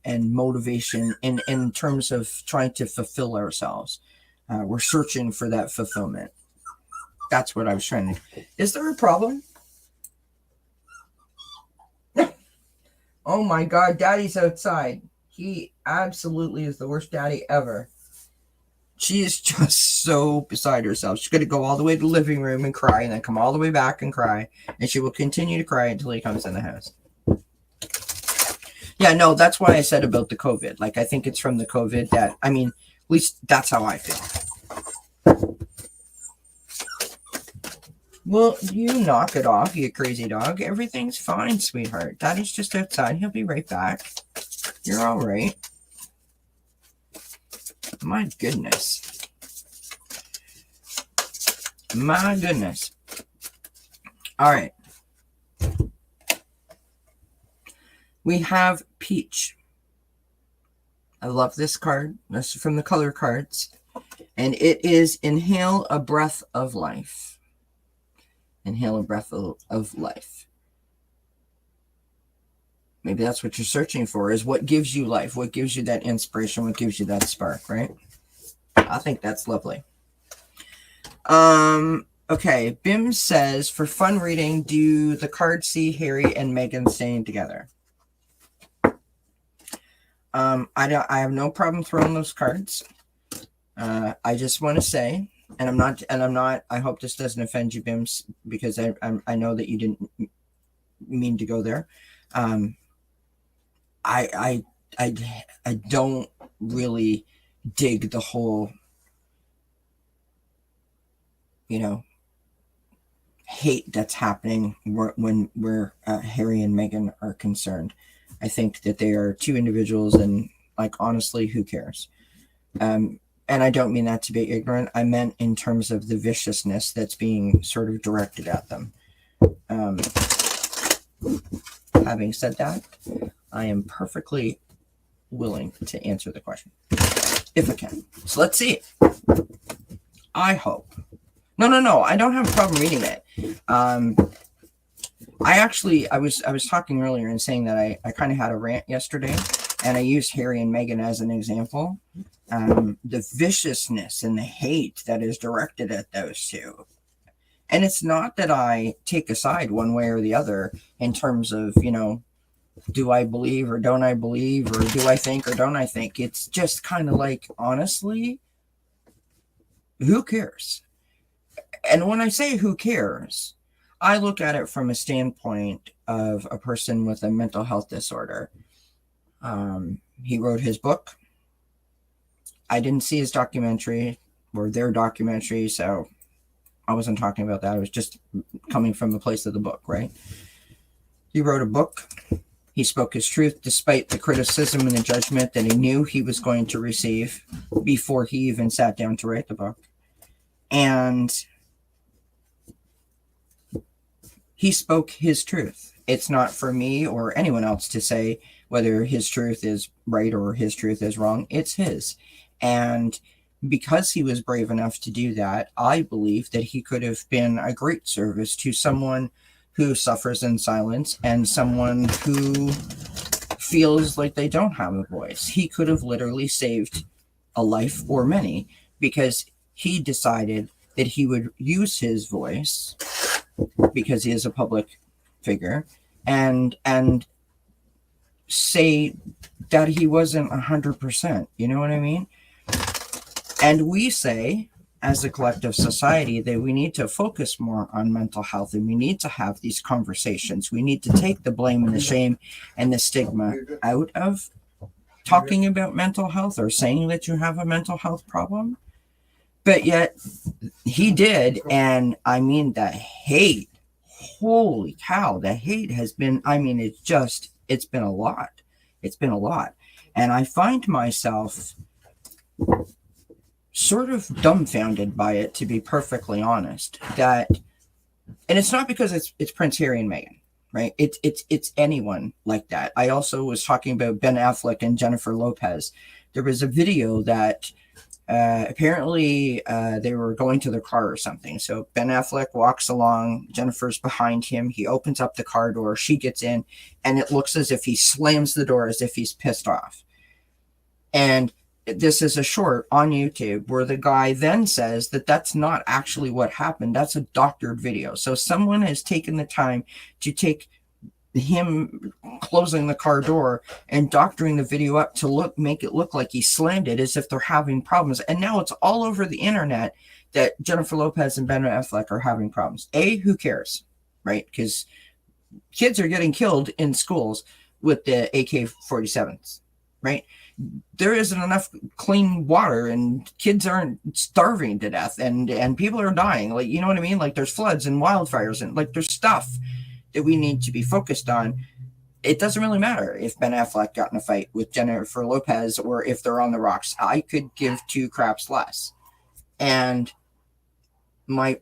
motivation in terms of trying to fulfill ourselves. We're searching for that fulfillment. That's what I was trying to. Is there a problem? Oh my God, Daddy's outside. He absolutely is the worst daddy ever. She is just so beside herself. She's going to go all the way to the living room and cry, and then come all the way back and cry. And she will continue to cry until he comes in the house. Yeah, no, that's why I said about the COVID. Like, I think it's from the COVID that, at least that's how I feel. Well, you knock it off, you crazy dog. Everything's fine, sweetheart. Daddy's just outside. He'll be right back. You're all right. My goodness. My goodness. All right. We have Peach. I love this card. This is from the color cards. And it is Inhale a Breath of Life. Inhale a breath of life. Maybe that's what you're searching for, is what gives you life, what gives you that inspiration, what gives you that spark, right? I think that's lovely. Okay, Bim says, for fun reading, do the cards see Harry and Meghan staying together? I have no problem throwing those cards. I just want to say, and I'm not, I hope this doesn't offend you, Bims, because I know that you didn't mean to go there. I don't really dig the whole, hate that's happening when Harry and Meghan are concerned. I think that they are two individuals, and, like, honestly, who cares? And I don't mean that to be ignorant. I meant in terms of the viciousness that's being sort of directed at them. Having said that, I am perfectly willing to answer the question if I can. So let's see. I hope. No. I don't have a problem reading it. I was talking earlier and saying that I kind of had a rant yesterday, and I used Harry and Meghan as an example. The viciousness and the hate that is directed at those two. And it's not that I take a side one way or the other in terms of, do I believe or don't I believe, or do I think or don't I think? It's just kind of like, honestly, who cares? And when I say who cares, I look at it from a standpoint of a person with a mental health disorder. He wrote his book. I didn't see his documentary or their documentary, so I wasn't talking about that. I was just coming from the place of the book, right? He wrote a book. He spoke his truth despite the criticism and the judgment that he knew he was going to receive before he even sat down to write the book. And he spoke his truth. It's not for me or anyone else to say whether his truth is right or his truth is wrong. It's his. And because he was brave enough to do that, I believe that he could have been a great service to someone who suffers in silence and someone who feels like they don't have a voice. He could have literally saved a life or many, because he decided that he would use his voice, because he is a public figure, and say that he wasn't 100%. You know what I mean? And we say, as a collective society, that we need to focus more on mental health, and we need to have these conversations. We need to take the blame and the shame and the stigma out of talking about mental health or saying that you have a mental health problem. But yet he did. And I mean, the hate, holy cow, the hate has been, I mean, it's been a lot. It's been a lot. And I find myself sort of dumbfounded by it, to be perfectly honest. That, and it's not because it's Prince Harry and Meghan, right? It's anyone like that. I also was talking about Ben Affleck and Jennifer Lopez. There was a video that apparently they were going to their car or something. So Ben Affleck walks along, Jennifer's behind him. He opens up the car door, she gets in, and it looks as if he slams the door as if he's pissed off. And this is a short on YouTube where the guy then says that that's not actually what happened. That's a doctored video. So someone has taken the time to take him closing the car door and doctoring the video up to make it look like he slammed it as if they're having problems. And now it's all over the internet that Jennifer Lopez and Ben Affleck are having problems. Who cares, right? Because kids are getting killed in schools with the AK-47s, right? There isn't enough clean water and kids aren't starving to death and people are dying. Like, you know what I mean? Like, there's floods and wildfires and like there's stuff that we need to be focused on. It doesn't really matter if Ben Affleck got in a fight with Jennifer Lopez or if they're on the rocks. I could give two craps less. And my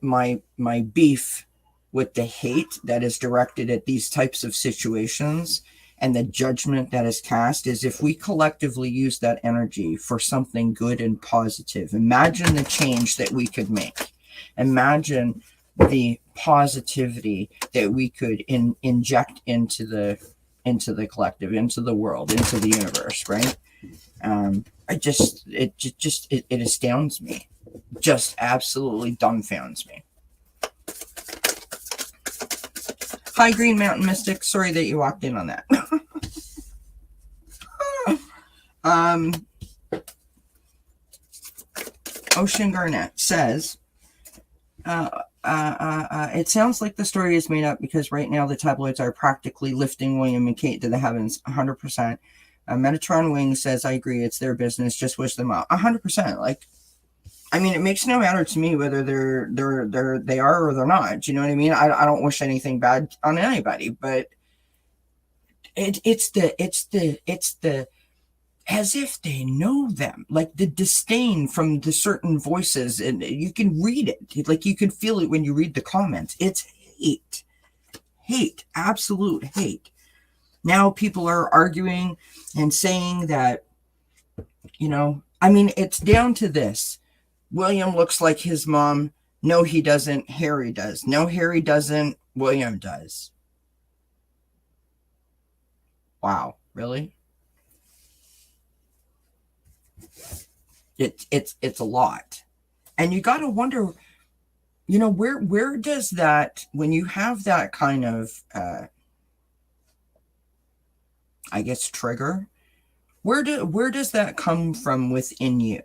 beef with the hate that is directed at these types of situations and the judgment that is cast is if we collectively use that energy for something good and positive. Imagine the change that we could make. Imagine the positivity that we could inject into the collective, into the world, into the universe, right? It astounds me. Just absolutely dumbfounds me. Hi, Green Mountain Mystic. Sorry that you walked in on that. Ocean Garnett says, it sounds like the story is made up because right now the tabloids are practically lifting William and Kate to the heavens 100%. Metatron Wing says, I agree, it's their business, just wish them out 100%. Like, I mean, it makes no matter to me whether they are or they're not. Do you know what I mean? I don't wish anything bad on anybody, but it's the as if they know them, like the disdain from the certain voices, and you can read it, like you can feel it when you read the comments. It's hate, absolute hate. Now people are arguing and saying that, you know, I mean, it's down to this. William looks like his mom. No, he doesn't. Harry does. No, Harry doesn't. William does. Wow, really? It's a lot. And you got to wonder, you know, where does that, when you have that kind of, I guess, trigger, where does that come from within you?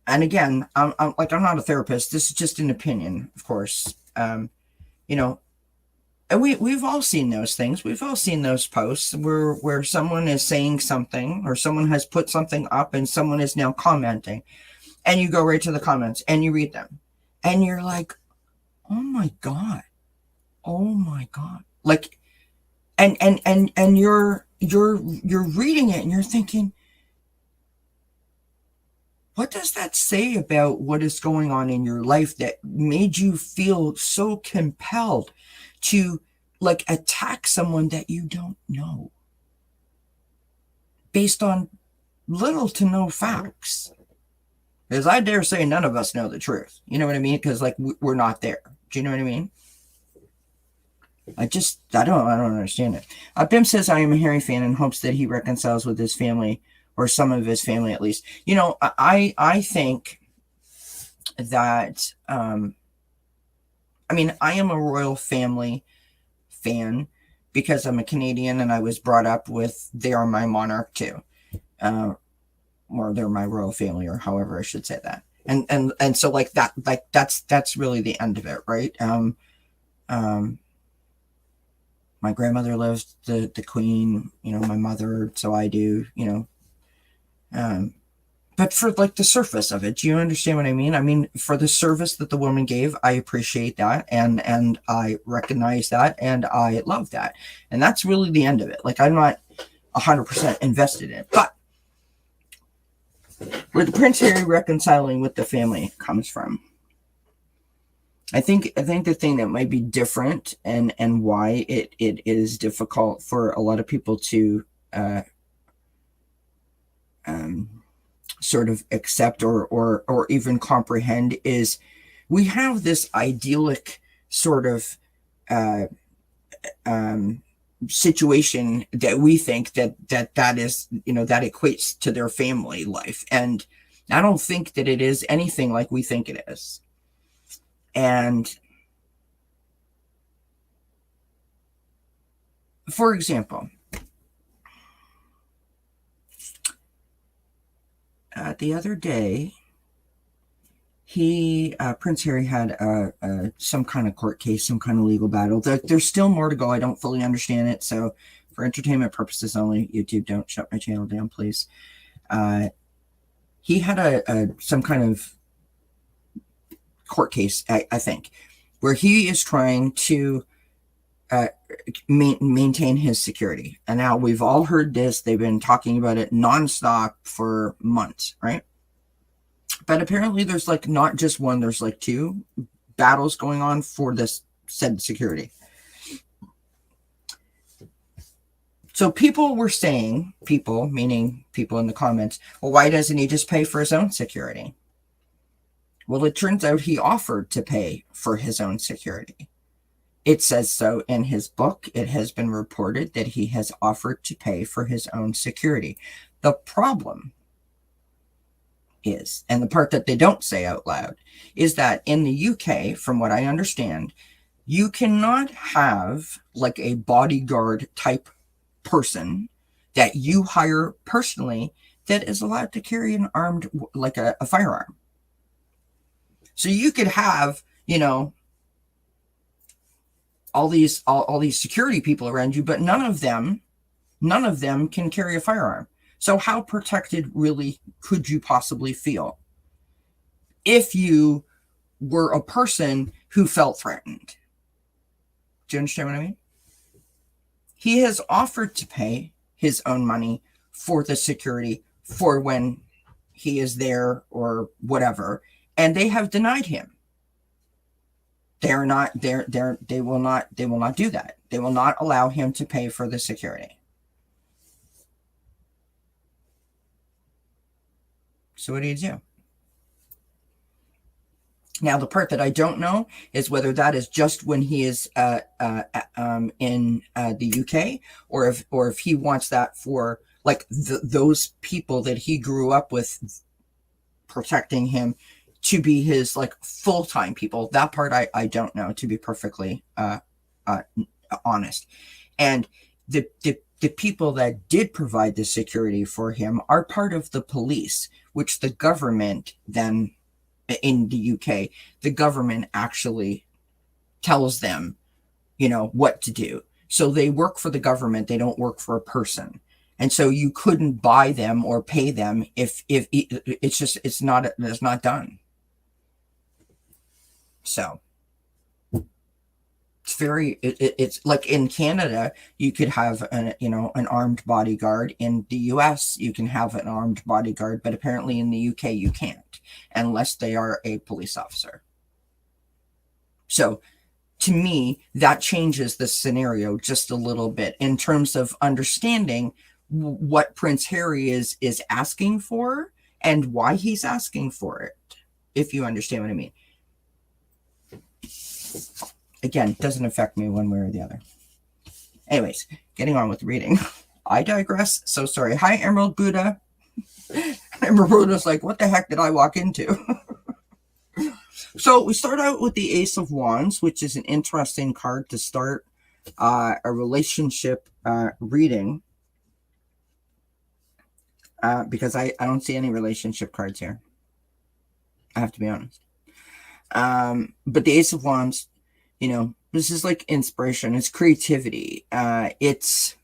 And again, I'm not a therapist. This is just an opinion, of course. You know, and we've all seen those things. We've all seen those posts where someone is saying something or someone has put something up and someone is now commenting, and you go right to the comments and you read them, and you're like, oh my god, like, and you're reading it and you're thinking, what does that say about what is going on in your life that made you feel so compelled to, like, attack someone that you don't know based on little to no facts? Because I dare say none of us know the truth. You know what I mean? Because, like, we're not there. Do you know what I mean? I don't understand it. Bim says, I am a Harry fan and hopes that he reconciles with his family, or some of his family at least. You know, I think that, I mean, I am a royal family fan because I'm a Canadian and I was brought up with, they are my monarch too. Or they're my royal family, or however I should say that. And so like that's really the end of it, right? my grandmother loves the queen, my mother, so I do, but for like the surface of it, do you understand what I mean? I mean, for the service that the woman gave, I appreciate that, and I recognize that, and I love that, and that's really the end of it. Like, I'm not 100% invested in it, but where the Prince Harry reconciling with the family comes from, I think the thing that might be different, and why it is difficult for a lot of people to sort of accept or even comprehend, is we have this idyllic sort of situation that we think that is, that equates to their family life, and I don't think that it is anything like we think it is. And for example, the other day, Prince Harry had some kind of court case, some kind of legal battle. There's still more to go. I don't fully understand it, so for entertainment purposes only, YouTube, don't shut my channel down, please. He had some kind of court case, I think, where he is trying to maintain his security. And now we've all heard this. They've been talking about it nonstop for months, right? But apparently there's like not just one, there's like two battles going on for this said security. So people were saying, meaning people in the comments, well, why doesn't he just pay for his own security? Well, it turns out he offered to pay for his own security. It says so in his book. It has been reported that he has offered to pay for his own security. The problem is, and the part that they don't say out loud, is that in the UK, from what I understand, you cannot have like a bodyguard type person that you hire personally that is allowed to carry an armed, like a firearm. So you could have, all these security people around you, but none of them can carry a firearm. So how protected really could you possibly feel if you were a person who felt threatened? Do you understand what I mean? He has offered to pay his own money for the security for when he is there or whatever, and they have denied him. They will not do that. They will not allow him to pay for the security. So what do you do? Now, the part that I don't know is whether that is just when he is in the UK, or if he wants that for like those people that he grew up with protecting him to be his like full-time people. That part I don't know, to be perfectly honest. And the people that did provide the security for him are part of the police, which the government then, in the UK, the government actually tells them, what to do. So they work for the government. They don't work for a person. And so you couldn't buy them or pay them if it's not done. So it's like in Canada, you could have an armed bodyguard. In the US, you can have an armed bodyguard, but apparently in the UK, you can't, unless they are a police officer. So to me, that changes the scenario just a little bit in terms of understanding what Prince Harry is asking for and why he's asking for it, if you understand what I mean. Again, doesn't affect me one way or the other. Anyways, getting on with reading. I digress. So sorry. Hi, Emerald Buddha. Emerald Buddha's like, what the heck did I walk into? So we start out with the Ace of Wands, which is an interesting card to start a relationship reading. Because I don't see any relationship cards here. I have to be honest. But the Ace of Wands, This is like inspiration. It's creativity. It's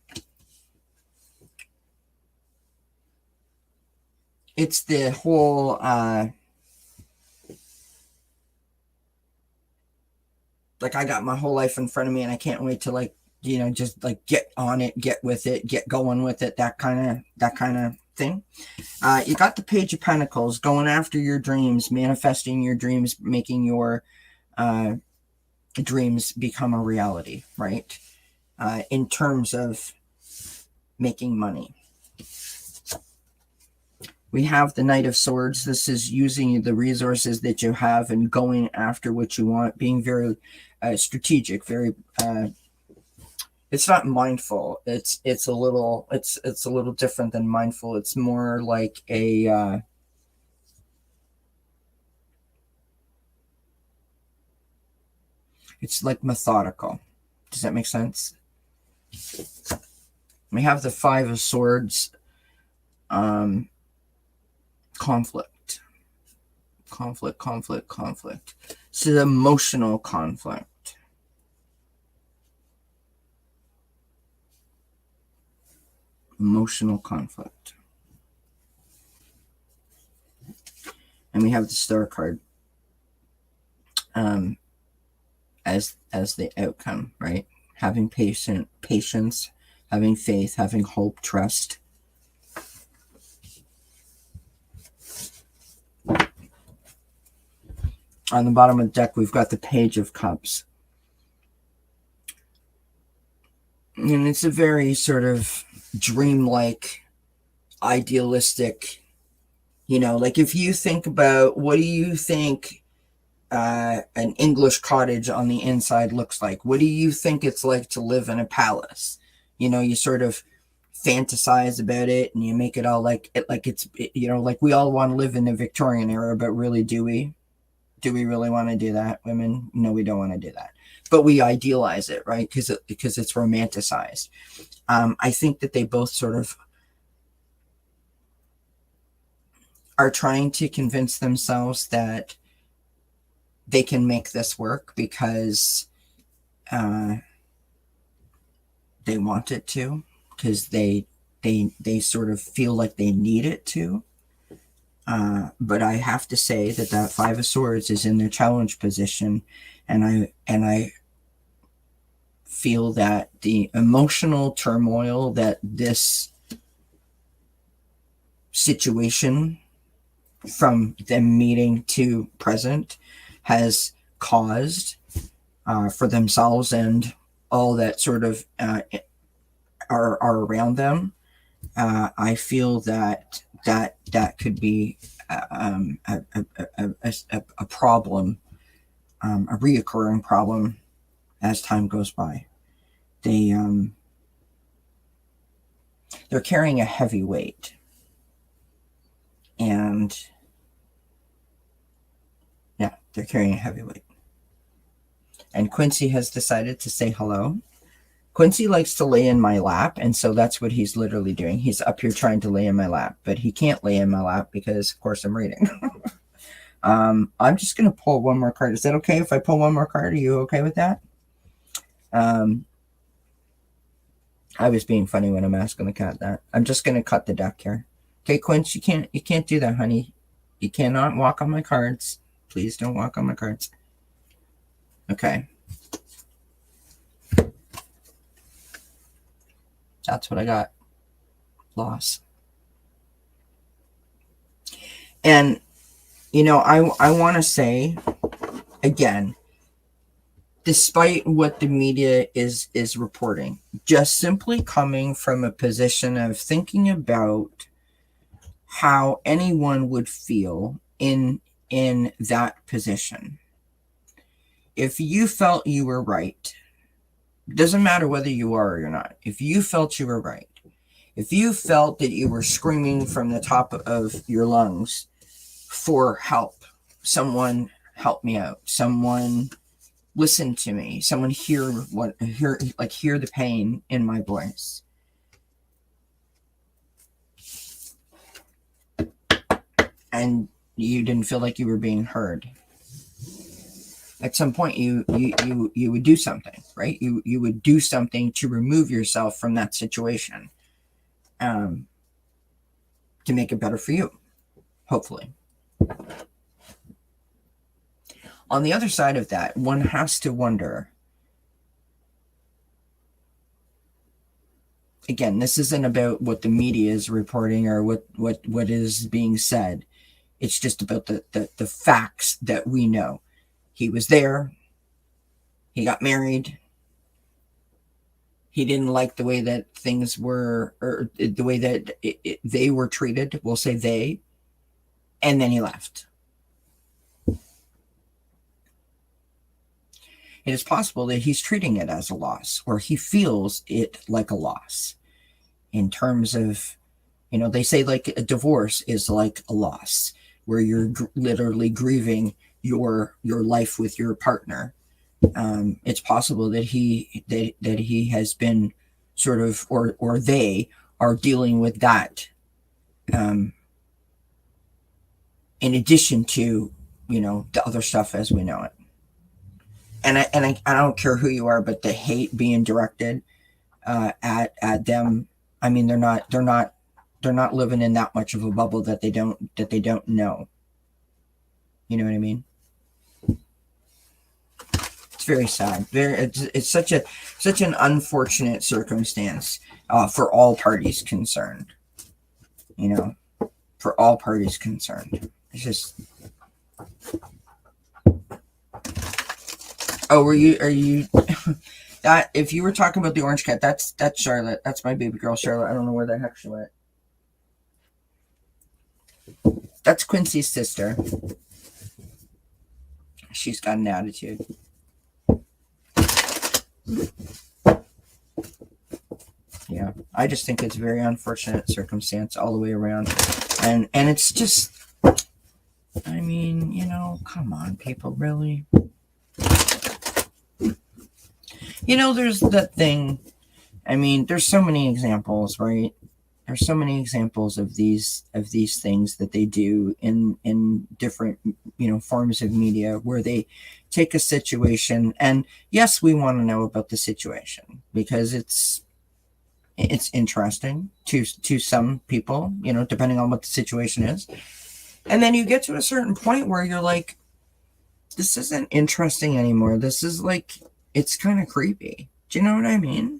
the whole like I got my whole life in front of me and I can't wait to like, just like get on it, get with it, get going with it, that kind of thing. You got the Page of Pentacles, going after your dreams, manifesting your dreams, making your dreams become a reality, right? In terms of making money. We have the Knight of Swords. This is using the resources that you have and going after what you want, being very strategic, very it's not mindful. It's a little different than mindful. It's more like a it's like methodical. Does that make sense? We have the Five of Swords. Conflict. This is emotional conflict. Emotional conflict. And we have the Star card as the outcome, right? Having patience, having faith, having hope, trust. On the bottom of the deck, we've got the Page of Cups. And it's a very sort of dreamlike, idealistic, like if you think about what do you think an English cottage on the inside looks like? What do you think it's like to live in a palace? You sort of fantasize about it and you make it all like we all want to live in the Victorian era, but really do we? Do we really want to do that, women? No, we don't want to do that. But we idealize it, right? Because it's romanticized. I think that they both sort of are trying to convince themselves that they can make this work because they want it to, because they sort of feel like they need it to. But I have to say that Five of Swords is in their challenge position, and I feel that the emotional turmoil that this situation from them meeting to present has caused for themselves and all that sort of are around them, I feel that could be a problem, a reoccurring problem as time goes by. They're carrying a heavy weight, and yeah, they're carrying a heavy weight. And Quincy has decided to say hello. Quincy likes to lay in my lap, and so that's what he's literally doing. He's up here trying to lay in my lap, but he can't lay in my lap because, of course, I'm reading. I'm just going to pull one more card. Is that okay if I pull one more card? Are you okay with that? I was being funny when I'm asking the cat that. I'm just going to cut the deck here. Okay, Quince, you can't do that, honey. You cannot walk on my cards. Please don't walk on my cards. Okay. That's what I got. Loss. And, I want to say, again, despite what the media is reporting, just simply coming from a position of thinking about how anyone would feel in that position. If you felt you were right, it doesn't matter whether you are or you're not. If you felt you were right, if you felt that you were screaming from the top of your lungs for help, someone help me out, someone listen to me, someone hear the pain in my voice, and you didn't feel like you were being heard, at some point you would do something, right? You would do something to remove yourself from that situation, to make it better for you, hopefully. On the other side of that, one has to wonder, again, this isn't about what the media is reporting or what is being said. It's just about the facts that we know. He was there. He got married. He didn't like the way that things were, or the way that they were treated. We'll say they. And then he left. It is possible that he's treating it as a loss, or he feels it like a loss, in terms of, they say like a divorce is like a loss, where you're literally grieving your life with your partner. It's possible that he has been sort of, or they are dealing with that, in addition to, the other stuff as we know it. And I don't care who you are, but the hate being directed at them. I mean, they're not living in that much of a bubble that they don't know. You know what I mean? It's very sad. It's such an unfortunate circumstance, for all parties concerned. For all parties concerned. It's just. Oh, are you that, if you were talking about the orange cat, that's Charlotte. That's my baby girl, Charlotte. I don't know where the heck she went. That's Quincy's sister. She's got an attitude. Yeah, I just think it's a very unfortunate circumstance all the way around. And it's just, I mean, come on, people, really. There's that thing. I mean, there's so many examples, right? There's so many examples of these things that they do in different, forms of media, where they take a situation, and yes, we want to know about the situation because it's interesting to some people, depending on what the situation is. And then you get to a certain point where you're like, this isn't interesting anymore. This is like, it's kind of creepy. Do you know what I mean?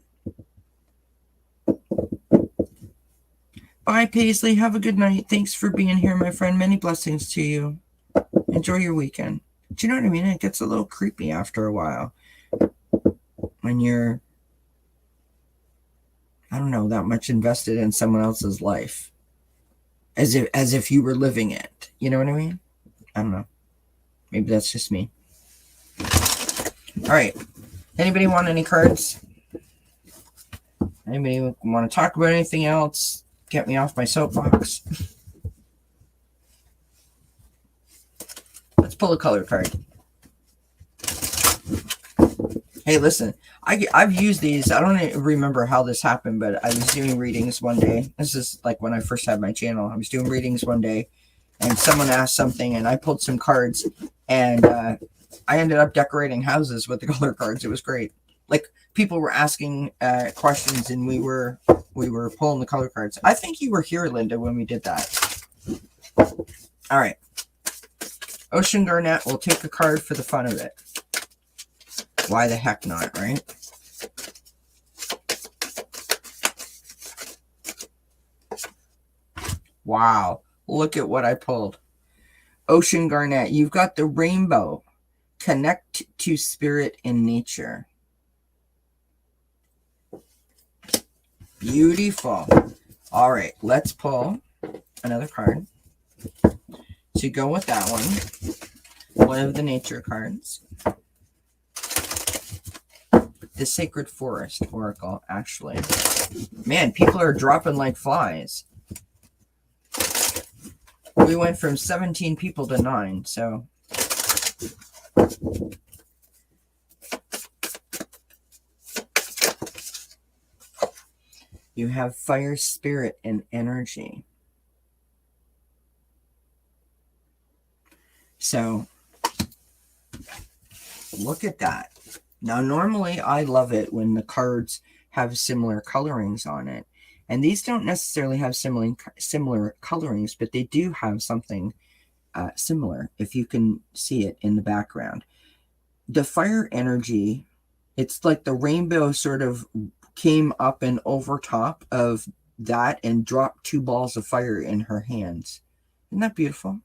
Bye, Paisley. Have a good night. Thanks for being here, my friend. Many blessings to you. Enjoy your weekend. Do you know what I mean? It gets a little creepy after a while when you're, I don't know, that much invested in someone else's life, as if you were living it. You know what I mean? I don't know. Maybe that's just me. All right. Anybody want any cards? Anybody want to talk about anything else? Get me off my soapbox. Let's pull a color card. Hey, listen, I've used these. I don't even remember how this happened, but I was doing readings one day. This is like when I first had my channel. I was doing readings one day, and someone asked something, and I pulled some cards, and I ended up decorating houses with the color cards. It was great. Like, people were asking questions, and we were pulling the color cards. I think you were here, Linda, when we did that. All right. Ocean Garnet will take a card for the fun of it. Why the heck not, right? Wow. Look at what I pulled. Ocean Garnet. You've got the rainbow. Connect to spirit and nature. Beautiful. All right. Let's pull another card to go with that one. One of the nature cards. The Sacred Forest Oracle, actually. Man, people are dropping like flies. We went from 17 people to 9, so. You have fire, spirit, and energy. So, Look at that. Now, normally I love it when the cards have similar colorings on it. And these don't necessarily have similar colorings, but they do have something similar, if you can see it in the background. The fire energy, it's like the rainbow sort of came up and over top of that and dropped 2 balls of fire in her hands. Isn't that beautiful?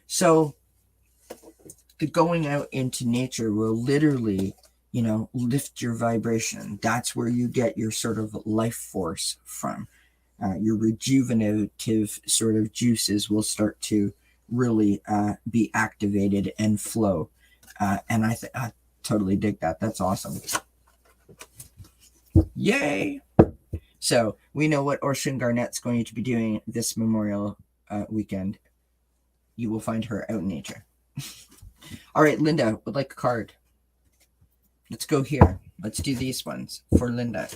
So the going out into nature will literally, lift your vibration. That's where you get your sort of life force from. Your rejuvenative sort of juices will start to really be activated and flow. And I totally dig that. That's awesome. Yay! So we know what Ocean Garnett's going to be doing this Memorial weekend. You will find her out in nature. All right, Linda would like a card. Let's go here. Let's do these ones for Linda.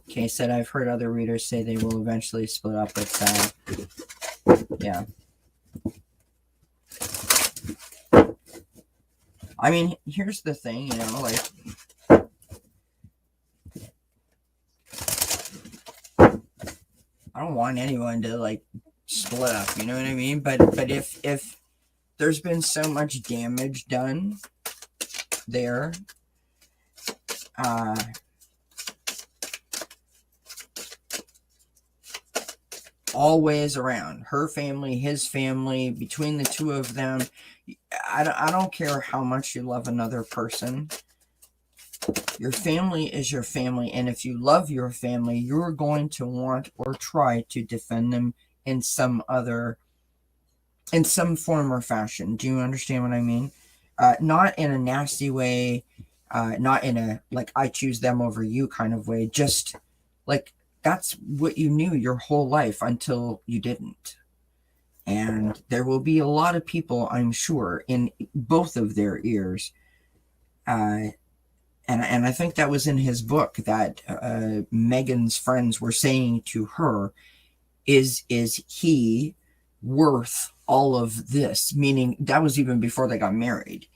Okay, said I've heard other readers say they will eventually split up. It's yeah. I mean, here's the thing, like I don't want anyone to like split up, you know what I mean? But if there's been so much damage done there, all ways around, her family, his family, between the two of them, I don't care how much you love another person. Your family is your family, and if you love your family, you're going to want or try to defend them in some form or fashion. Do you understand what I mean? Not in a nasty way, not in a like I choose them over you kind of way. Just like that's what you knew your whole life until you didn't. And there will be a lot of people, I'm sure, in both of their ears. And I think that was in his book that Megan's friends were saying to her, is he worth all of this? Meaning that was even before they got married.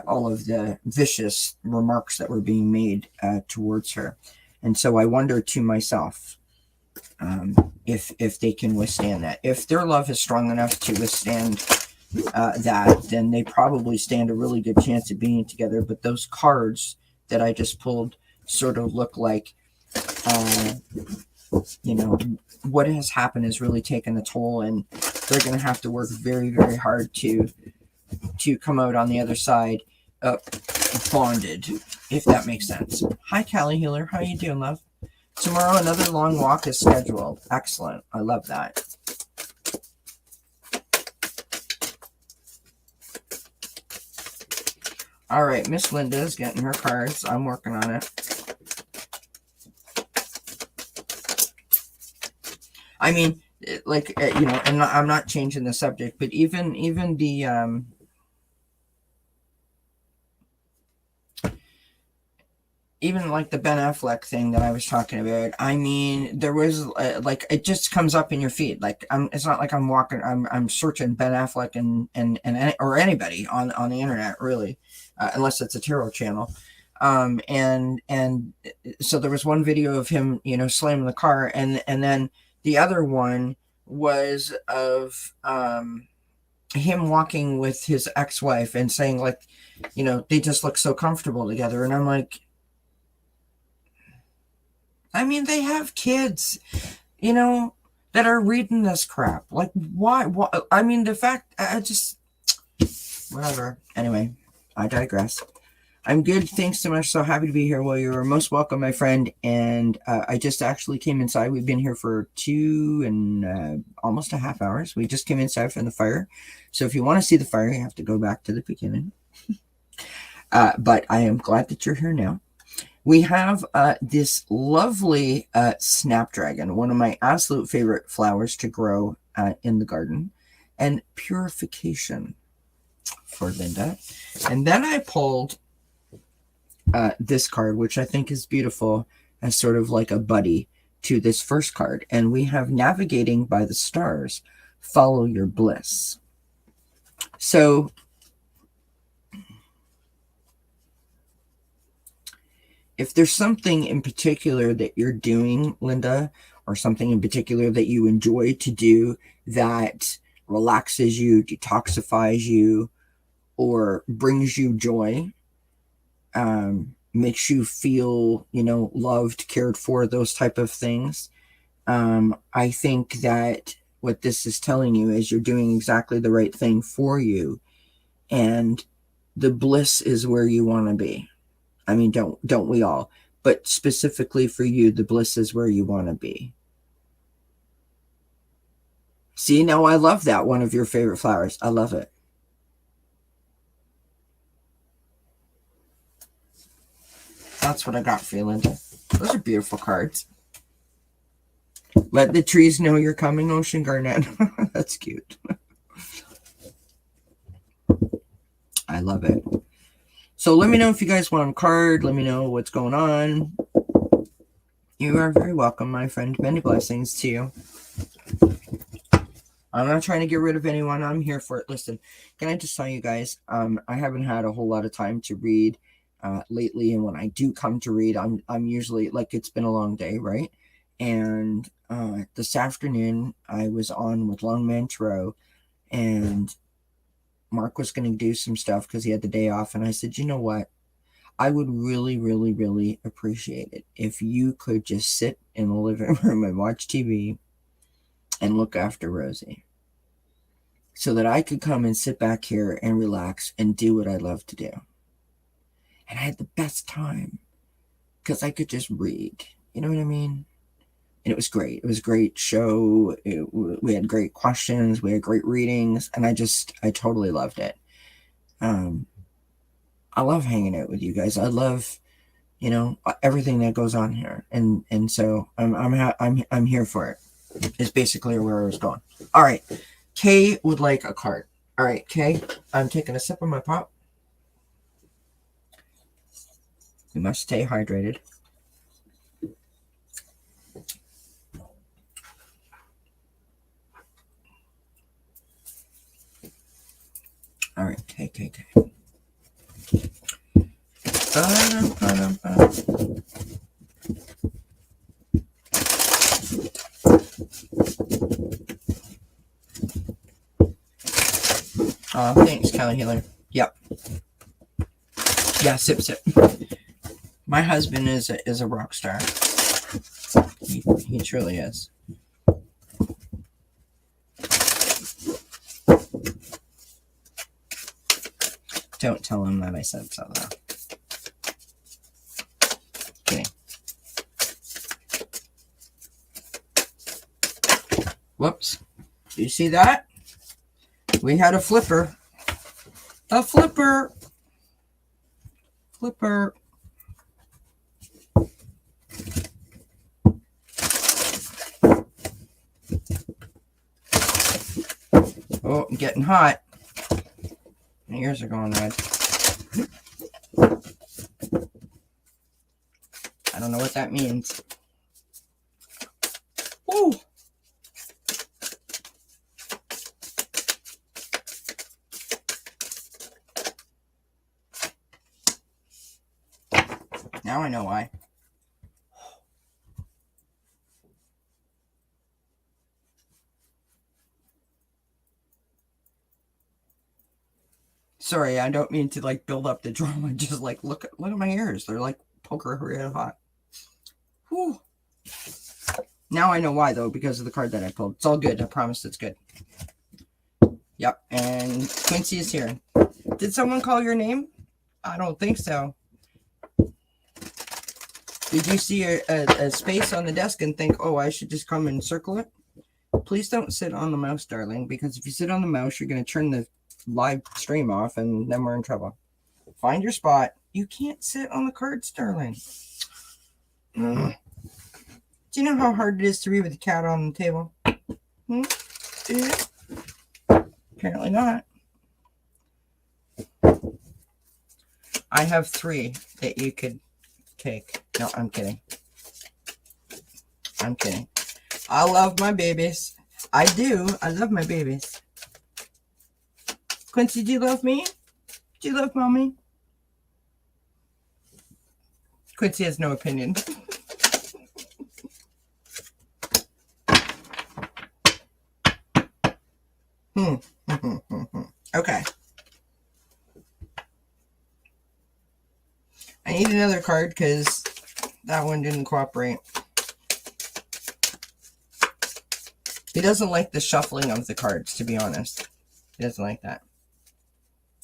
All of the vicious remarks that were being made towards her. And so I wonder to myself, if they can withstand that. If their love is strong enough to withstand that, then they probably stand a really good chance of being together. But those cards that I just pulled sort of look like, what has happened has really taken a toll, and they're going to have to work very, very hard to come out on the other side bonded, if that makes sense. Hi, Callie Healer. How you doing, love? Tomorrow, another long walk is scheduled. Excellent. I love that. All right, Miss Linda's getting her cards. I'm working on it. I mean, like, and I'm not changing the subject, but even the even like the Ben Affleck thing that I was talking about, I mean, there was like, it just comes up in your feed. Like, it's not like I'm walking, I'm searching Ben Affleck and or anybody on the internet, really, unless it's a tarot channel. And so there was one video of him, slamming the car, and then the other one was of him walking with his ex-wife and saying, like, they just look so comfortable together. And I'm like, I mean, they have kids, that are reading this crap. Like, why? I mean, the fact, I just, whatever. Anyway, I digress. I'm good. Thanks so much. So happy to be here. Well, you're most welcome, my friend. And I just actually came inside. We've been here for 2 and almost a half hours. We just came inside from the fire. So if you want to see the fire, you have to go back to the beginning. But I am glad that you're here now. We have this lovely snapdragon, one of my absolute favorite flowers to grow in the garden, and purification for Linda. And then I pulled this card, which I think is beautiful, as sort of like a buddy to this first card. And we have navigating by the stars, follow your bliss. So if there's something in particular that you're doing, Linda, or something in particular that you enjoy to do that relaxes you, detoxifies you, or brings you joy, makes you feel, loved, cared for, those type of things, I think that what this is telling you is you're doing exactly the right thing for you, and the bliss is where you want to be. I mean, don't we all? But specifically for you, the bliss is where you want to be. See, now I love that. One of your favorite flowers. I love it. That's what I got for you, Linda. Those are beautiful cards. Let the trees know you're coming, Ocean Garnet. That's cute. I love it. So let me know if you guys want a card. Let me know what's going on. You are very welcome, my friend. Many blessings to you. I'm not trying to get rid of anyone. I'm here for it. Listen, can I just tell you guys, I haven't had a whole lot of time to read lately, and when I do come to read, I'm usually, like, it's been a long day, right? And this afternoon I was on with Longman Tarot, and Mark was going to do some stuff because he had the day off, and I said, you know what? I would really, really, really appreciate it if you could just sit in the living room and watch TV and look after Rosie, so that I could come and sit back here and relax and do what I love to do. And I had the best time because I could just read. You know what I mean? And it was great. It was a great show. We had great questions. We had great readings. And I totally loved it. I love hanging out with you guys. I love, everything that goes on here. And so I'm here for it. Is basically where I was going. All right. Kay would like a card. All right, Kay, I'm taking a sip of my pop. We must stay hydrated. All right, Kay. Thanks, Kelly Healer. Yep. Yeah, sip. My husband is a rock star. He truly is. Don't tell him that I said so, though. Kidding. Whoops. Do you see that? We had a flipper. A flipper. Oh, I'm getting hot. My ears are going red. I don't know what that means. Ooh. Now I know why. Sorry, I don't mean to build up the drama. Just look at my ears. They're like poker red hot. Whew. Now I know why, though, because of the card that I pulled. It's all good. I promise it's good. Yep. And Quincy is here. Did someone call your name? I don't think so. Did you see a space on the desk and think, oh, I should just come and circle it? Please don't sit on the mouse, darling, because if you sit on the mouse, you're going to turn the live stream off, and then we're in trouble. Find your spot. You can't sit on the cards, darling. Do you know how hard it is to read with a cat on the table? Do you? Apparently not. I have 3 that you could take. No, I'm kidding. I'm kidding. I love my babies. I do. I love my babies. Quincy, do you love me? Do you love mommy? Quincy has no opinion. Okay. I need another card because that one didn't cooperate. He doesn't like the shuffling of the cards, to be honest. He doesn't like that.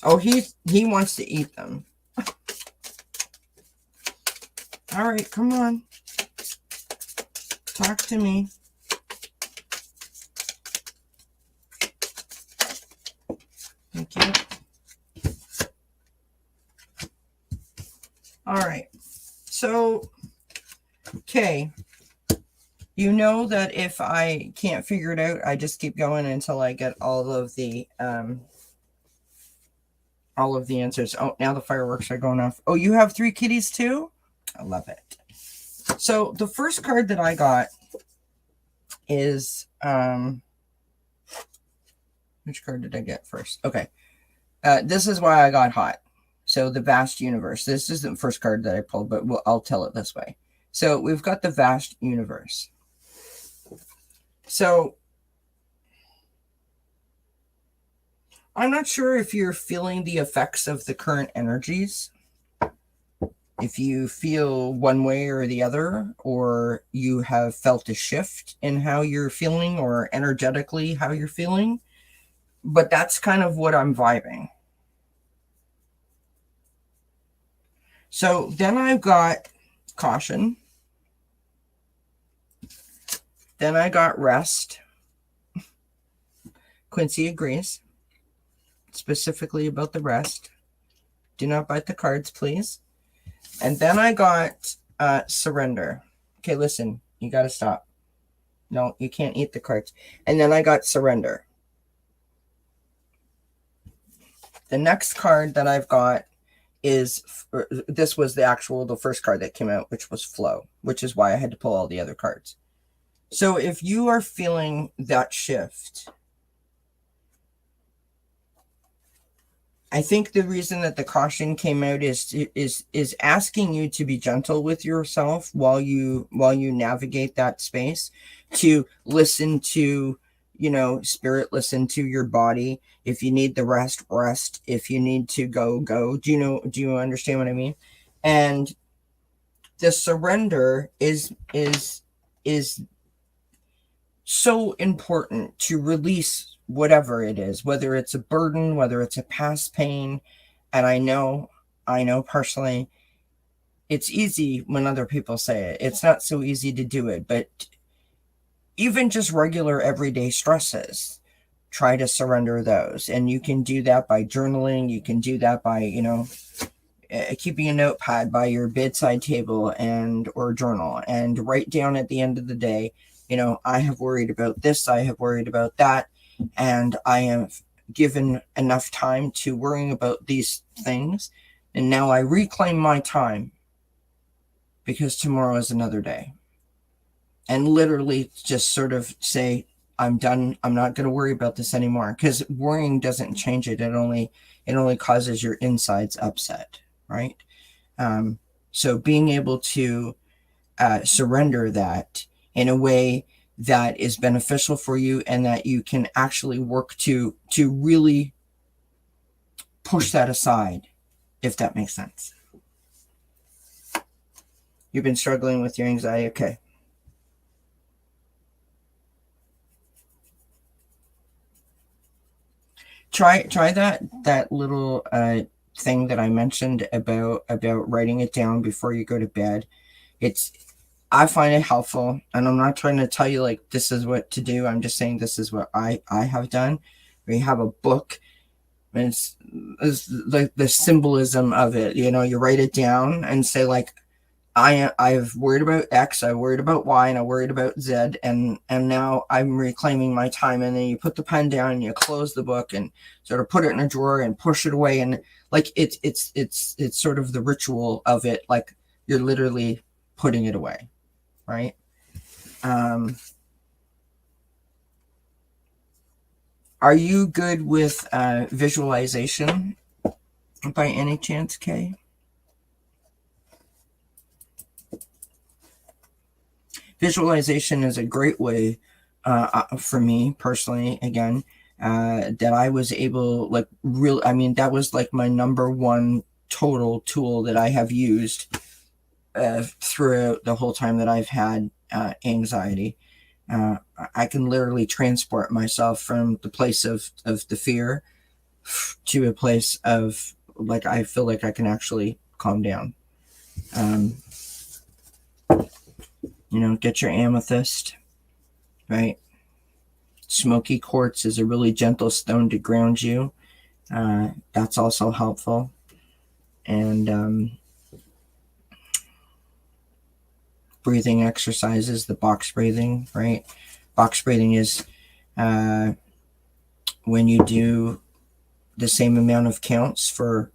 Oh, he wants to eat them. All right, come on. Talk to me. Thank you. All right. So, okay. You know that if I can't figure it out, I just keep going until I get all of the answers. Oh, now the fireworks are going off. Oh, you have 3 kitties too? I love it. So the first card that I got is which card did I get first? Okay. This is why I got hot. So the vast universe. This isn't the first card that I pulled, but I'll tell it this way. So we've got the vast universe. So I'm not sure if you're feeling the effects of the current energies. If you feel one way or the other, or you have felt a shift in how you're feeling or energetically how you're feeling. But that's kind of what I'm vibing. So then I've got caution. Then I got rest. Quincy agrees. Specifically about the rest. Do not bite the cards, please. And then I got surrender. Okay, listen, you got to stop. No, you can't eat the cards. And then I got surrender. The next card that I've got is, this was the first card that came out, which was flow, which is why I had to pull all the other cards. So if you are feeling that shift, I think the reason that the caution came out is asking you to be gentle with yourself while you navigate that space, to listen to, spirit, listen to your body. If you need the rest. If you need to go. Do you understand what I mean? And the surrender is so important to release whatever it is, whether it's a burden, whether it's a past pain. And I know personally, it's easy when other people say it. It's not so easy to do it, but even just regular everyday stresses, try to surrender those. And you can do that by journaling. You can do that by, keeping a notepad by your bedside table or journal, and write down at the end of the day, I have worried about this, I have worried about that, and I have given enough time to worrying about these things. And now I reclaim my time because tomorrow is another day. And literally just sort of say, I'm done. I'm not going to worry about this anymore, because worrying doesn't change it. It only causes your insides upset, right? So being able to surrender that in a way that is beneficial for you, and that you can actually work to really push that aside, if that makes sense. You've been struggling with your anxiety. Okay. Try that little thing that I mentioned about writing it down before you go to bed. I find it helpful, and I'm not trying to tell you like this is what to do. I'm just saying this is what I have done. We have a book, and it's like the symbolism of it. You write it down and say like, I've worried about X, I worried about Y, and I worried about Z, and now I'm reclaiming my time. And then you put the pen down and you close the book and sort of put it in a drawer and push it away. And like it's sort of the ritual of it, like you're literally putting it away, right? Are you good with visualization by any chance, Kay? Visualization is a great way for me personally, again, that I was able, like, I mean, that was like my number one total tool that I have used throughout the whole time that I've had anxiety. I can literally transport myself from the place of the fear to a place of, like, I feel like I can actually calm down. Get your amethyst, right? Smoky quartz is a really gentle stone to ground you. That's also helpful. And breathing exercises, the box breathing, right? Box breathing is when you do the same amount of counts for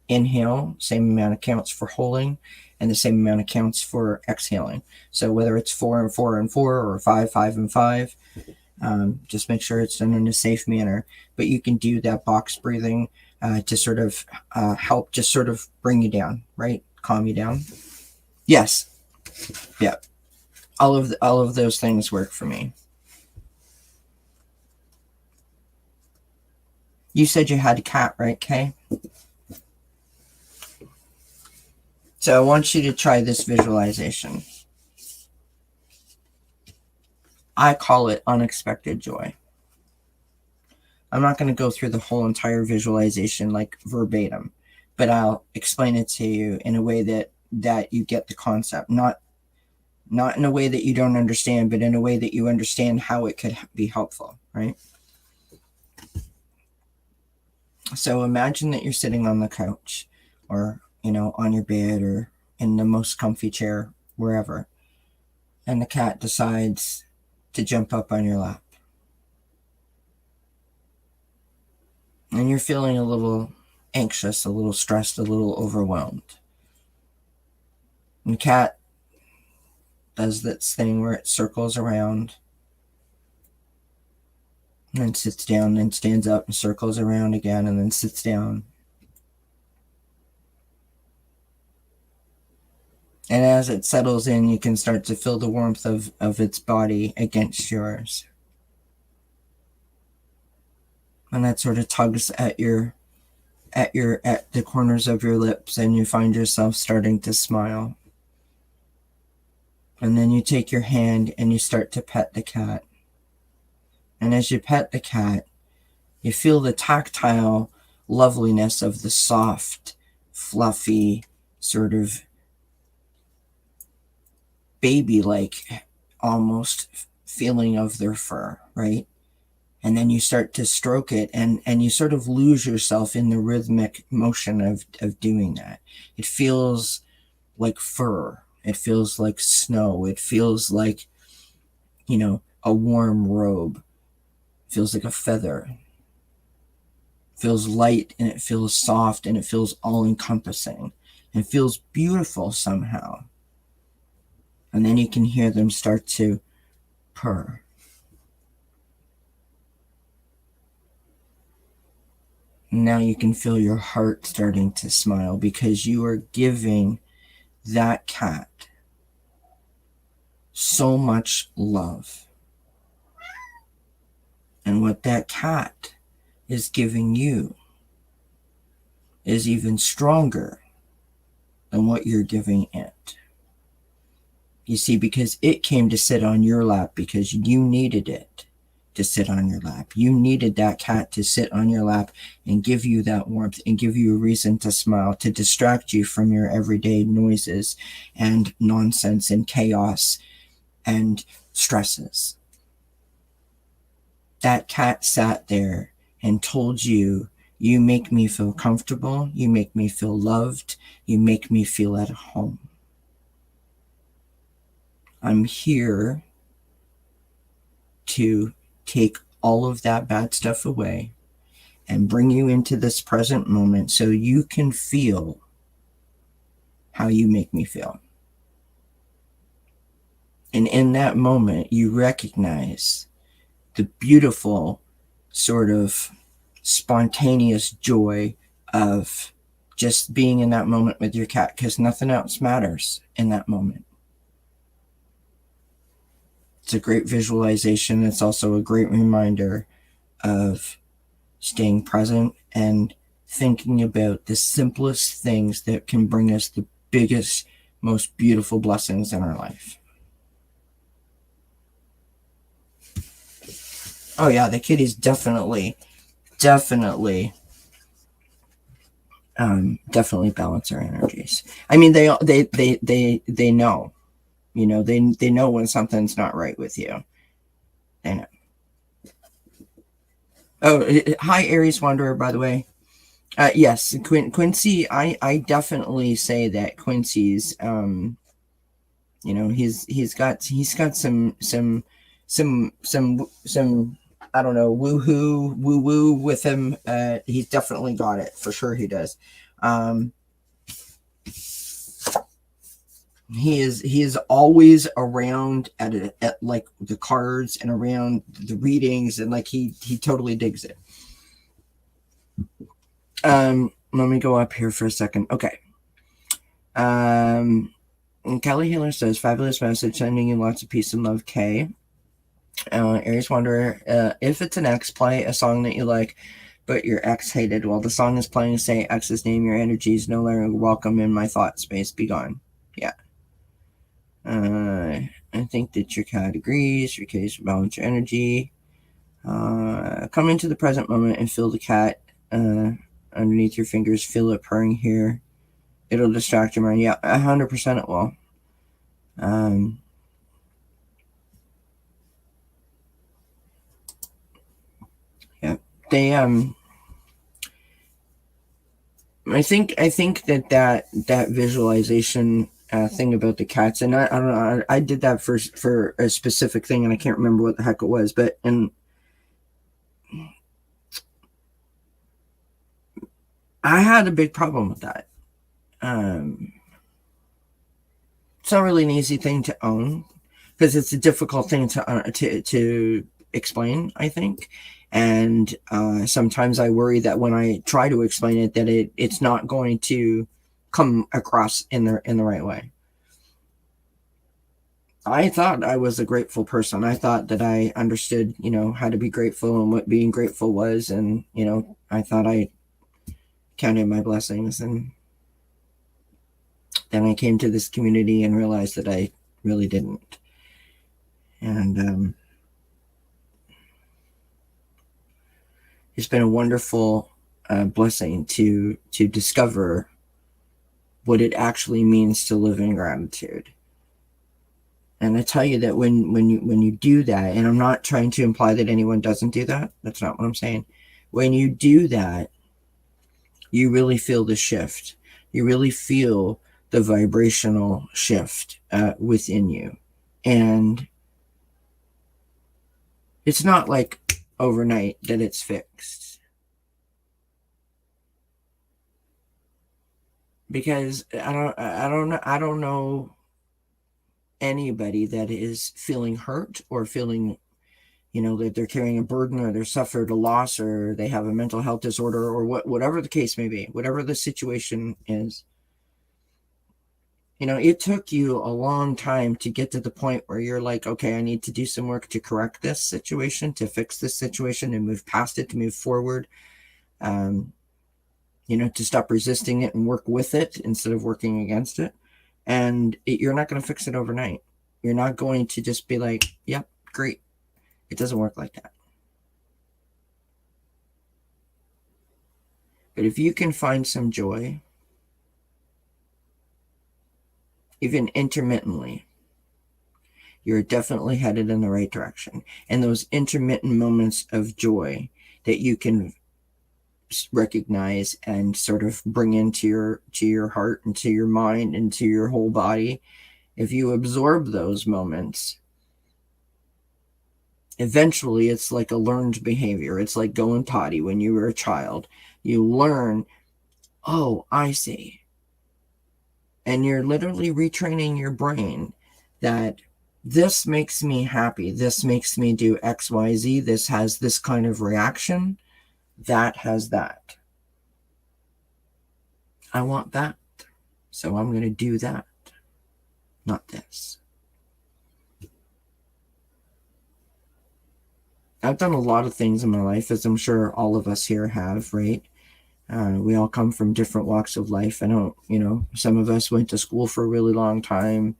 inhale, same amount of counts for holding, and the same amount of counts for exhaling. So whether it's 4 and 4 and 4 or 5, 5 and 5, just make sure it's done in a safe manner. But you can do that box breathing to sort of help just sort of bring you down, right? Calm you down. Yes. Yeah. All of those things work for me. You said you had a cat, right, Kay? So I want you to try this visualization. I call it unexpected joy. I'm not going to go through the whole entire visualization like verbatim, but I'll explain it to you in a way that you get the concept. Not in a way that you don't understand, but in a way that you understand how it could be helpful, right? So imagine that you're sitting on the couch or, on your bed or in the most comfy chair, wherever, and the cat decides to jump up on your lap. And you're feeling a little anxious, a little stressed, a little overwhelmed. And the cat does this thing where it circles around and then sits down and stands up and circles around again and then sits down. And as it settles in, you can start to feel the warmth of its body against yours. And that sort of tugs at the corners of your lips, and you find yourself starting to smile. And then you take your hand and you start to pet the cat. And as you pet the cat, you feel the tactile loveliness of the soft, fluffy, sort of baby-like almost feeling of their fur, right? And then you start to stroke it, and you sort of lose yourself in the rhythmic motion of doing that. It feels like fur. It feels like snow. It feels like, a warm robe. It feels like a feather. It feels light, and it feels soft, and it feels all-encompassing. It feels beautiful somehow. And then you can hear them start to purr. Now you can feel your heart starting to smile because you are giving that cat so much love. And what that cat is giving you is even stronger than what you're giving it. You see, because it came to sit on your lap because you needed it to sit on your lap. You needed that cat to sit on your lap and give you that warmth and give you a reason to smile, to distract you from your everyday noises and nonsense and chaos and stresses. That cat sat there and told you, you make me feel comfortable, you make me feel loved, you make me feel at home. I'm here to take all of that bad stuff away and bring you into this present moment so you can feel how you make me feel. And in that moment, you recognize the beautiful sort of spontaneous joy of just being in that moment with your cat, because nothing else matters in that moment. It's a great visualization. It's also a great reminder of staying present and thinking about the simplest things that can bring us the biggest, most beautiful blessings in our life. Oh yeah, the kitties definitely definitely balance our energies. I mean, they know, they know when something's not right with you. They know. Oh, hi Aries Wanderer, by the way. Yes, Quincy. I definitely say that Quincy's. He's got some. I don't know, woo woo with him. He's definitely got it for sure. He does. Um, he is always around at like the cards and around the readings, and like he totally digs it. Let me go up here for a second. Okay. Kelly Healer says, fabulous message, sending you lots of peace and love, Kay. Aries Wanderer, if it's an ex, play a song that you like, but your ex hated. While the song is playing, say ex's name, your energy is no longer welcome in my thought space. Be gone. Yeah. I think that your cat agrees. Your case balance your energy. Come into the present moment and feel the cat underneath your fingers. Feel it purring here. It'll distract your mind. Yeah, 100% it will. Yeah, they I think that visualization thing about the cats, and I don't know, I did that for a specific thing, and I can't remember what the heck it was, but I had a big problem with that. It's not really an easy thing to own because it's a difficult thing to explain, I think. And sometimes I worry that when I try to explain it, that it's not going to come across in the right way. I thought I was a grateful person. I thought that I understood, how to be grateful and what being grateful was, and I thought I counted my blessings, and then I came to this community and realized that I really didn't. And it's been a wonderful blessing to discover what it actually means to live in gratitude. And I tell you that when you do that, and I'm not trying to imply that anyone doesn't do that. That's not what I'm saying. When you do that, you really feel the shift. You really feel the vibrational shift within you. And it's not like overnight that it's fixed. Because I don't know anybody that is feeling hurt or feeling, that they're carrying a burden, or they're suffered a loss, or they have a mental health disorder, or whatever the case may be, whatever the situation is. It took you a long time to get to the point where you're like, okay, I need to do some work to correct this situation, to fix this situation and move past it, to move forward, to stop resisting it and work with it instead of working against it. And you're not going to fix it overnight. You're not going to just be like, yep, great. It doesn't work like that. But if you can find some joy, even intermittently, you're definitely headed in the right direction. And those intermittent moments of joy that you can recognize and sort of bring into your heart, into your mind, into your whole body, if you absorb those moments, eventually it's like a learned behavior. It's like going potty when you were a child. You learn, oh, I see. And you're literally retraining your brain that this makes me happy. This makes me do XYZ. This has this kind of reaction. That has that. I want that. So I'm going to do that, not this. I've done a lot of things in my life, as I'm sure all of us here have, right? We all come from different walks of life. I don't, some of us went to school for a really long time,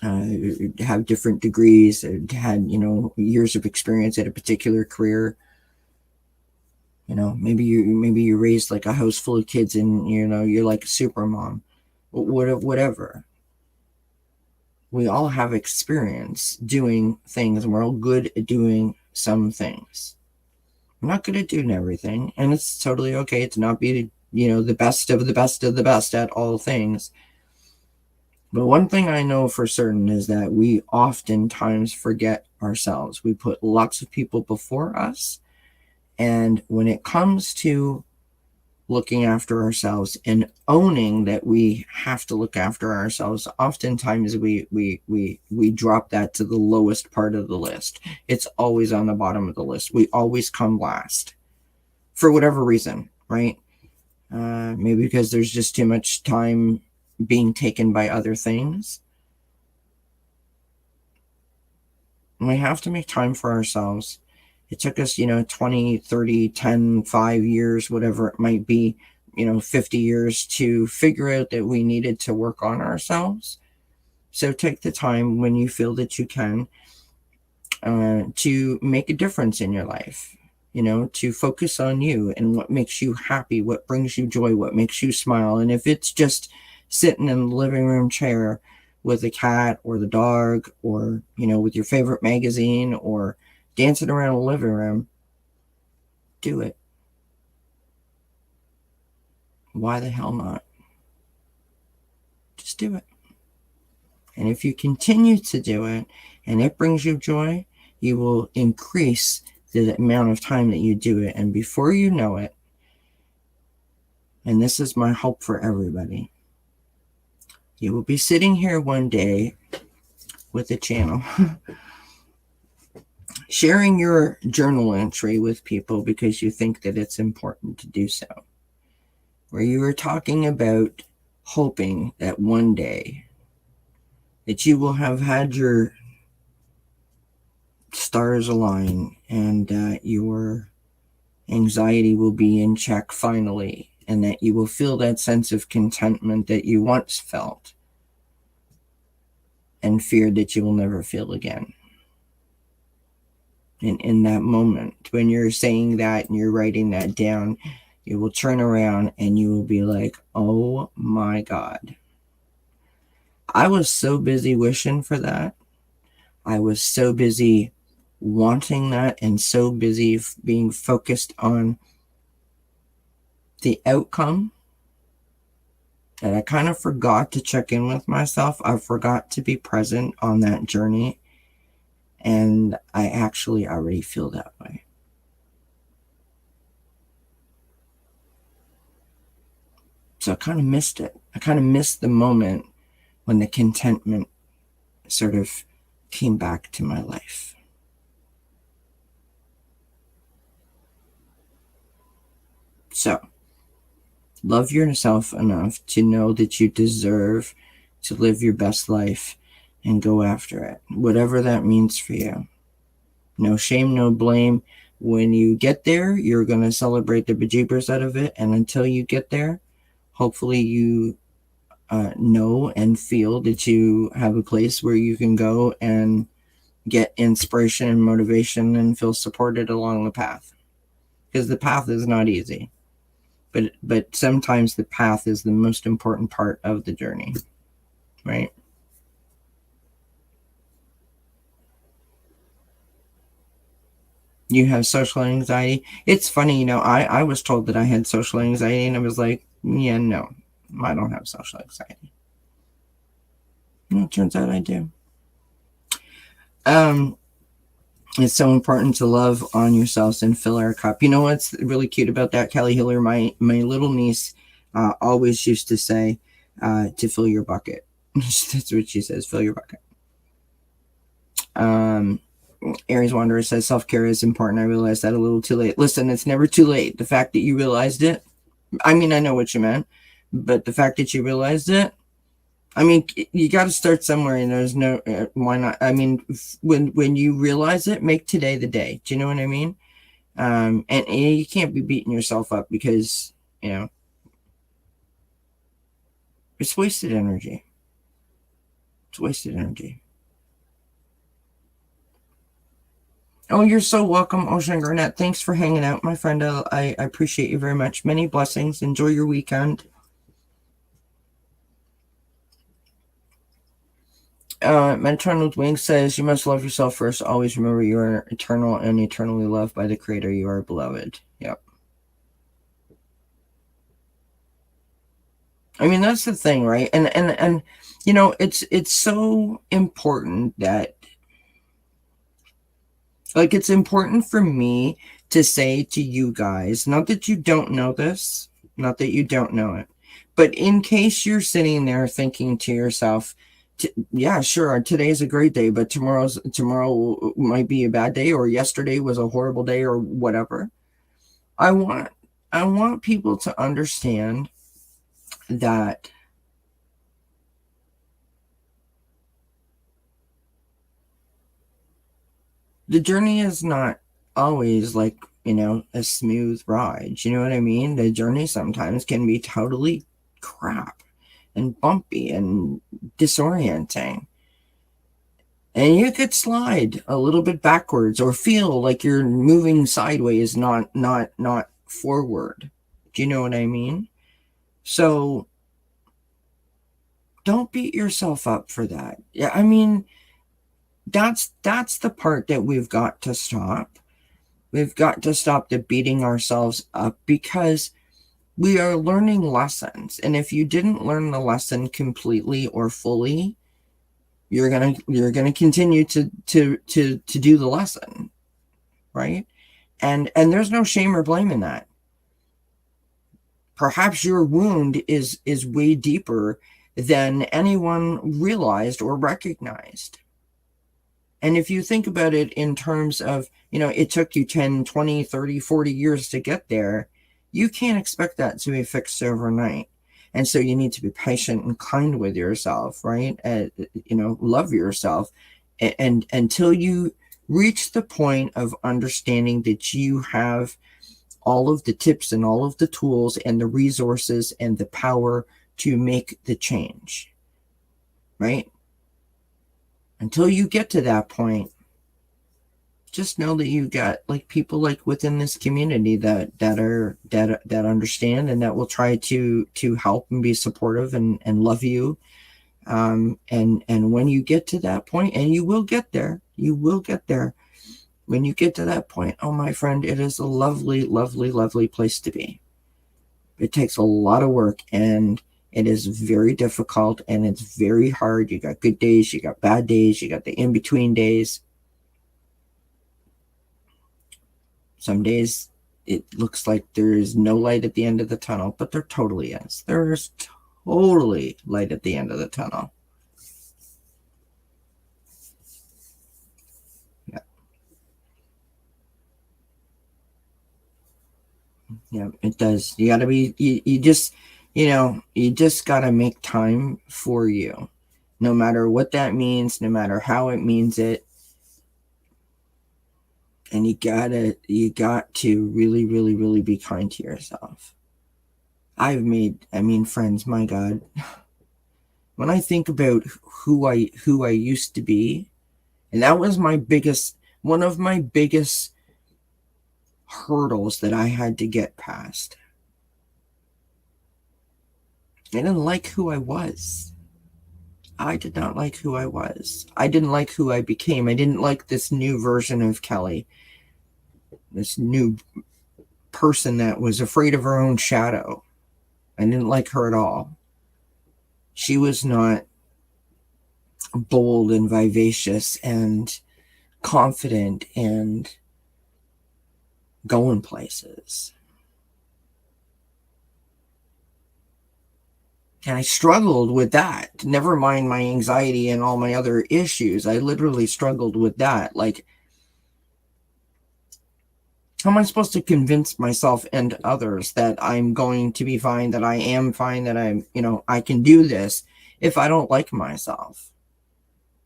have different degrees, had, years of experience at a particular career. Maybe you raised like a house full of kids and, you're like a super mom, whatever. We all have experience doing things, and we're all good at doing some things. I'm not good at doing everything, and it's totally okay to not be, the best of the best of the best at all things. But one thing I know for certain is that we oftentimes forget ourselves. We put lots of people before us, and when it comes to looking after ourselves and owning that we have to look after ourselves, oftentimes we drop that to the lowest part of the list. It's always on the bottom of the list. We always come last for whatever reason, right? Maybe because there's just too much time being taken by other things. We have to make time for ourselves. It took us, 20, 30, 10, 5 years, whatever it might be, 50 years to figure out that we needed to work on ourselves. So take the time when you feel that you can to make a difference in your life, to focus on you and what makes you happy, what brings you joy, what makes you smile. And if it's just sitting in the living room chair with the cat or the dog or, with your favorite magazine or dancing around the living room, do it. Why the hell not? Just do it. And if you continue to do it and it brings you joy, you will increase the amount of time that you do it. And before you know it, and this is my hope for everybody, you will be sitting here one day with a channel sharing your journal entry with people because you think that it's important to do so, where you were talking about hoping that one day that you will have had your stars align and your anxiety will be in check finally, and that you will feel that sense of contentment that you once felt and feared that you will never feel again. And in that moment, when you're saying that and you're writing that down, you will turn around and you will be like, oh my God. I was so busy wishing for that. I was so busy wanting that and so busy being focused on the outcome that I kind of forgot to check in with myself. I forgot to be present on that journey. And I actually already feel that way. So I kind of missed it. I kind of missed the moment when the contentment sort of came back to my life. So, love yourself enough to know that you deserve to live your best life and go after it, whatever that means for you. No shame, no blame. When you get there, you're going to celebrate the bejeebers out of it. And until you get there, hopefully you know and feel that you have a place where you can go and get inspiration and motivation and feel supported along the path. Because the path is not easy. But sometimes the path is the most important part of the journey, right? You have social anxiety. It's funny, I was told that I had social anxiety, and I was like, yeah, no, I don't have social anxiety. And it turns out I do. It's so important to love on yourselves and fill our cup. You know what's really cute about that, Kelly Hiller? My little niece always used to say to fill your bucket. That's what she says. Fill your bucket. Aries Wanderer says self-care is important. I realized that a little too late. Listen, it's never too late. The fact that you realized it, I mean, I know what you meant, but the fact that you realized it, I mean, you got to start somewhere, and there's no why not. I mean, when you realize it, make today the day. Do you know what I mean? And you can't be beating yourself up because it's wasted energy. It's wasted energy. Oh, you're so welcome, Ocean Garnett. Thanks for hanging out, my friend. I appreciate you very much. Many blessings. Enjoy your weekend. Maternal Wing says, you must love yourself first. Always remember you are eternal and eternally loved by the Creator. You are beloved. Yep. I mean, that's the thing, right? And it's so important that, like, it's important for me to say to you guys, not that you don't know this, not that you don't know it, but in case you're sitting there thinking to yourself, yeah, sure, today's a great day, but tomorrow might be a bad day, or yesterday was a horrible day, or whatever. I want people to understand that the journey is not always like, a smooth ride. You know what I mean? The journey sometimes can be totally crap and bumpy and disorienting. And you could slide a little bit backwards or feel like you're moving sideways, not forward. Do you know what I mean? So don't beat yourself up for that. Yeah, I mean, that's the part that we've got to stop. We've got to stop the beating ourselves up, because we are learning lessons. And if you didn't learn the lesson completely or fully, you're gonna continue to do the lesson, right? And there's no shame or blame in that. Perhaps your wound is way deeper than anyone realized or recognized. And if you think about it in terms of, it took you 10, 20, 30, 40 years to get there, you can't expect that to be fixed overnight. And so you need to be patient and kind with yourself, right? Love yourself. And until you reach the point of understanding that you have all of the tips and all of the tools and the resources and the power to make the change, right? Until you get to that point, just know that you got like people like within this community that understand and that will try to help and be supportive and love you. And when you get to that point, and you will get there, when you get to that point, oh my friend, it is a lovely, lovely, lovely place to be. It takes a lot of work, and it is very difficult, and it's very hard. You got good days, you got bad days, you got the in-between days. Some days it looks like there is no light at the end of the tunnel, but there totally is. There is totally light at the end of the tunnel. Yeah. Yeah, it does. You gotta be, you just, you just gotta make time for you. No matter what that means, no matter how it means it. And you got to really, really, really be kind to yourself. Friends, my God, when I think about who I used to be, and that was one of my biggest hurdles that I had to get past. I didn't like who I was. I did not like who I was. I didn't like who I became. I didn't like this new version of Kelly. This new person that was afraid of her own shadow. I didn't like her at all. She was not bold and vivacious and confident and going places. And I struggled with that. Never mind my anxiety and all my other issues. I literally struggled with that. Like, how am I supposed to convince myself and others that I'm going to be fine, that I am fine, that I'm, I can do this if I don't like myself?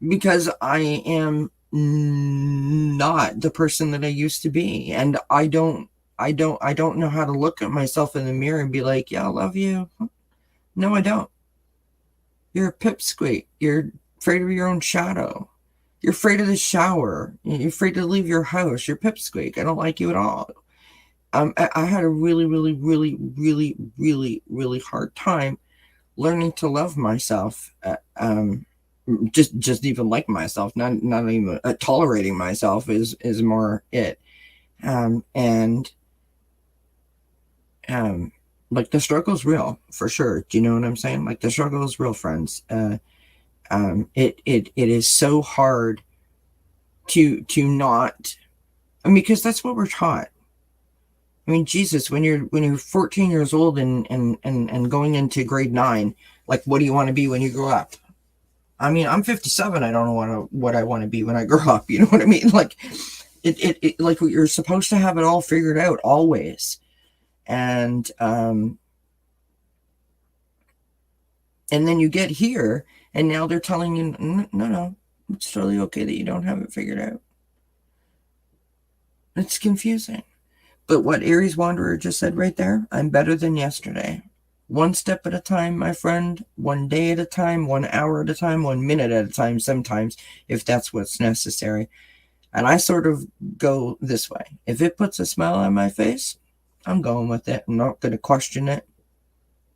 Because I am not the person that I used to be. And I don't know how to look at myself in the mirror and be like, yeah, I love you. No, I don't. You're a pipsqueak. You're afraid of your own shadow. You're afraid of the shower. You're afraid to leave your house. You're pipsqueak. I don't like you at all. I had a really, really, really, really, really, really hard time learning to love myself. Just even like myself, not even tolerating myself is more it. And like the struggle's real for sure. Do you know what I'm saying? Like the struggle is real, friends. It is so hard to not. I mean, because that's what we're taught. I mean, Jesus, when you're 14 years old and going into grade 9, like, what do you want to be when you grow up? I mean, I'm 57. I don't know what I want to be when I grow up. You know what I mean? Like, it like you're supposed to have it all figured out always, and then you get here, and now they're telling you, no, it's totally okay that you don't have it figured out. It's confusing. But what Aries Wanderer just said right there, I'm better than yesterday. One step at a time, my friend, one day at a time, 1 hour at a time, 1 minute at a time, sometimes, if that's what's necessary. And I sort of go this way. If it puts a smile on my face, I'm going with it. I'm not going to question it.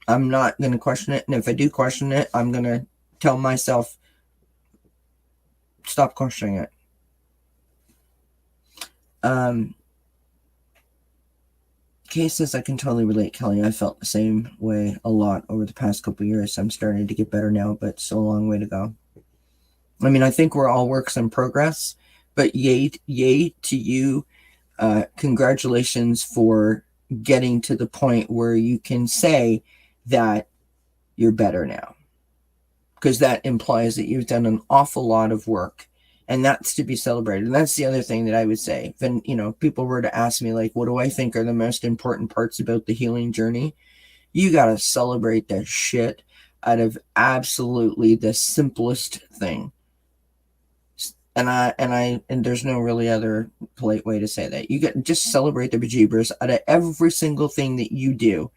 I'm not going to question it. And if I do question it, I'm going to tell myself, stop questioning it. Kay says, I can totally relate, Kelly. I felt the same way a lot over the past couple years. I'm starting to get better now, but still a long way to go. I mean, I think we're all works in progress, but yay to you. Congratulations for getting to the point where you can say that you're better now, because that implies that you've done an awful lot of work, and that's to be celebrated. And that's the other thing that I would say. Then, people were to ask me, like, what do I think are the most important parts about the healing journey? You got to celebrate the shit out of absolutely the simplest thing. And there's no really other polite way to say that. You get just celebrate the bejeebers out of every single thing that you do,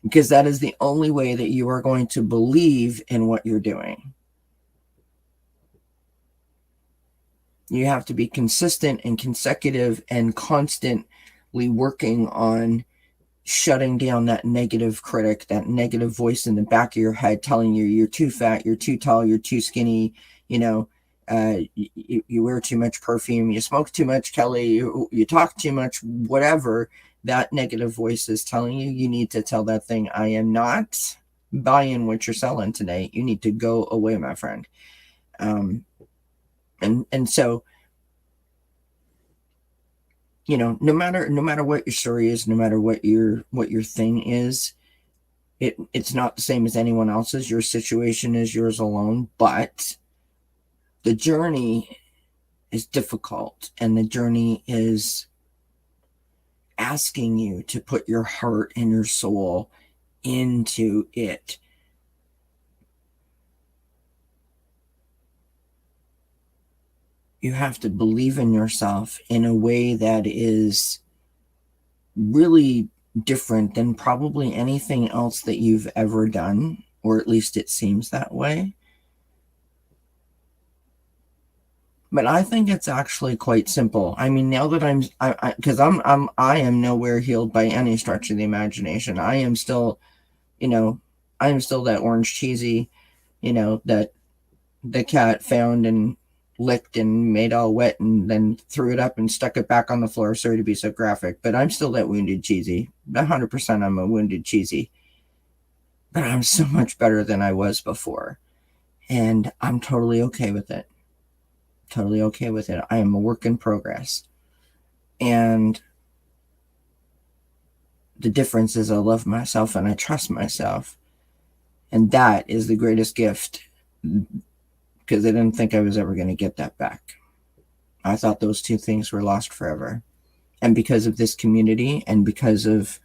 because that is the only way that you are going to believe in what you're doing. You have to be consistent and consecutive and constantly working on shutting down that negative critic, that negative voice in the back of your head telling you you're too fat, you're too tall, you're too skinny, you wear too much perfume, you smoke too much, Kelly, you talk too much, whatever that negative voice is telling you. You need to tell that thing, I am not buying what you're selling today. You need to go away, my friend. And so, no matter what your story is, no matter what your thing is, it's not the same as anyone else's. Your situation is yours alone, but the journey is difficult, and the journey is asking you to put your heart and your soul into it. You have to believe in yourself in a way that is really different than probably anything else that you've ever done, or at least it seems that way. But I think it's actually quite simple. I mean, now that I am nowhere healed by any stretch of the imagination. I am still that orange cheesy, that the cat found and licked and made all wet and then threw it up and stuck it back on the floor. Sorry to be so graphic, but I'm still that wounded cheesy. 100% I'm a wounded cheesy. But I'm so much better than I was before. And I'm totally okay with it. Totally okay with it. I am a work in progress. And the difference is I love myself and I trust myself. And that is the greatest gift, because I didn't think I was ever going to get that back. I thought those two things were lost forever. And because of this community, and because of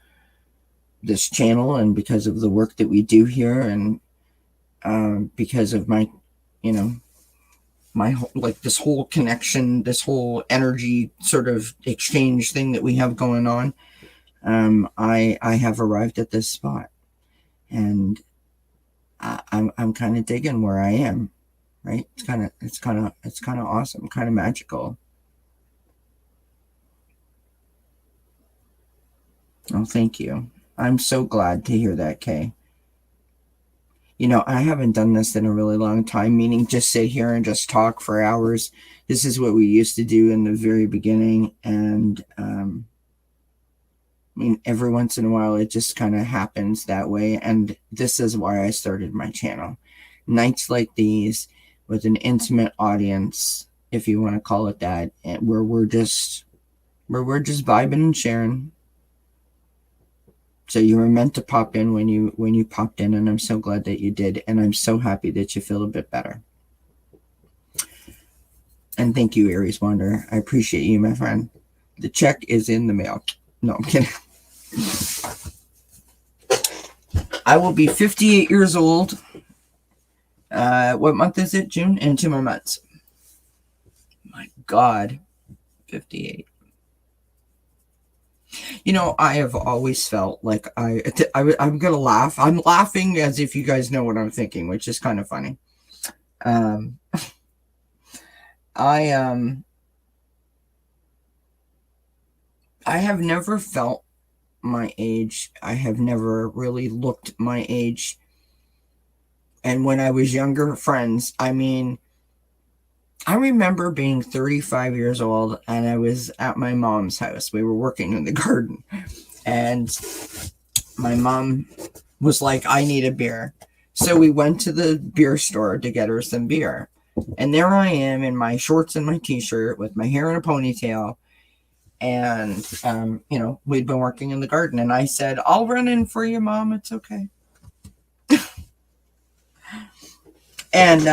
this channel, and because of the work that we do here, and because of my, my, like, this whole connection, this whole energy sort of exchange thing that we have going on, I have arrived at this spot, and I'm kind of digging where I am, right? It's kind of awesome, kind of magical. Oh, thank you. I'm so glad to hear that, Kay. I haven't done this in a really long time, meaning just sit here and just talk for hours. This is what we used to do in the very beginning. And every once in a while, it just kind of happens that way. And this is why I started my channel. Nights like these with an intimate audience, if you want to call it that, where we're just vibing and sharing. So you were meant to pop in when you popped in, and I'm so glad that you did, and I'm so happy that you feel a bit better. And thank you, Aries Wanderer. I appreciate you, my friend. The check is in the mail. No, I'm kidding. I will be 58 years old. What month is it? June? In 2 more months. My God, 58. I have always felt like I'm going to laugh. I'm laughing as if you guys know what I'm thinking, which is kind of funny. I have never felt my age. I have never really looked my age. And when I was younger, friends, I remember being 35 years old, and I was at my mom's house. We were working in the garden, and my mom was like, I need a beer. So we went to the beer store to get her some beer. And there I am in my shorts and my t-shirt with my hair in a ponytail. And, we'd been working in the garden, and I said, I'll run in for you, Mom. It's okay. And,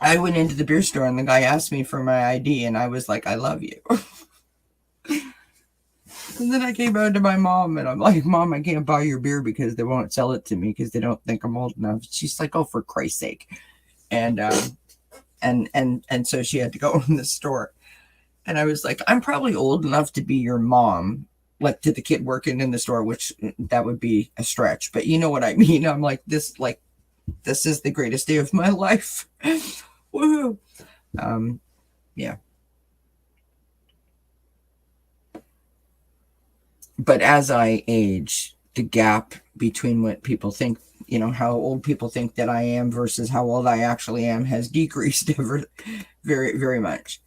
I went into the beer store, and the guy asked me for my ID, and I was like, I love you. And then I came out to my mom, and I'm like, Mom, I can't buy your beer because they won't sell it to me because they don't think I'm old enough. She's like, oh, for Christ's sake. And so she had to go in the store. And I was like, I'm probably old enough to be your mom, like to the kid working in the store, which that would be a stretch. But you know what I mean? I'm like, this is the greatest day of my life. Woohoo. Yeah. But as I age, the gap between what people think, how old people think that I am versus how old I actually am has decreased very, very much.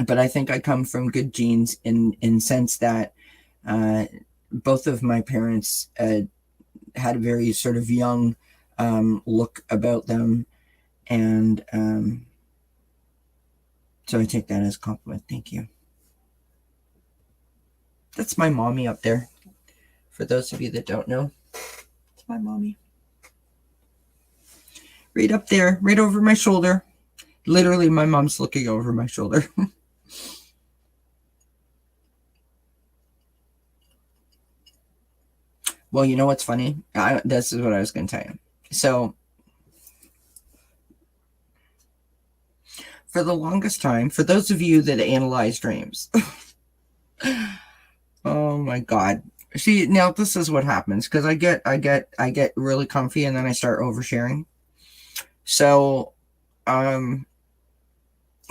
But I think I come from good genes in sense that both of my parents had a very sort of young look about them. And so I take that as a compliment. Thank you. That's my mommy up there. For those of you that don't know, it's my mommy. Right up there, right over my shoulder. Literally, my mom's looking over my shoulder. Well, you know what's funny? This is what I was going to tell you. So, for the longest time, for those of you that analyze dreams, oh my God. See, now this is what happens, because I get really comfy, and then I start oversharing. So,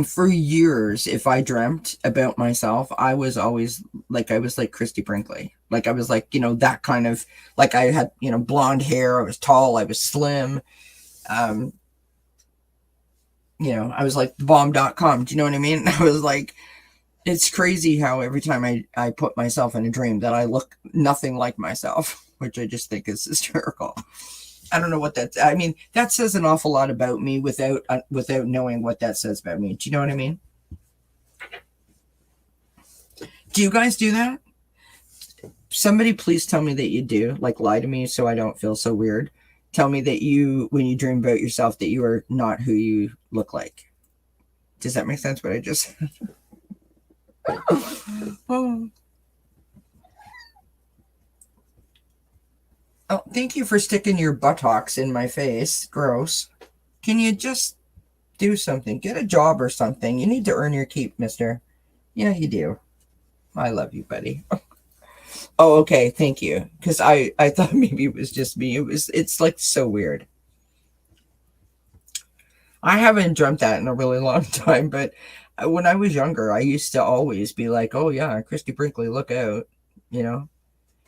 for years, if I dreamt about myself, I was always like, Christy Brinkley. Like, I was like, that kind of, like, I had, blonde hair, I was tall, I was slim. I was like bomb.com. Do you know what I mean? I was like, it's crazy how every time I put myself in a dream that I look nothing like myself, which I just think is hysterical. I don't know what that says an awful lot about me without knowing what that says about me. Do you know what I mean? Do you guys do that? somebody please tell me that you do. Like, lie to me so I don't feel so weird. Tell me that you, when you dream about yourself, that you are not who you look like. Does that make sense? What I just oh. Oh, thank you for sticking your buttocks in my face. Gross. Can you just do something? Get a job or something. You need to earn your keep, mister. Yeah, you do. I love you, buddy. Oh, okay. Thank you. Because I thought maybe it was just me. It's like so weird. I haven't dreamt that in a really long time, but when I was younger, I used to always be like, oh, yeah, Christy Brinkley, look out. You know?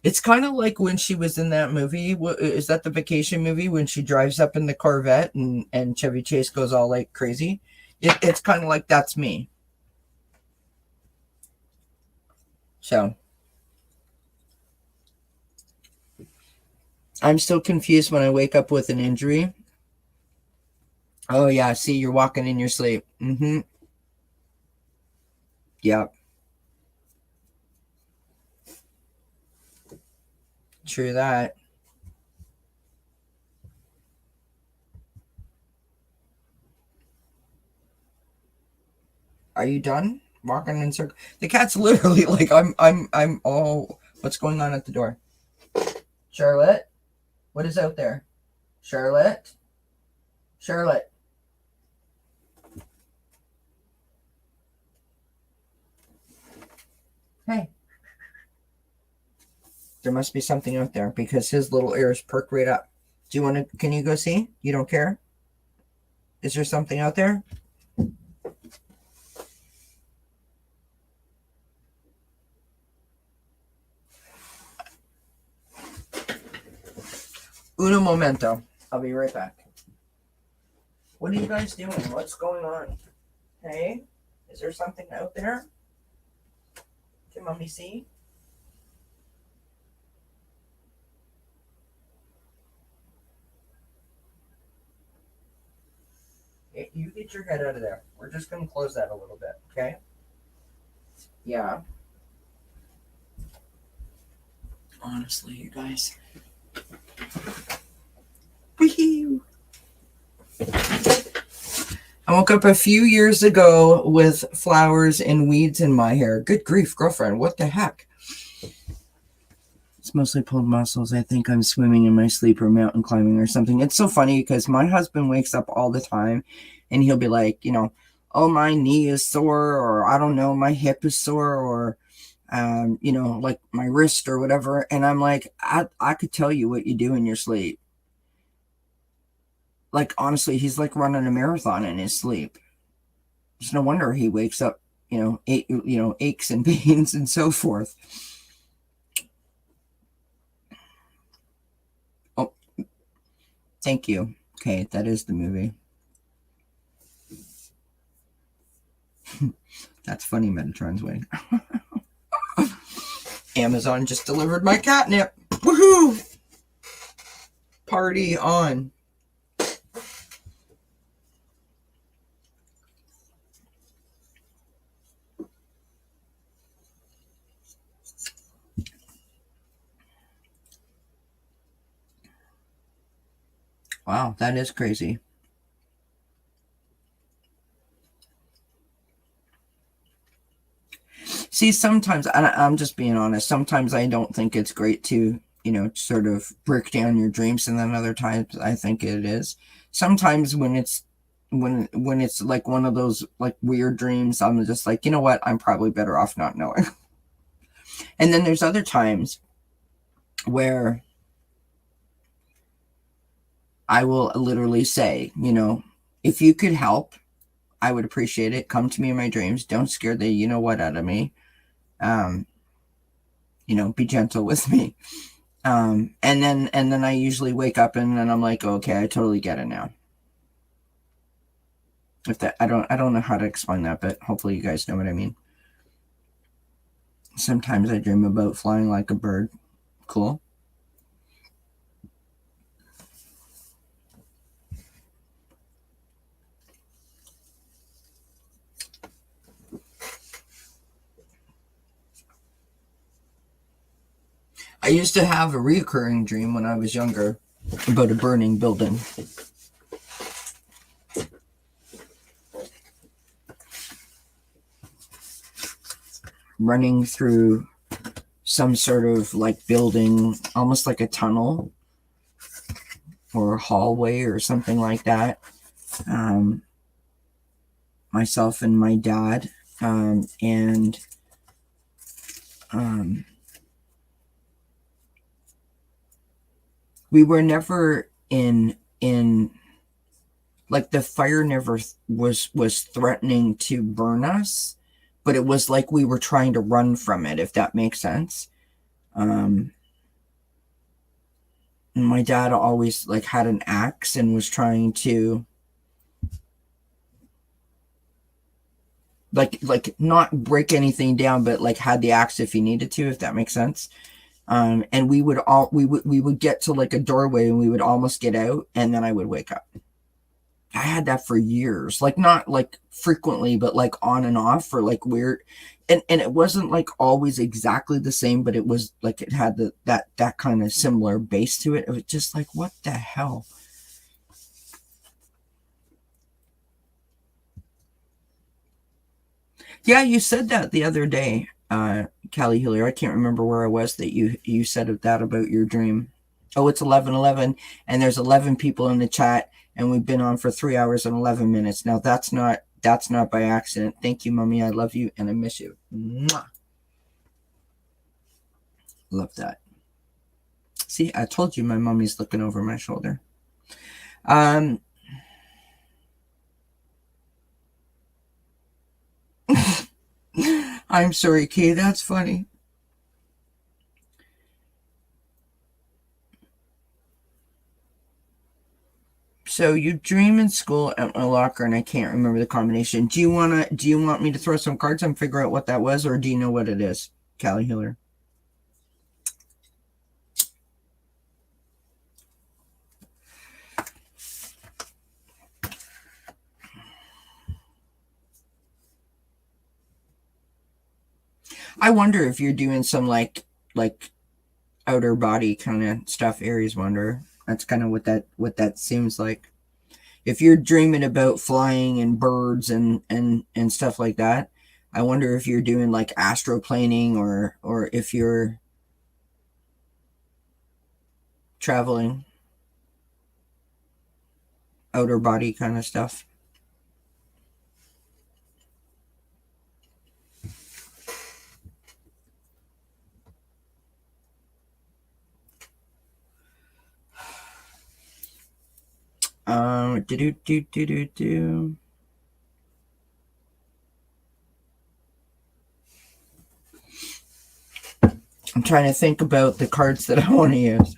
It's kind of like when she was in that movie. Is that the vacation movie when she drives up in the Corvette and Chevy Chase goes all like crazy? It's kind of like that's me. So I'm still confused when I wake up with an injury. Oh, yeah. See, you're walking in your sleep. Mm-hmm. Yep. True that. Are you done walking in circle? The cat's literally like I'm all. What's going on at the door? Charlotte, what is out there? Charlotte, Charlotte. Hey, there must be something out there because his little ears perk right up. Do you want to? Can you go see? You don't care? Is there something out there? Uno momento. I'll be right back. What are you guys doing? What's going on? Hey, is there something out there? Can mommy see? Hey, you get your head out of there. We're just going to close that a little bit, okay? Yeah. Honestly, you guys. Wee-hoo. I woke up a few years ago with flowers and weeds in my hair. Good grief, girlfriend. What the heck? It's mostly pulled muscles. I think I'm swimming in my sleep or mountain climbing or something. It's so funny because my husband wakes up all the time and he'll be like, oh, my knee is sore, or I don't know, my hip is sore, or, like my wrist or whatever. And I'm like, I could tell you what you do in your sleep. Like, honestly, he's like running a marathon in his sleep. It's no wonder he wakes up, aches and pains and so forth. Oh, thank you. Okay, that is the movie. That's funny, Metatron's way. Amazon just delivered my catnip. Woohoo! Party on. Wow, that is crazy. See, sometimes, and I'm just being honest, sometimes I don't think it's great to, sort of break down your dreams, and then other times I think it is. Sometimes when it's like one of those like weird dreams, I'm just like, you know what, I'm probably better off not knowing. And then there's other times where I will literally say, if you could help, I would appreciate it. Come to me in my dreams. Don't scare the you know what out of me. Be gentle with me. And then I usually wake up and then I'm like, okay, I totally get it now. If that I don't know how to explain that, but hopefully you guys know what I mean. Sometimes I dream about flying like a bird. Cool. I used to have a reoccurring dream when I was younger about a burning building. Running through some sort of like building, almost like a tunnel or a hallway or something like that. Myself and my dad, and we were never in like the fire never was threatening to burn us, but it was like we were trying to run from it, if that makes sense. And my dad always like had an axe and was trying to like not break anything down, but like had the axe if he needed to, if that makes sense. And we would get to like a doorway and we would almost get out, and then I would wake up. I had that for years, like not like frequently, but like on and off for like weird, and it wasn't like always exactly the same, but it was like it had that kind of similar base to it. It was just like, what the hell? Yeah, you said that the other day, Callie Hiller. I can't remember where I was that you said that about your dream. Oh, it's 11:11, and there's 11 people in the chat, and we've been on for 3 hours and 11 minutes. Now that's not by accident. Thank you, mommy. I love you and I miss you. Mwah. Love that. See, I told you my mommy's looking over my shoulder. I'm sorry, Kay. That's funny. So you dream in school at my locker, and I can't remember the combination. Do you want me to throw some cards and figure out what that was, or do you know what it is, Callie Hiller? I wonder if you're doing some like outer body kind of stuff, Aries wonder. That's kind of what that seems like. If you're dreaming about flying and birds and stuff like that, I wonder if you're doing like astroplaning or if you're traveling, outer body kind of stuff. Do. I'm trying to think about the cards that I want to use.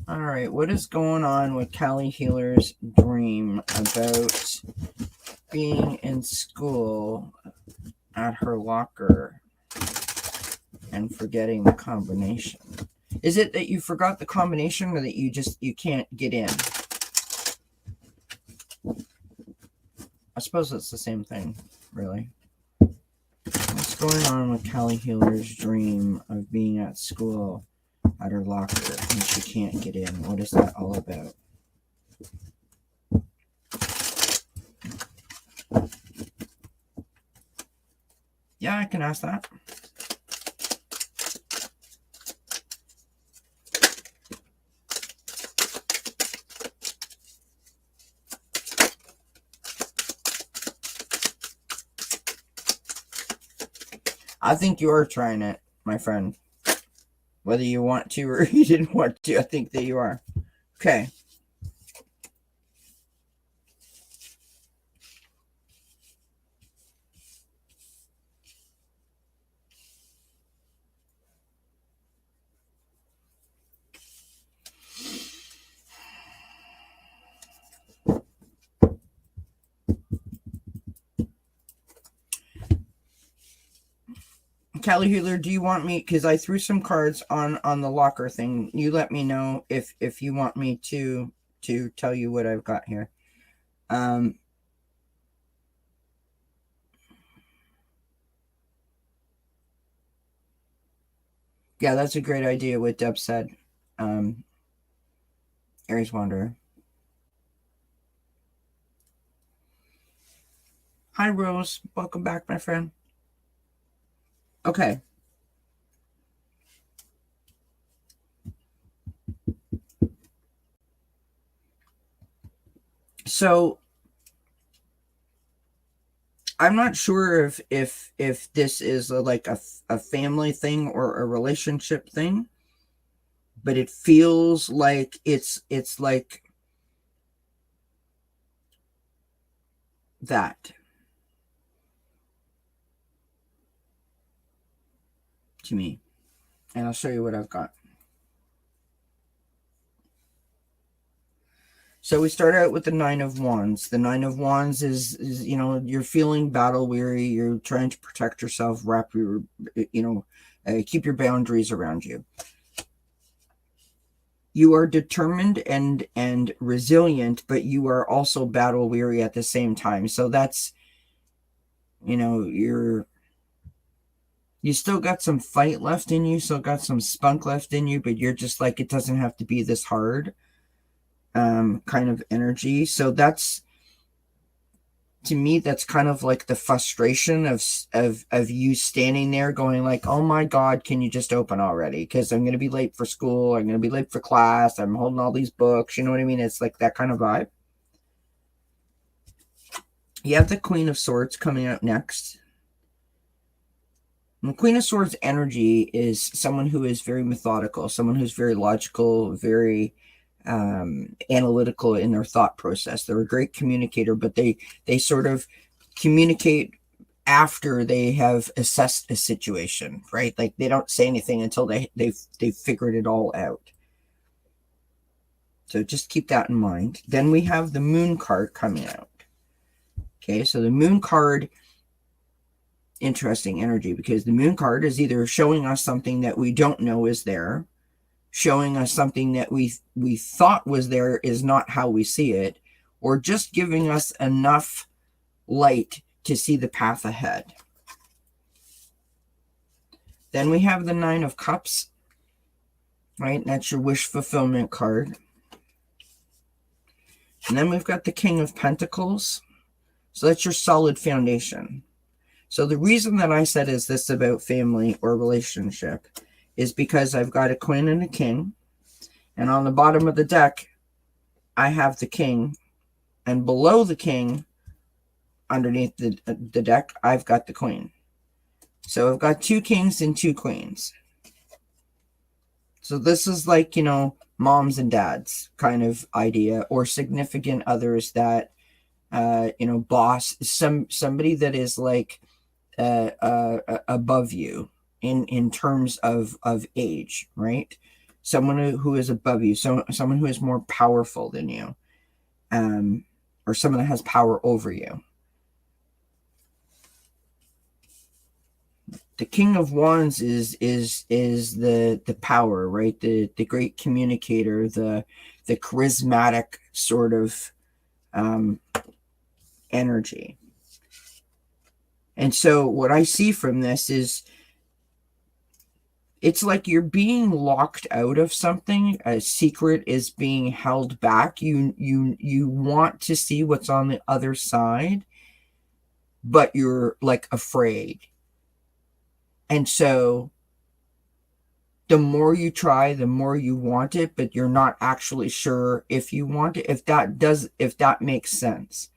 All right, what is going on with Callie Healer's dream about being in school at her locker and forgetting the combination? Is it that you forgot the combination, or that you can't get in? I suppose it's the same thing, really. What's going on with Callie Healer's dream of being at school at her locker and she can't get in? What is that all about? Yeah, I can ask that. I think you are trying it, my friend. Whether you want to or you didn't want to, I think that you are. Okay. Callie Healer, do you want me, because I threw some cards on the locker thing. You let me know if you want me to tell you what I've got here. Yeah, that's a great idea what Deb said. Aries Wanderer. Hi, Rose. Welcome back, my friend. Okay. So I'm not sure if this is like a family thing or a relationship thing, but it feels like it's like that to me. And I'll show you what I've got. So we start out with the Nine of Wands. The Nine of Wands is you're feeling battle weary. You're trying to protect yourself, wrap your, keep your boundaries around you. You are determined and resilient, but you are also battle weary at the same time. So that's, you still got some fight left in you, still got some spunk left in you, but you're just like, it doesn't have to be this hard kind of energy. So that's, to me, that's kind of like the frustration of you standing there going like, oh my God, can you just open already? Because I'm going to be late for school. I'm going to be late for class. I'm holding all these books. You know what I mean? It's like that kind of vibe. You have the Queen of Swords coming out next. And the Queen of Swords energy is someone who is very methodical, someone who's very logical, very analytical in their thought process. They're a great communicator, but they sort of communicate after they have assessed a situation, right? Like they don't say anything until they've figured it all out. So just keep that in mind. Then we have the Moon card coming out. Okay, so the Moon card, interesting energy, because the Moon card is either showing us something that we don't know is there, showing us something that we thought was there is not how we see it, or just giving us enough light to see the path ahead. Then we have the Nine of Cups, right? That's your wish fulfillment card. And then we've got the King of Pentacles. So that's your solid foundation. So the reason that I said is this about family or relationship is because I've got a Queen and a King. And on the bottom of the deck, I have the King. And below the King, underneath the deck, I've got the Queen. So I've got two kings and two queens. So this is like, moms and dads kind of idea, or significant others that, boss, somebody that is like above you in terms of age, right? Someone who is above you, someone who is more powerful than you, or someone that has power over you. The King of Wands is the power, right? The great communicator, the charismatic sort of energy. And so what I see from this is it's like you're being locked out of something. A secret is being held back. You want to see what's on the other side, but you're like afraid. And so the more you try, the more you want it, but you're not actually sure if you want it, if that makes sense.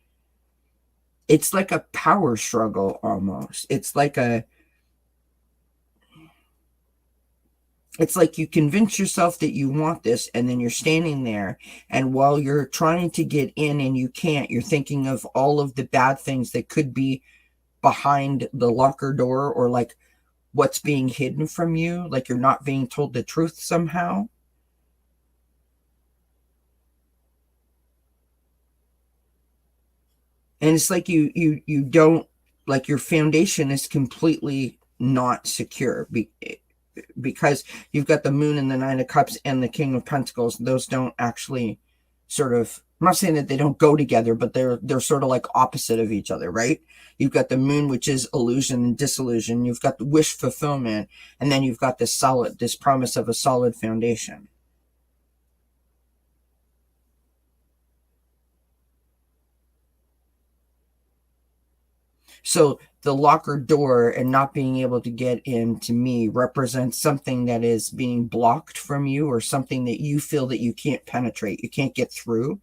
It's like a power struggle almost. It's like you convince yourself that you want this, and then you're standing there, and while you're trying to get in and you can't, you're thinking of all of the bad things that could be behind the locker door, or like what's being hidden from you, like you're not being told the truth somehow. And it's like you don't, like your foundation is completely not secure because you've got the Moon and the Nine of Cups and the King of Pentacles. Those don't actually sort of I'm not saying that they don't go together, but they're sort of like opposite of each other, right? You've got the moon, which is illusion and disillusion. You've got the wish fulfillment, and then you've got this promise of a solid foundation. So the locker door and not being able to get in to me represents something that is being blocked from you, or something that you feel that you can't penetrate, you can't get through,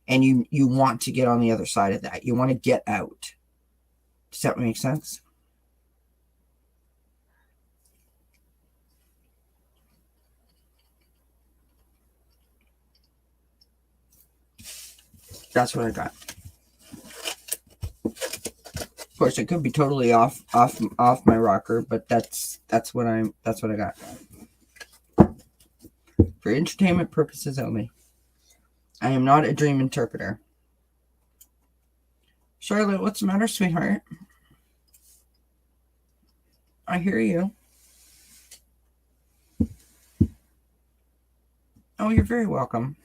and you want to get on the other side of that. You want to get out. Does that make sense? That's what I got. Of course, it could be totally off my rocker, but that's what I got. For entertainment purposes only. I am not a dream interpreter. Charlotte, what's the matter, sweetheart? I hear you. Oh, you're very welcome.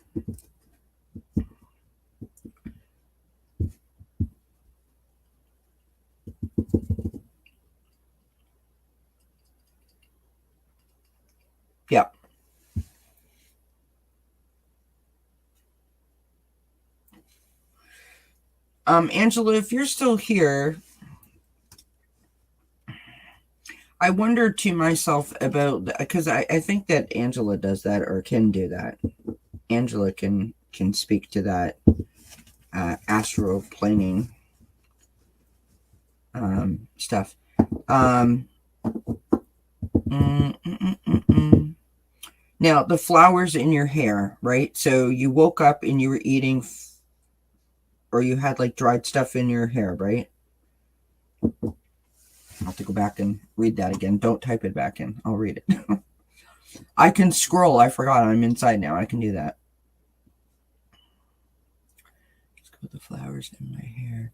Yep. Angela, if you're still here, I wondered to myself about, because I think that Angela does that, or can do that. Angela can speak to that astral planing stuff. Now, the flowers in your hair, right? So you woke up and you were eating, or you had like dried stuff in your hair, right? I'll have to go back and read that again. Don't type it back in. I'll read it. I can scroll. I forgot. I'm inside now. I can do that. Let's go with the flowers in my hair.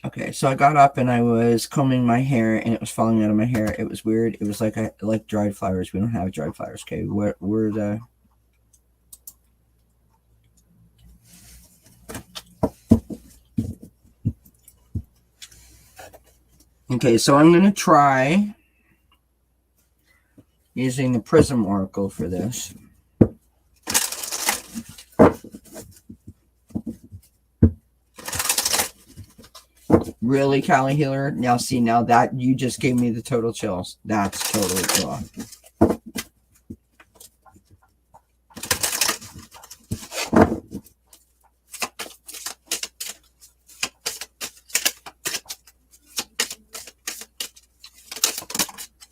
Okay, so I got up and I was combing my hair and it was falling out of my hair. It was weird. It was like dried flowers. We don't have dried flowers. Okay, where the... Okay, so I'm going to try using the Prism Oracle for this. Really, Cali Healer? Now, see, now that you just gave me the total chills. That's totally cool.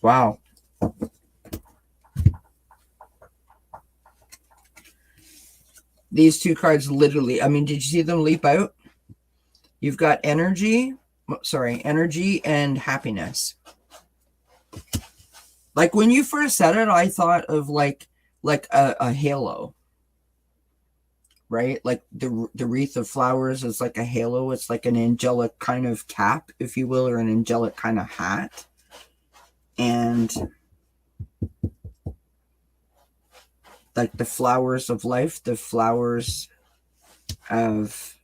Wow. These two cards literally, I mean, did you see them leap out? You've got energy and happiness. Like when you first said it, I thought of like a halo, right? Like the wreath of flowers is like a halo. It's like an angelic kind of cap, if you will, or an angelic kind of hat. And like the flowers of life, the flowers of,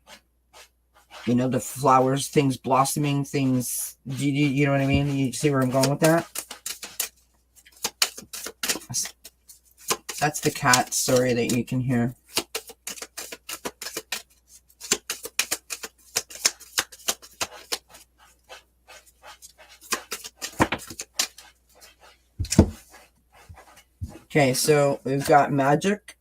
you know, the flowers, things blossoming, things, you know what I mean? You see where I'm going with that? That's the cat story that you can hear. Okay, so we've got magic.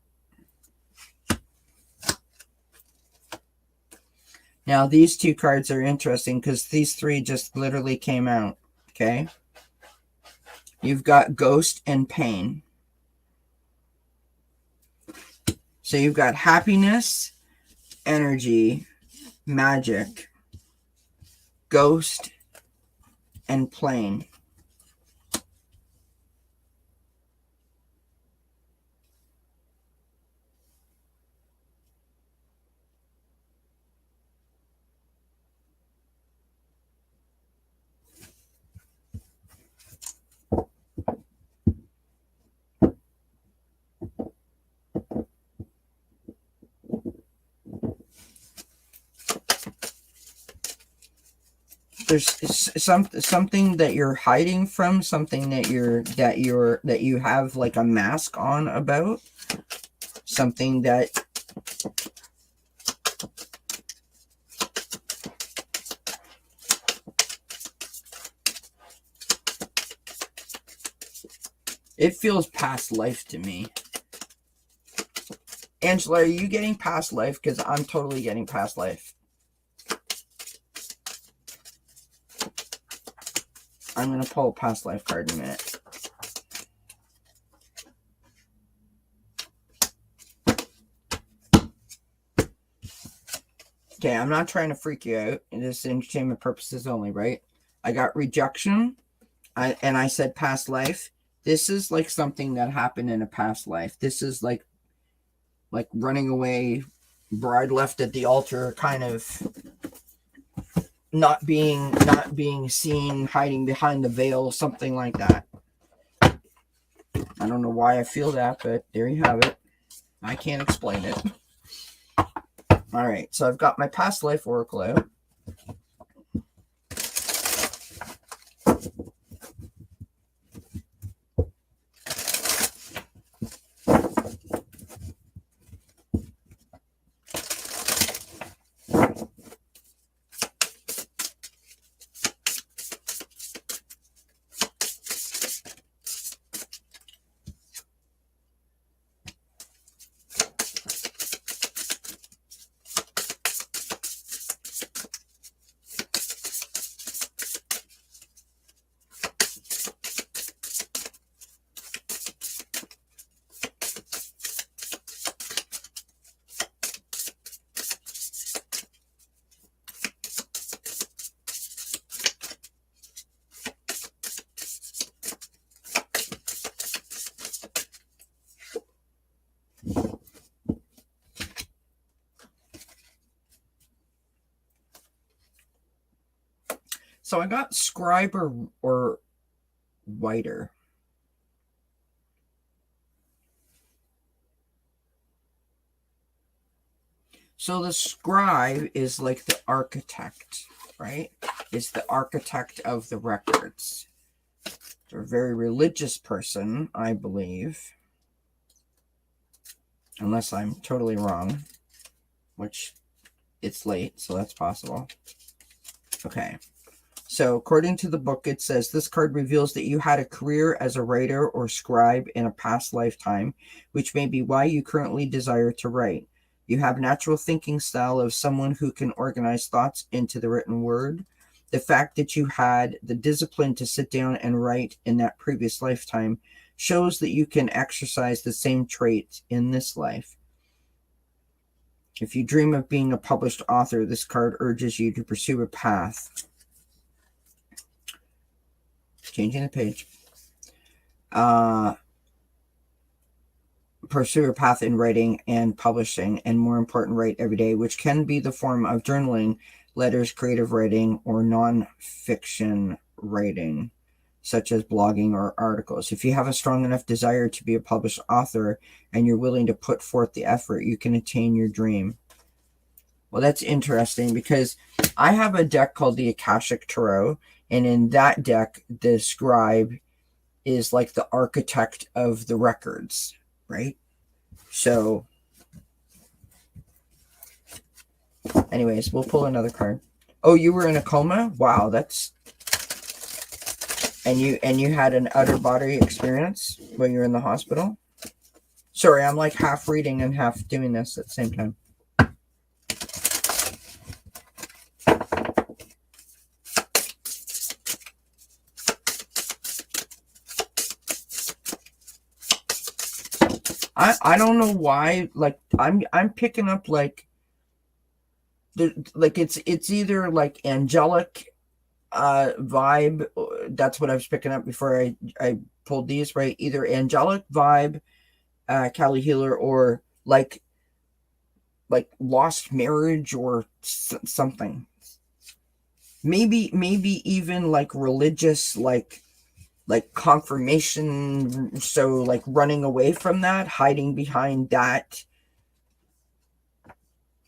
Now, these two cards are interesting because these three just literally came out, okay? You've got ghost and pain. So you've got happiness, energy, magic, ghost, and plane. there's something that you're hiding from, something that you have like a mask on about, something that it feels past life to me. Angela, are you getting past life? Because I'm totally getting past life. I'm going to pull a past life card in a minute. Okay, I'm not trying to freak you out. It is entertainment purposes only, right? I got rejection, and I said past life. This is like something that happened in a past life. This is like running away, bride left at the altar, kind of not being seen, hiding behind the veil, something like that. I don't know why I feel that, but there you have it. I can't explain it. All right, so I've got my past life oracle out. So I got scribe or writer. So the scribe is like the architect, right? Is the architect of the records. They're a very religious person, I believe. Unless I'm totally wrong, which it's late, so that's possible. Okay. So according to the book, it says this card reveals that you had a career as a writer or scribe in a past lifetime, which may be why you currently desire to write. You have natural thinking style of someone who can organize thoughts into the written word. The fact that you had the discipline to sit down and write in that previous lifetime shows that you can exercise the same traits in this life. If you dream of being a published author, this card urges you to pursue a path. Changing the page. Pursue a path in writing and publishing, and more important, write every day, which can be the form of journaling, letters, creative writing, or non-fiction writing, such as blogging or articles. If you have a strong enough desire to be a published author and you're willing to put forth the effort, you can attain your dream. Well, that's interesting because I have a deck called the Akashic Tarot, and in that deck, the scribe is like the architect of the records, right? So, anyways, we'll pull another card. Oh, you were in a coma? Wow, that's... And you had an out-of-body experience when you were in the hospital? Sorry, I'm like half reading and half doing this at the same time. I don't know why, like I'm picking up like it's either like angelic vibe. That's what I was picking up before I pulled these, right? Either angelic vibe, Kali healer, or like lost marriage or something. Maybe even like religious, like confirmation, so like running away from that, hiding behind that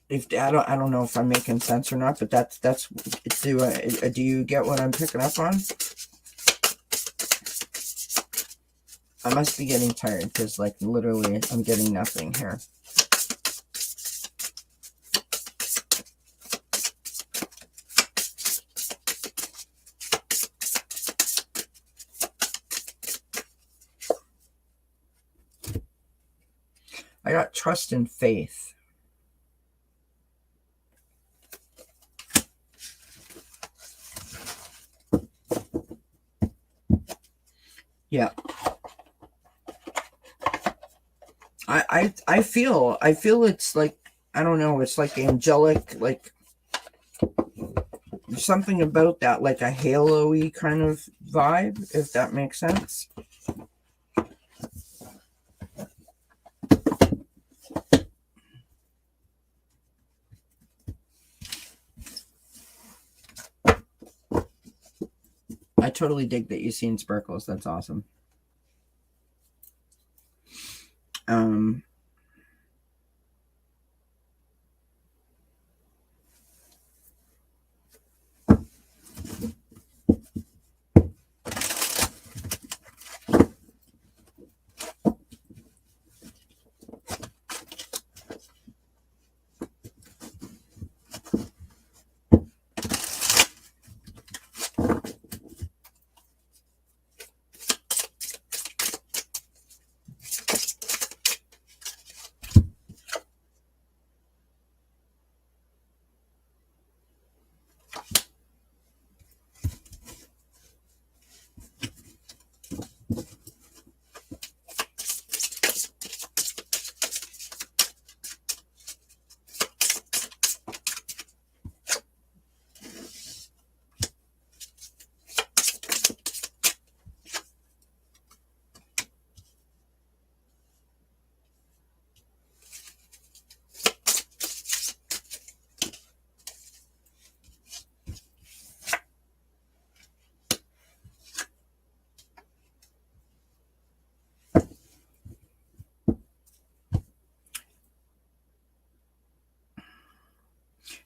If I don't know if I'm making sense or not, but that's do you get what I'm picking up on? I must be getting tired because, like, literally, I'm getting nothing here. I got trust and faith. Yeah. I feel it's like, I don't know, it's like angelic, like there's something about that, like a halo-y kind of vibe, if that makes sense. I totally dig that you've seen sparkles. That's awesome.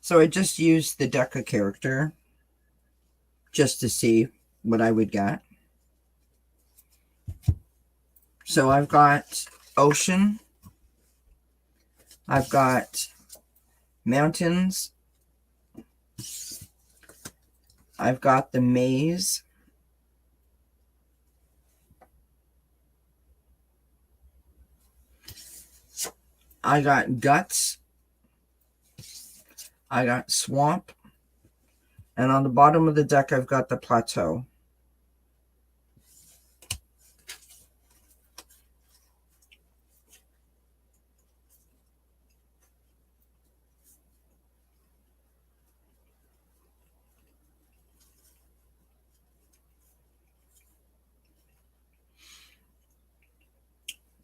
So I just used the Deca character just to see what I would get. So I've got ocean, I've got mountains, I've got the maze, I got guts, I got swamp, and on the bottom of the deck I've got the plateau.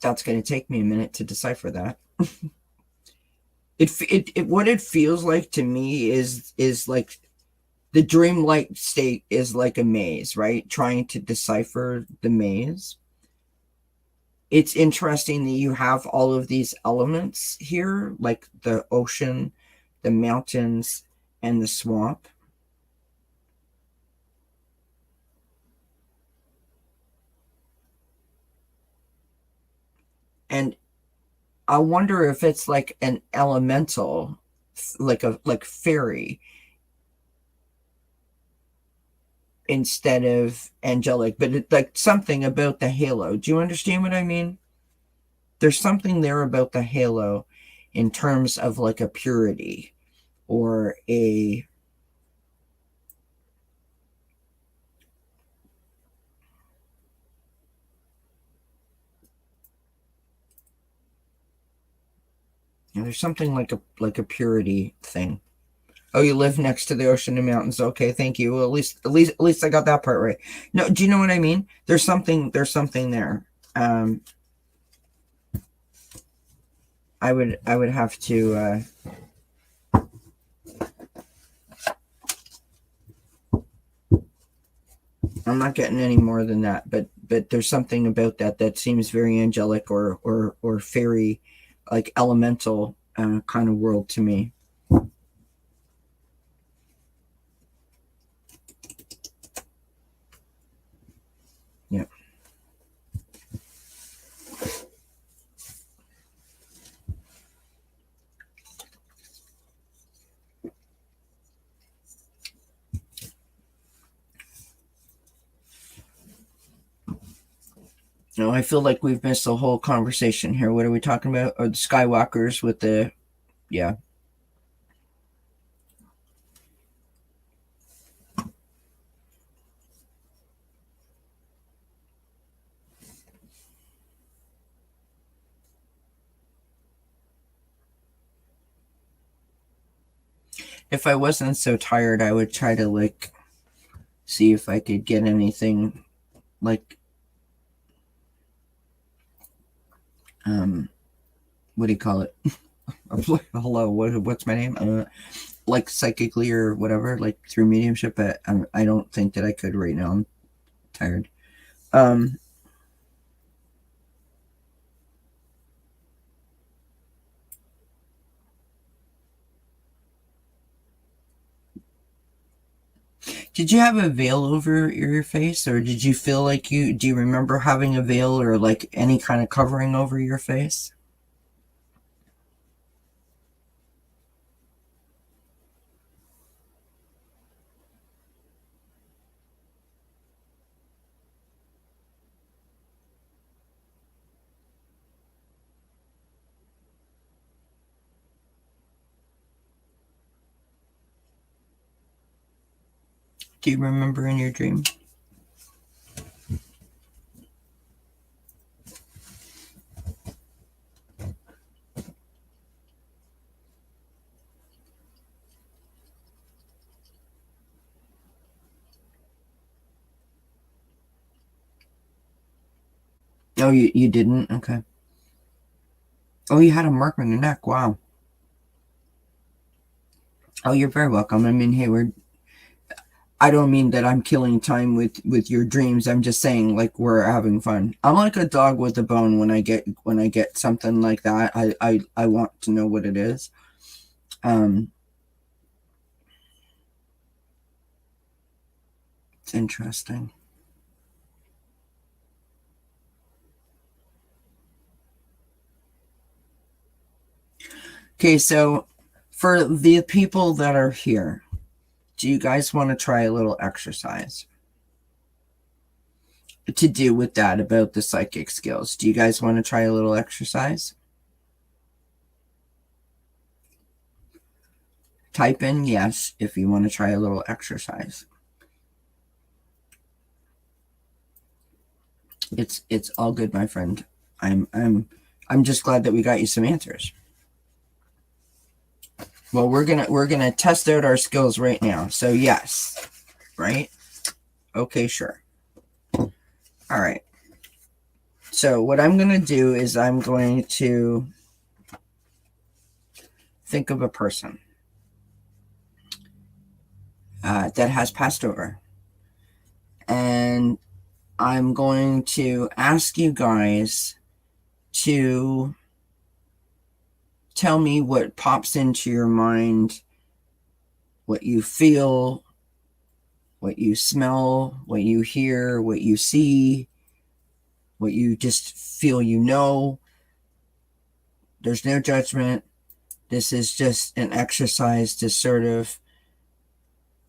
That's going to take me a minute to decipher that. What it feels like to me is like the dreamlike state is like a maze, right? Trying to decipher the maze. It's interesting that you have all of these elements here, like the ocean, the mountains, and the swamp. And I wonder if it's like an elemental, like fairy, instead of angelic, but it, like something about the halo. Do you understand what I mean? There's something there about the halo in terms of like a purity or a there's something like a purity thing. Oh, you live next to the ocean and mountains. Okay, thank you. Well, at least I got that part right. No, do you know what I mean? There's something there. I would have to I'm not getting any more than that, but there's something about that seems very angelic or fairy, like elemental kind of world to me. No, I feel like we've missed the whole conversation here. What are we talking about? Or the Skywalkers with the, yeah. If I wasn't so tired, I would try to like see if I could get anything like what do you call it? Hello, what's my name? Like psychically or whatever, like through mediumship, but I don't think that I could right now. I'm tired. Um, did you have a veil over your face, or did you feel like do you remember having a veil or like any kind of covering over your face? Do you remember in your dream? Oh, you didn't? Okay. Oh, you had a mark on your neck. Wow. Oh, you're very welcome. I mean, hey, I don't mean that I'm killing time with your dreams. I'm just saying like we're having fun. I'm like a dog with a bone when I get something like that. I want to know what it is. It's interesting. Okay, so for the people that are here, do you guys want to try a little exercise to do with that about the psychic skills? Do you guys want to try a little exercise? Type in yes if you want to try a little exercise. It's all good, my friend. I'm just glad that we got you some answers. Well, we're gonna test out our skills right now. So yes, right? Okay, sure. All right. So what I'm gonna do is I'm going to think of a person that has passed over, and I'm going to ask you guys to tell me what pops into your mind, what you feel, what you smell, what you hear, what you see, what you just feel you know. There's no judgment. This is just an exercise to sort of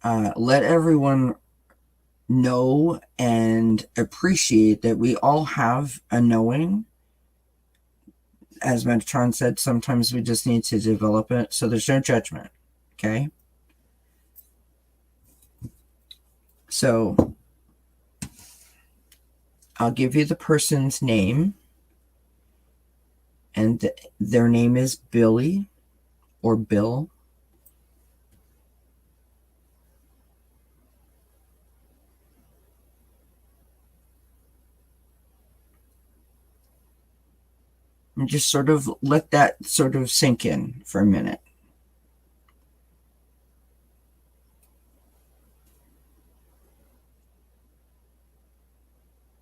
let everyone know and appreciate that we all have a knowing. As Metatron said, sometimes we just need to develop it. So there's no judgment. Okay. So I'll give you the person's name, and their name is Billy or Bill. And just sort of let that sort of sink in for a minute.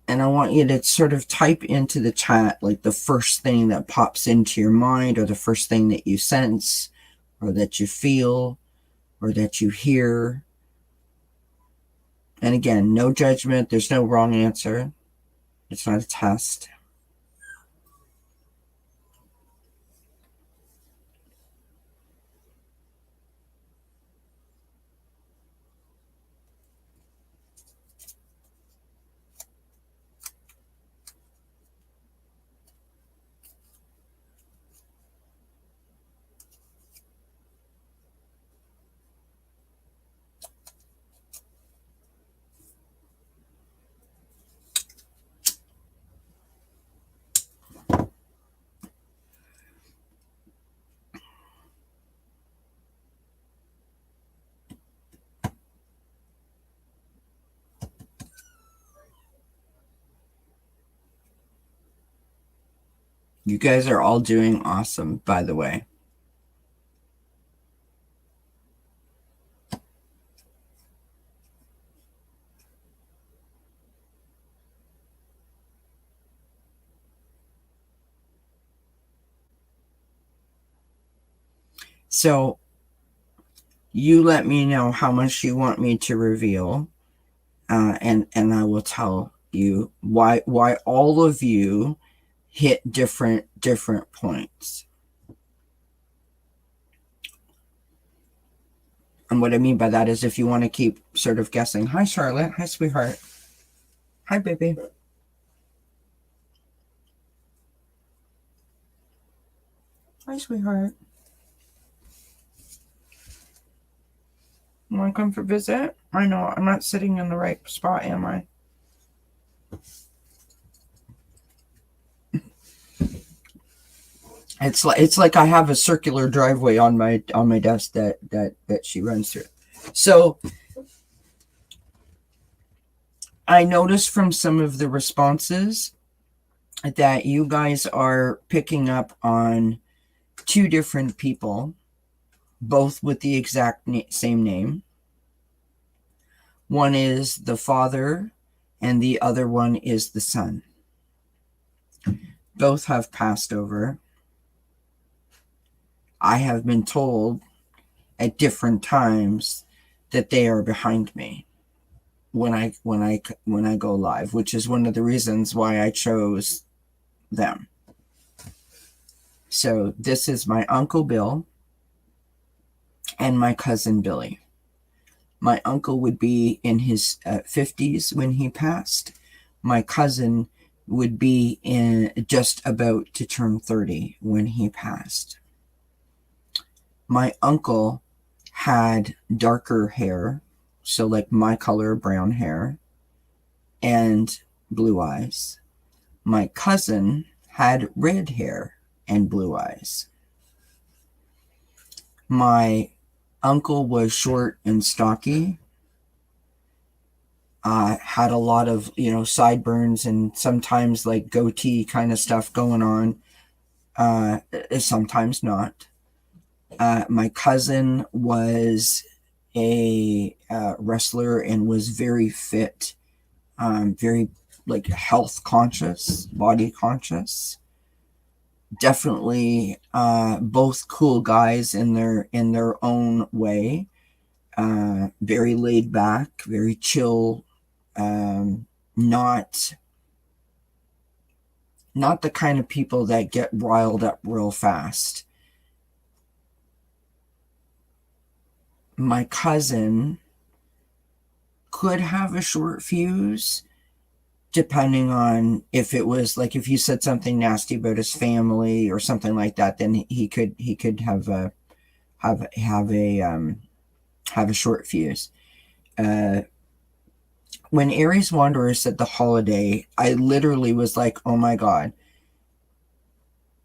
And I want you to sort of type into the chat like the first thing that pops into your mind, or the first thing that you sense, or that you feel, or that you hear. And again, no judgment. There's no wrong answer. It's not a test. You guys are all doing awesome, by the way. So you let me know how much you want me to reveal, and I will tell you why all of you hit different points. And what I mean by that is if you want to keep sort of guessing. Hi, Charlotte. Hi, sweetheart. Hi, baby. Hi, sweetheart. Want to come for a visit? I know I'm not sitting in the right spot, am I? It's like I have a circular driveway on my desk that she runs through. So I noticed from some of the responses that you guys are picking up on two different people, both with the exact same name. One is the father, and the other one is the son. Both have passed over. I have been told at different times that they are behind me when I go live, which is one of the reasons why I chose them. So this is my Uncle Bill and my cousin Billy. My uncle would be in his 50s when he passed. My cousin would be in just about to turn 30 when he passed. My uncle had darker hair, so like my color, brown hair, and blue eyes. My cousin had red hair and blue eyes. My uncle was short and stocky, had a lot of, sideburns and sometimes like goatee kind of stuff going on, sometimes not. My cousin was a wrestler and was very fit, very like health conscious, body conscious. Definitely both cool guys in their own way. Very laid back, very chill, not the kind of people that get riled up real fast. My cousin could have a short fuse depending on if it was like if you said something nasty about his family or something like that, then he could have a short fuse. When Aries Wanderer said the holiday, I literally was like, oh my God.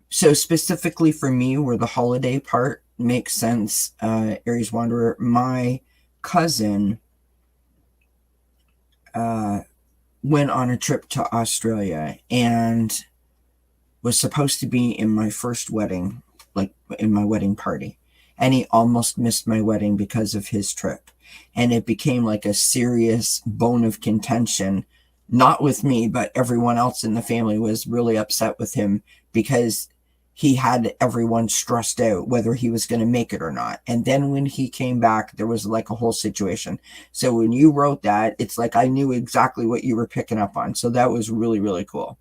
So specifically for me, where the holiday part makes sense, Aries Wanderer, my cousin went on a trip to Australia and was supposed to be in my first wedding, like in my wedding party. And he almost missed my wedding because of his trip. And it became like a serious bone of contention, not with me, but everyone else in the family was really upset with him because he had everyone stressed out whether he was going to make it or not. And then when he came back, there was like a whole situation. So when you wrote that, it's like I knew exactly what you were picking up on. So that was really, really cool.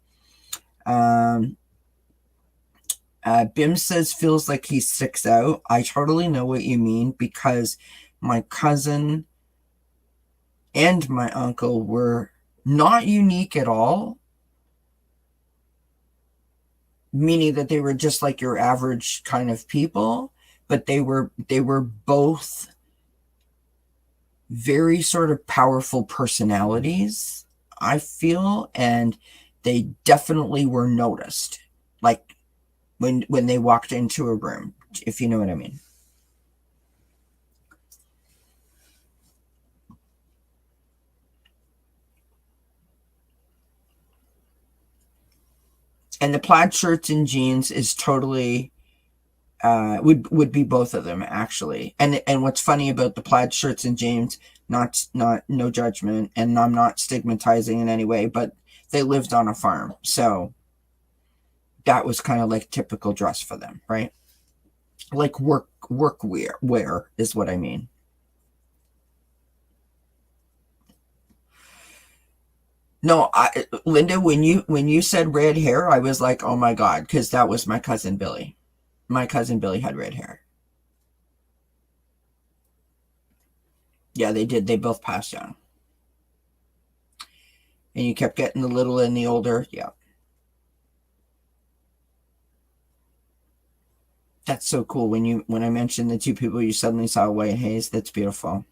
Bim says feels like he sticks out. I totally know what you mean because my cousin and my uncle were not unique at all, meaning that they were just like your average kind of people, but they were both very sort of powerful personalities, I feel, and they definitely were noticed. Like when they walked into a room, if you know what I mean. And the plaid shirts and jeans is totally would be both of them actually. And what's funny about the plaid shirts and jeans, not no judgment, and I'm not stigmatizing in any way, but they lived on a farm, so that was kind of like typical dress for them, right? Like work wear is what I mean. No, Linda, when you said red hair, I was like, oh my god, because that was my cousin Billy. My cousin Billy had red hair. Yeah, they did. They both passed young. And you kept getting the little and the older. Yeah. That's so cool. When I mentioned the two people you suddenly saw white haze, that's beautiful.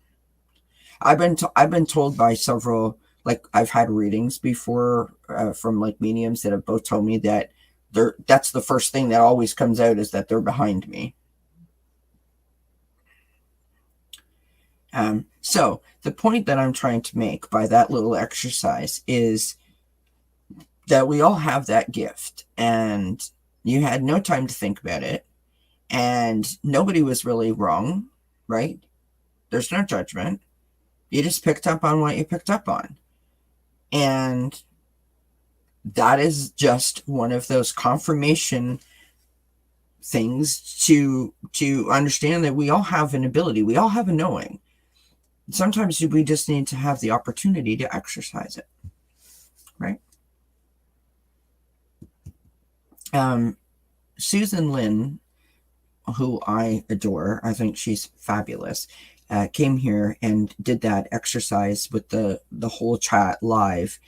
I've been told by several, like I've had readings before from like mediums that have both told me that that's the first thing that always comes out is that they're behind me. So the point that I'm trying to make by that little exercise is that we all have that gift, and you had no time to think about it, and nobody was really wrong, right? There's no judgment. You just picked up on what you picked up on. And that is just one of those confirmation things to understand that we all have an ability. We all have a knowing. Sometimes we just need to have the opportunity to exercise it. Right? Susan Lynn, who I adore, I think she's fabulous, came here and did that exercise with the whole chat live,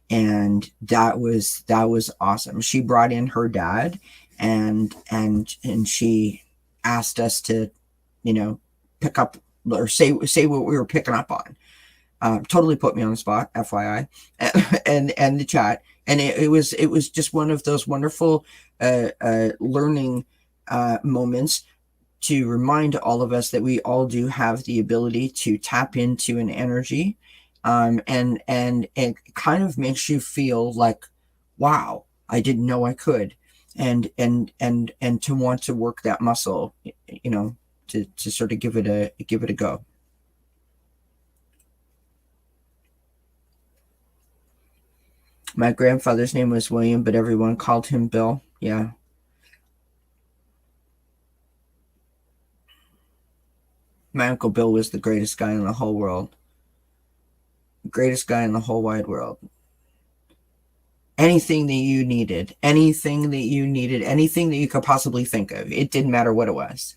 and that was awesome. She brought in her dad, and she asked us to, you know, pick up or say what we were picking up on. Totally put me on the spot, FYI, and the chat, and it was just one of those wonderful learning moments to remind all of us that we all do have the ability to tap into an energy, and it kind of makes you feel like, wow, I didn't know I could, and to want to work that muscle, you know, to sort of give it a go. My grandfather's name was William, but everyone called him Bill. Yeah. My Uncle Bill was the greatest guy in the whole world. Greatest guy in the whole wide world. Anything that you needed, anything that you needed, anything that you could possibly think of, it didn't matter what it was.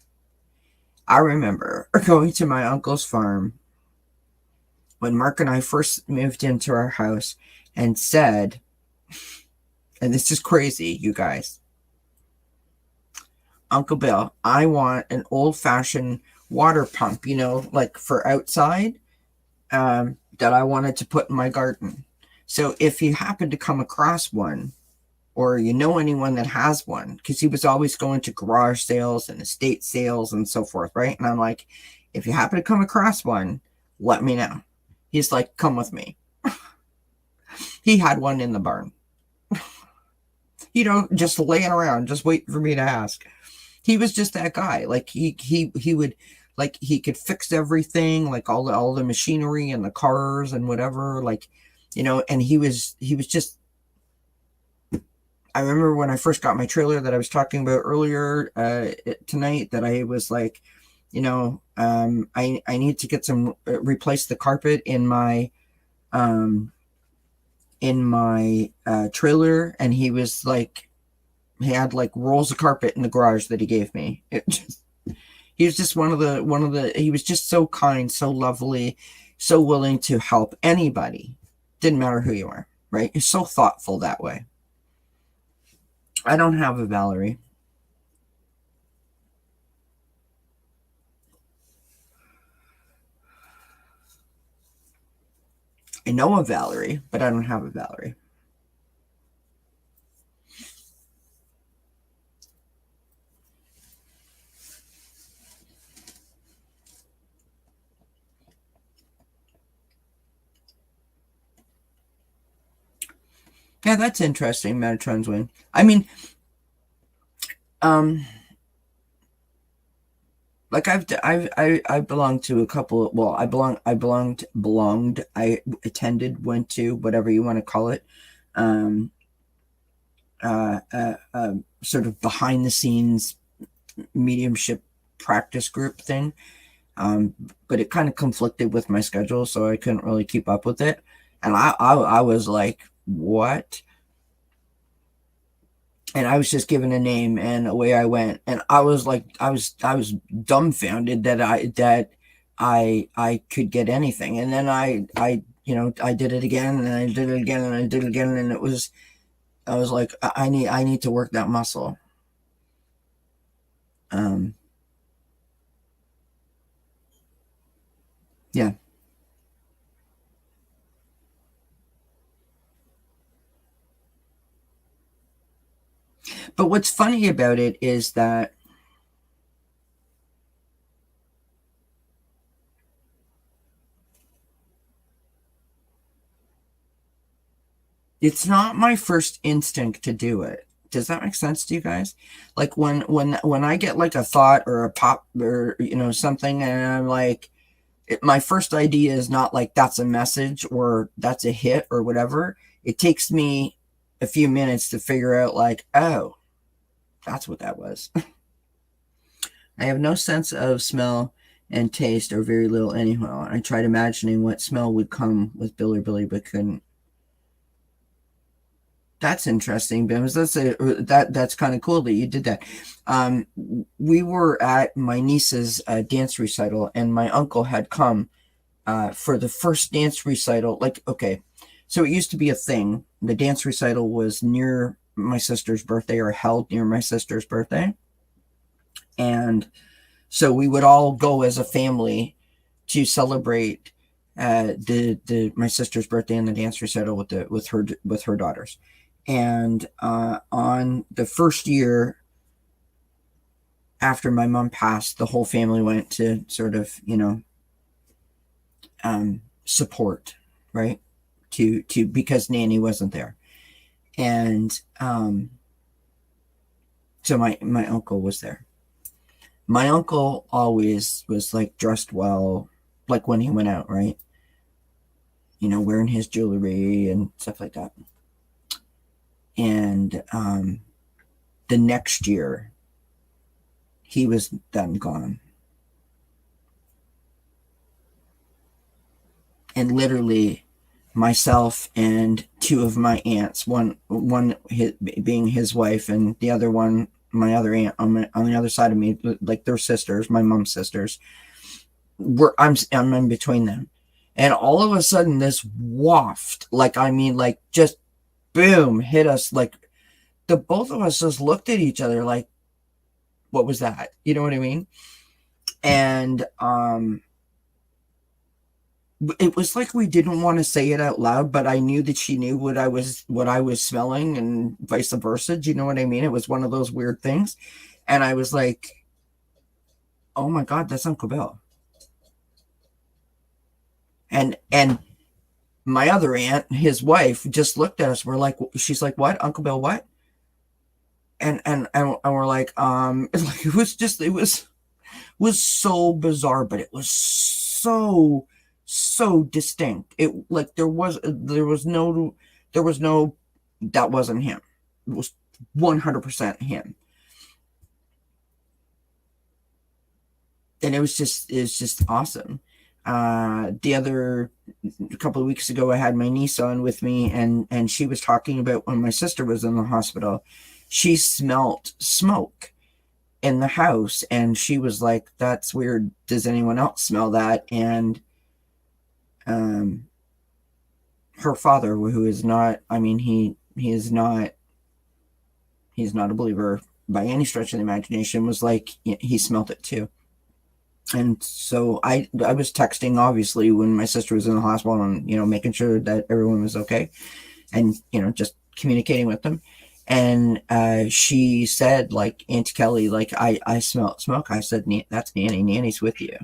I remember going to my uncle's farm when Mark and I first moved into our house and said, and this is crazy, you guys, Uncle Bill, I want an old-fashioned water pump, you know, like for outside, that I wanted to put in my garden. So if you happen to come across one, or you know anyone that has one, because he was always going to garage sales and estate sales and so forth, right? And I'm like, if you happen to come across one, let me know. He's like, come with me. He had one in the barn. You know, just laying around, just waiting for me to ask. He was just that guy. Like he would, like he could fix everything, like all the machinery and the cars and whatever, like, you know, and he was just, I remember when I first got my trailer that I was talking about earlier tonight, that I was like, you know, I need to get some replace the carpet in my trailer, and he was like, he had like rolls of carpet in the garage that he gave me. He was just one of the he was just so kind, so lovely, so willing to help anybody. Didn't matter who you are, right? He's so thoughtful that way. I don't have a Valerie. I know a Valerie, but I don't have a Valerie. Yeah, that's interesting. Metatron's win. I mean, um, like I belong to a couple. Well, I attended, went to, whatever you want to call it. Um, Sort of behind the scenes mediumship practice group thing. But it kind of conflicted with my schedule, so I couldn't really keep up with it. And I was like, what? And I was just given a name, and away I went. And I was like, I was dumbfounded that I could get anything. And then I did it again, and I did it again, and I did it again, and I was like, I need to work that muscle. Um, yeah. But what's funny about it is that it's not my first instinct to do it. Does that make sense to you guys? Like when I get like a thought or a pop or something, and I'm like, my first idea is not like that's a message or that's a hit or whatever. It takes me a few minutes to figure out like, oh, that's what that was. I have no sense of smell and taste, or very little anyhow. I tried imagining what smell would come with Billy Billy, but couldn't. That's interesting, Bims. That's kind of cool that you did that. Um, we were at my niece's dance recital, and my uncle had come for the first dance recital. Like, okay, so it used to be a thing. The dance recital was near my sister's birthday, or held near my sister's birthday, and so we would all go as a family to celebrate the my sister's birthday and the dance recital with her daughters. And on the first year after my mom passed, the whole family went to sort of support, right? To Because Nanny wasn't there, and so my uncle was there. My uncle always was like dressed well, like when he went out, right? Wearing his jewelry and stuff like that. And the next year, he was then gone. And literally, myself and two of my aunts, one being his wife, and the other one, my other aunt on the other side of me, like they're sisters, my mom's sisters. I'm in between them, and all of a sudden, this waft, like just boom, hit us. Like the both of us just looked at each other, like, what was that? You know what I mean? And it was like we didn't want to say it out loud, but I knew that she knew what I was smelling, and vice versa. Do you know what I mean? It was one of those weird things. And I was like, oh my God, that's Uncle Bill. And my other aunt, his wife, just looked at us. She's like, what? Uncle Bill, what? And we're like, it was so bizarre, but it was so distinct. It like there was no that wasn't him. It was 100% him. And it was just awesome. A couple of weeks ago, I had my niece on with me, and she was talking about when my sister was in the hospital, she smelt smoke in the house, and she was like, that's weird, does anyone else smell that? And her father, who is not, I mean, he's not a believer by any stretch of the imagination, was like, he smelt it too. And so I was texting, obviously, when my sister was in the hospital, and making sure that everyone was okay, and just communicating with them. And she said, like, Auntie Kelly, like, I smell smoke. I said, that's Nanny. Nanny's with you.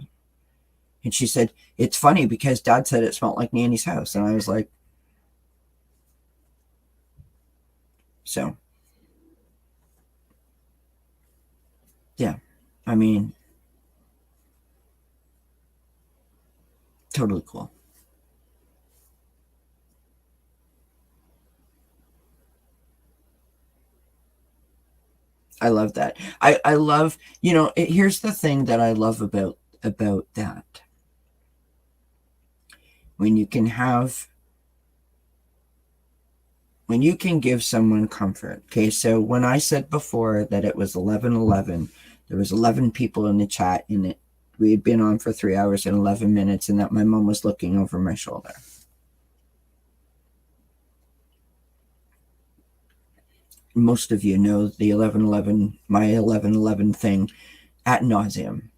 And she said, it's funny because Dad said it smelled like Nanny's house. And I was like, So, yeah, I mean, totally cool. I love that. I love, here's the thing that I love about that. When you can have when you can give someone comfort. Okay, so when I said before that it was 11:11, there was 11 people in the chat, and we had been on for 3 hours and 11 minutes, and that my mom was looking over my shoulder. Most of you know the 11:11, my 11:11 thing ad nauseum,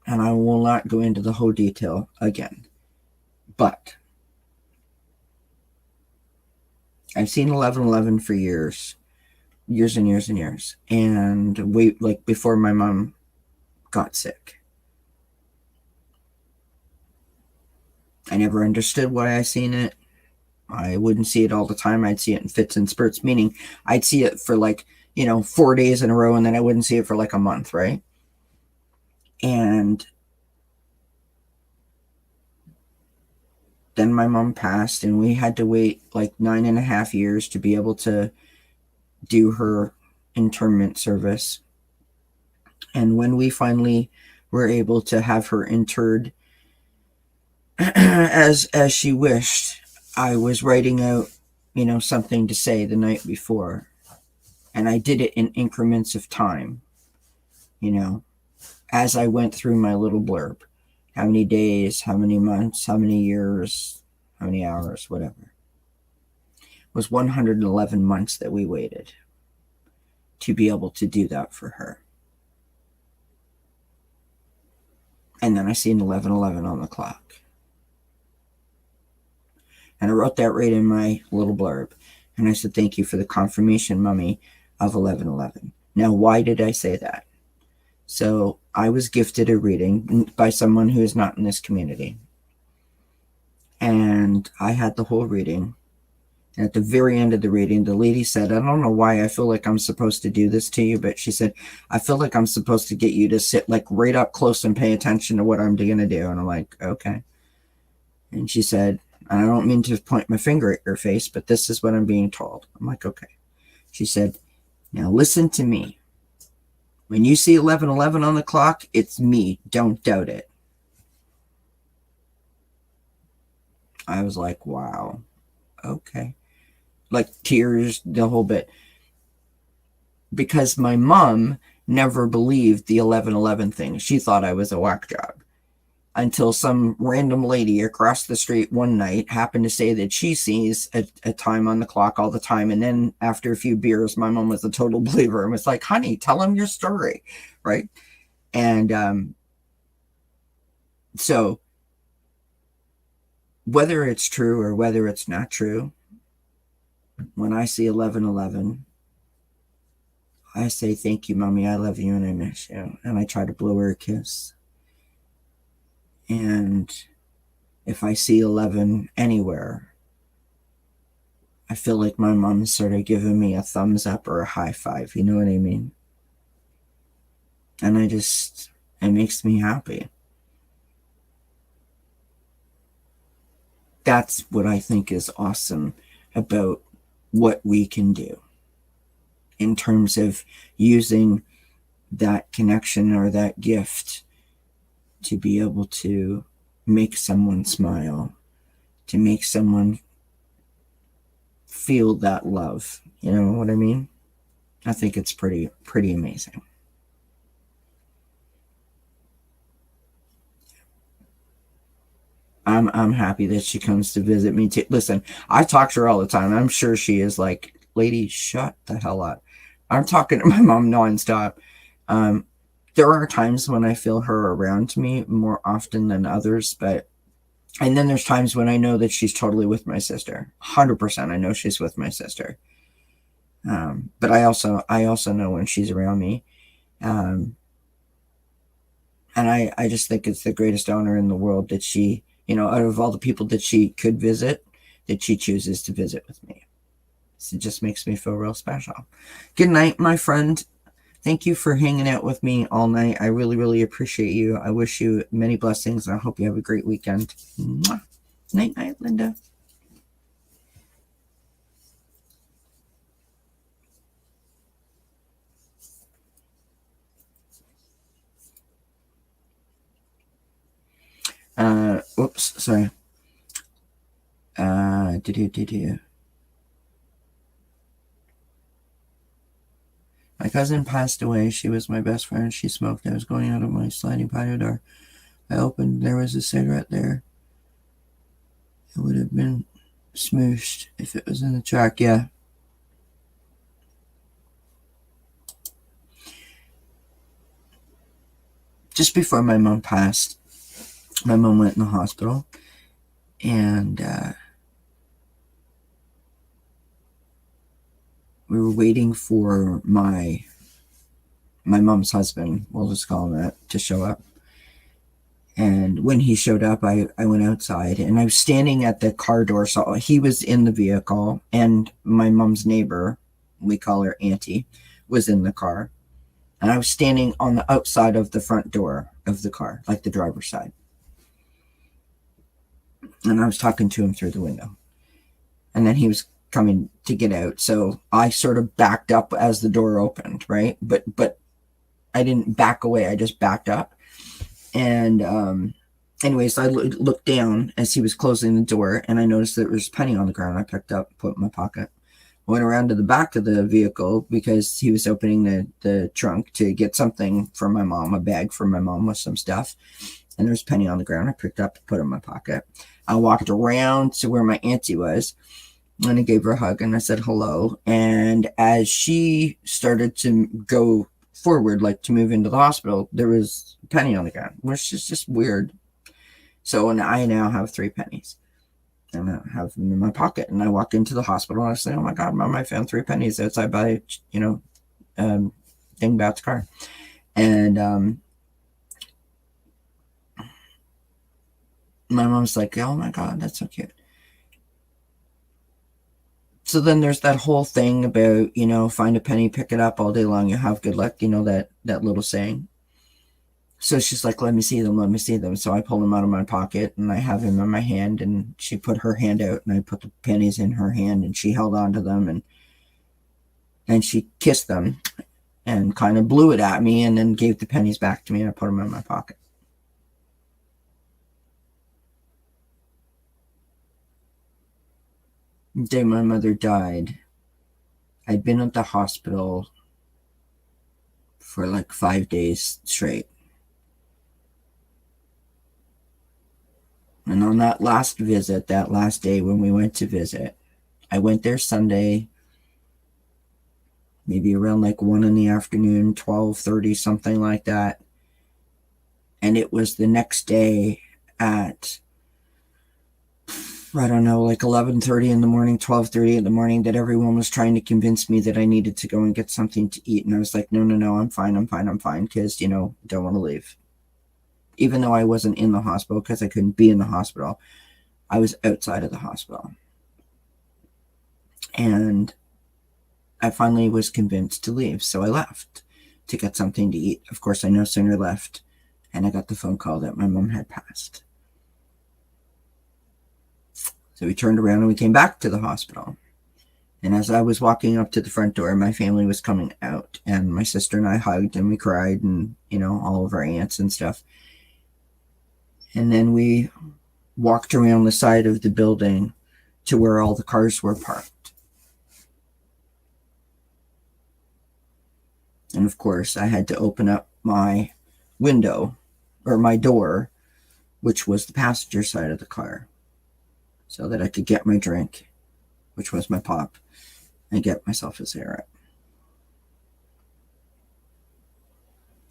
and I will not go into the whole detail again. But I've seen 11:11 for years and years and years, and like before my mom got sick. I never understood why I seen it. I wouldn't see it all the time. I'd see it in fits and spurts, meaning I'd see it for like, 4 days in a row, and then I wouldn't see it for like a month, right? And then my mom passed, and we had to wait like 9.5 years to be able to do her interment service. And when we finally were able to have her interred as she wished, I was writing out, something to say the night before. And I did it in increments of time, as I went through my little blurb. How many days, how many months, how many years, how many hours, whatever. It was 111 months that we waited to be able to do that for her. And then I seen 11:11 on the clock. And I wrote that right in my little blurb. And I said, thank you for the confirmation, Mummy, of 11:11. Now, why did I say that? So I was gifted a reading by someone who is not in this community. And I had the whole reading. And at the very end of the reading, the lady said, I don't know why I feel like I'm supposed to do this to you, but she said, I feel like I'm supposed to get you to sit like right up close and pay attention to what I'm going to do. And I'm like, okay. And she said, and I don't mean to point my finger at your face, but this is what I'm being told. I'm like, okay. She said, now listen to me. When you see 11:11 on the clock, it's me. Don't doubt it. I was like, wow. Okay. Like tears, the whole bit. Because my mom never believed the 11:11 thing. She thought I was a whack job. Until some random lady across the street one night happened to say that she sees a time on the clock all the time. And then after a few beers, my mom was a total believer and was like, honey, tell him your story, right? And so whether it's true or whether it's not true, when I see 11:11, I say, thank you, Mommy, I love you and I miss you. And I try to blow her a kiss. And if I see 11 anywhere, I feel like my mom's sort of giving me a thumbs up or a high five. You know what I mean? And it makes me happy. That's what I think is awesome about what we can do in terms of using that connection or that gift to be able to make someone smile, to make someone feel that love. You know what I mean? I think it's pretty amazing. I'm happy that she comes to visit me too. Listen, I talk to her all the time. I'm sure she is like, lady, shut the hell up. I'm talking to my mom nonstop. There are times when I feel her around me more often than others, and then there's times when I know that she's totally with my sister. 100% I know she's with my sister. But I also know when she's around me. And I just think it's the greatest honor in the world that she, out of all the people that she could visit, that she chooses to visit with me. It just makes me feel real special. Good night, my friend. Thank you for hanging out with me all night. I really, really appreciate you. I wish you many blessings. I hope you have a great weekend. Mwah. Night, night, Linda. Whoops, sorry. My cousin passed away. She was my best friend. She smoked. I was going out of my sliding patio door. I opened. There was a cigarette there. It would have been smooshed if it was in the track. Yeah. Just before my mom passed, my mom went in the hospital, and we were waiting for my mom's husband, we'll just call him that, to show up. And when he showed up, I went outside, and I was standing at the car door. So he was in the vehicle, and my mom's neighbor, we call her Auntie, was in the car. And I was standing on the outside of the front door of the car, like the driver's side. And I was talking to him through the window. And then he was coming to get out. So I sort of backed up as the door opened, right? But I didn't back away. I just backed up. And anyways, I looked down as he was closing the door, and I noticed there was a penny on the ground. I picked up, put in my pocket. Went around to the back of the vehicle because he was opening the trunk to get something for my mom, a bag for my mom with some stuff. And there was a penny on the ground. I picked up, put it in my pocket. I walked around to where my auntie was, and I gave her a hug, and I said hello. And as she started to go forward, like to move into the hospital, there was a penny on the ground, which is just weird. So, and I now have 3 pennies. And I have them in my pocket. And I walk into the hospital, and I say, "Oh my God, Mom, I found 3 pennies outside by, Dingbat's car." And my mom's like, "Oh my God, that's so cute." So then there's that whole thing about, find a penny, pick it up all day long, you have good luck, that little saying. So she's like, let me see them, let me see them. So I pulled them out of my pocket, and I have him in my hand, and she put her hand out, and I put the pennies in her hand, and she held on to them, and she kissed them and kind of blew it at me, and then gave the pennies back to me, and I put them in my pocket. The day my mother died, I'd been at the hospital for like 5 days straight. And on that last visit, that last day when we went to visit, I went there Sunday, maybe around like 1 in the afternoon, 12:30, something like that. And it was the next day at, I don't know, like 11:30 in the morning, 12:30 in the morning, that everyone was trying to convince me that I needed to go and get something to eat. And I was like, no, I'm fine. Because, don't want to leave. Even though I wasn't in the hospital, because I couldn't be in the hospital, I was outside of the hospital. And I finally was convinced to leave. So I left to get something to eat. Of course, I no sooner left, and I got the phone call that my mom had passed. So we turned around and we came back to the hospital. And as I was walking up to the front door, my family was coming out, and my sister and I hugged, and we cried, and, all of our aunts and stuff. And then we walked around the side of the building to where all the cars were parked. And of course, I had to open up my window, or my door, which was the passenger side of the car, so that I could get my drink, which was my pop, and get myself a cigarette.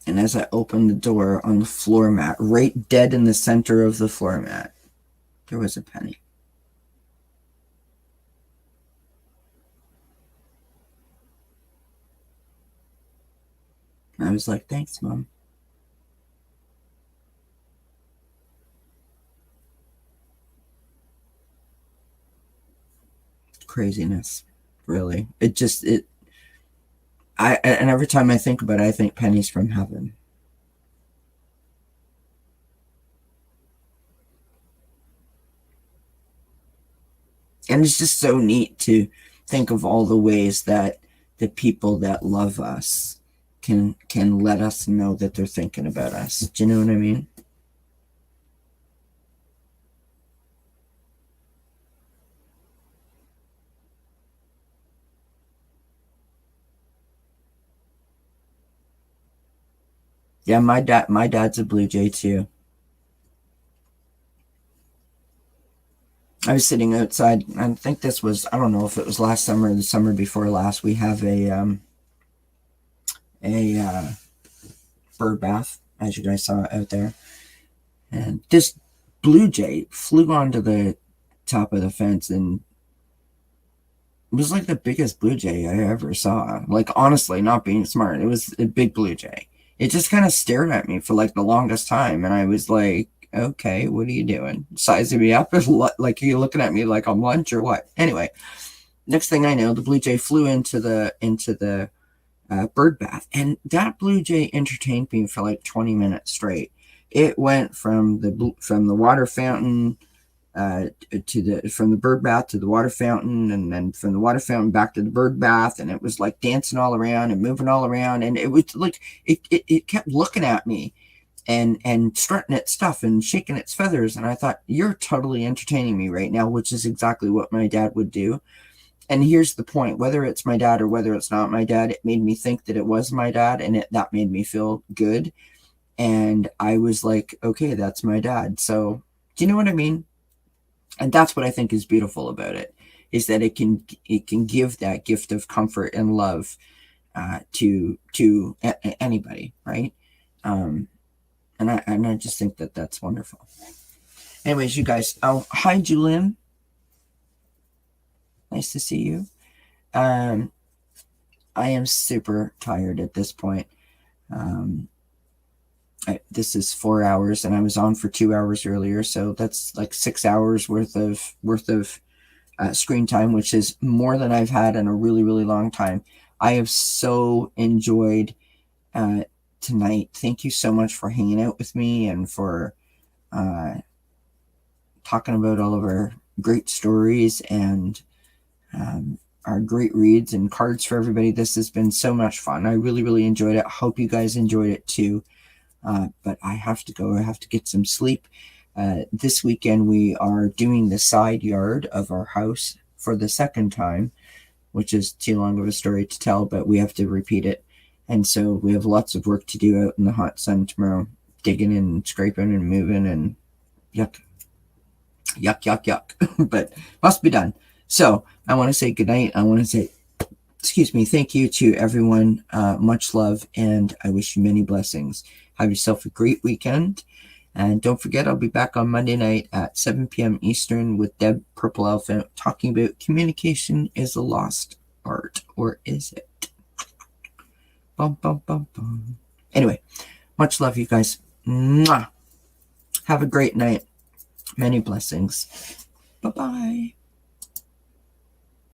And as I opened the door, on the floor mat, right dead in the center of the floor mat, there was a penny. I was like, thanks, Mom. Craziness. really. And every time I think about it, I think pennies from heaven. And it's just so neat to think of all the ways that the people that love us can let us know that they're thinking about us. Do you know what I mean? Yeah, my dad's a Blue Jay too. I was sitting outside. I think this was, I don't know if it was last summer or the summer before last. We have a bird bath, as you guys saw out there, and this blue jay flew onto the top of the fence, and it was like the biggest blue jay I ever saw. Like, honestly, not being smart, it was a big blue jay. It just kind of stared at me for like the longest time, and I was like, okay, what are you doing? Sizing me up? Like, are you looking at me like I'm lunch or what? Anyway, next thing I know, the blue jay flew into the bird bath, and that blue jay entertained me for like 20 minutes straight. It went from the water fountain from the bird bath to the water fountain, and then from the water fountain back to the bird bath, and it was like dancing all around and moving all around, and it was like it kept looking at me and strutting its stuff and shaking its feathers, and I thought, you're totally entertaining me right now, which is exactly what my dad would do. And here's the point: whether it's my dad or whether it's not my dad, it made me think that it was my dad, and that made me feel good. And I was like, okay, that's my dad. So, do you know what I mean? And that's what I think is beautiful about it, is that it can give that gift of comfort and love to anybody, right? And I just think that that's wonderful. Anyways, you guys, oh, hi, Julian. Nice to see you. I am super tired at this point. This is 4 hours, and I was on for 2 hours earlier, so that's like 6 hours worth of screen time, which is more than I've had in a really, really long time. I have so enjoyed tonight. Thank you so much for hanging out with me and for talking about all of our great stories and our great reads and cards for everybody. This has been so much fun. I really, really enjoyed it. I hope you guys enjoyed it too. But I have to go. I have to get some sleep. This weekend we are doing the side yard of our house for the second time, which is too long of a story to tell, but we have to repeat it. And so we have lots of work to do out in the hot sun tomorrow, digging and scraping and moving, and yuck, yuck, yuck, yuck. But must be done. So I want to say goodnight. I want to say, excuse me, thank you to everyone. Much love, and I wish you many blessings. Have yourself a great weekend. And don't forget, I'll be back on Monday night at 7 p.m. Eastern with Deb Purple Elephant talking about communication is a lost art, or is it? Bum, bum, bum, bum. Anyway, much love, you guys. Mwah. Have a great night. Many blessings. Bye-bye.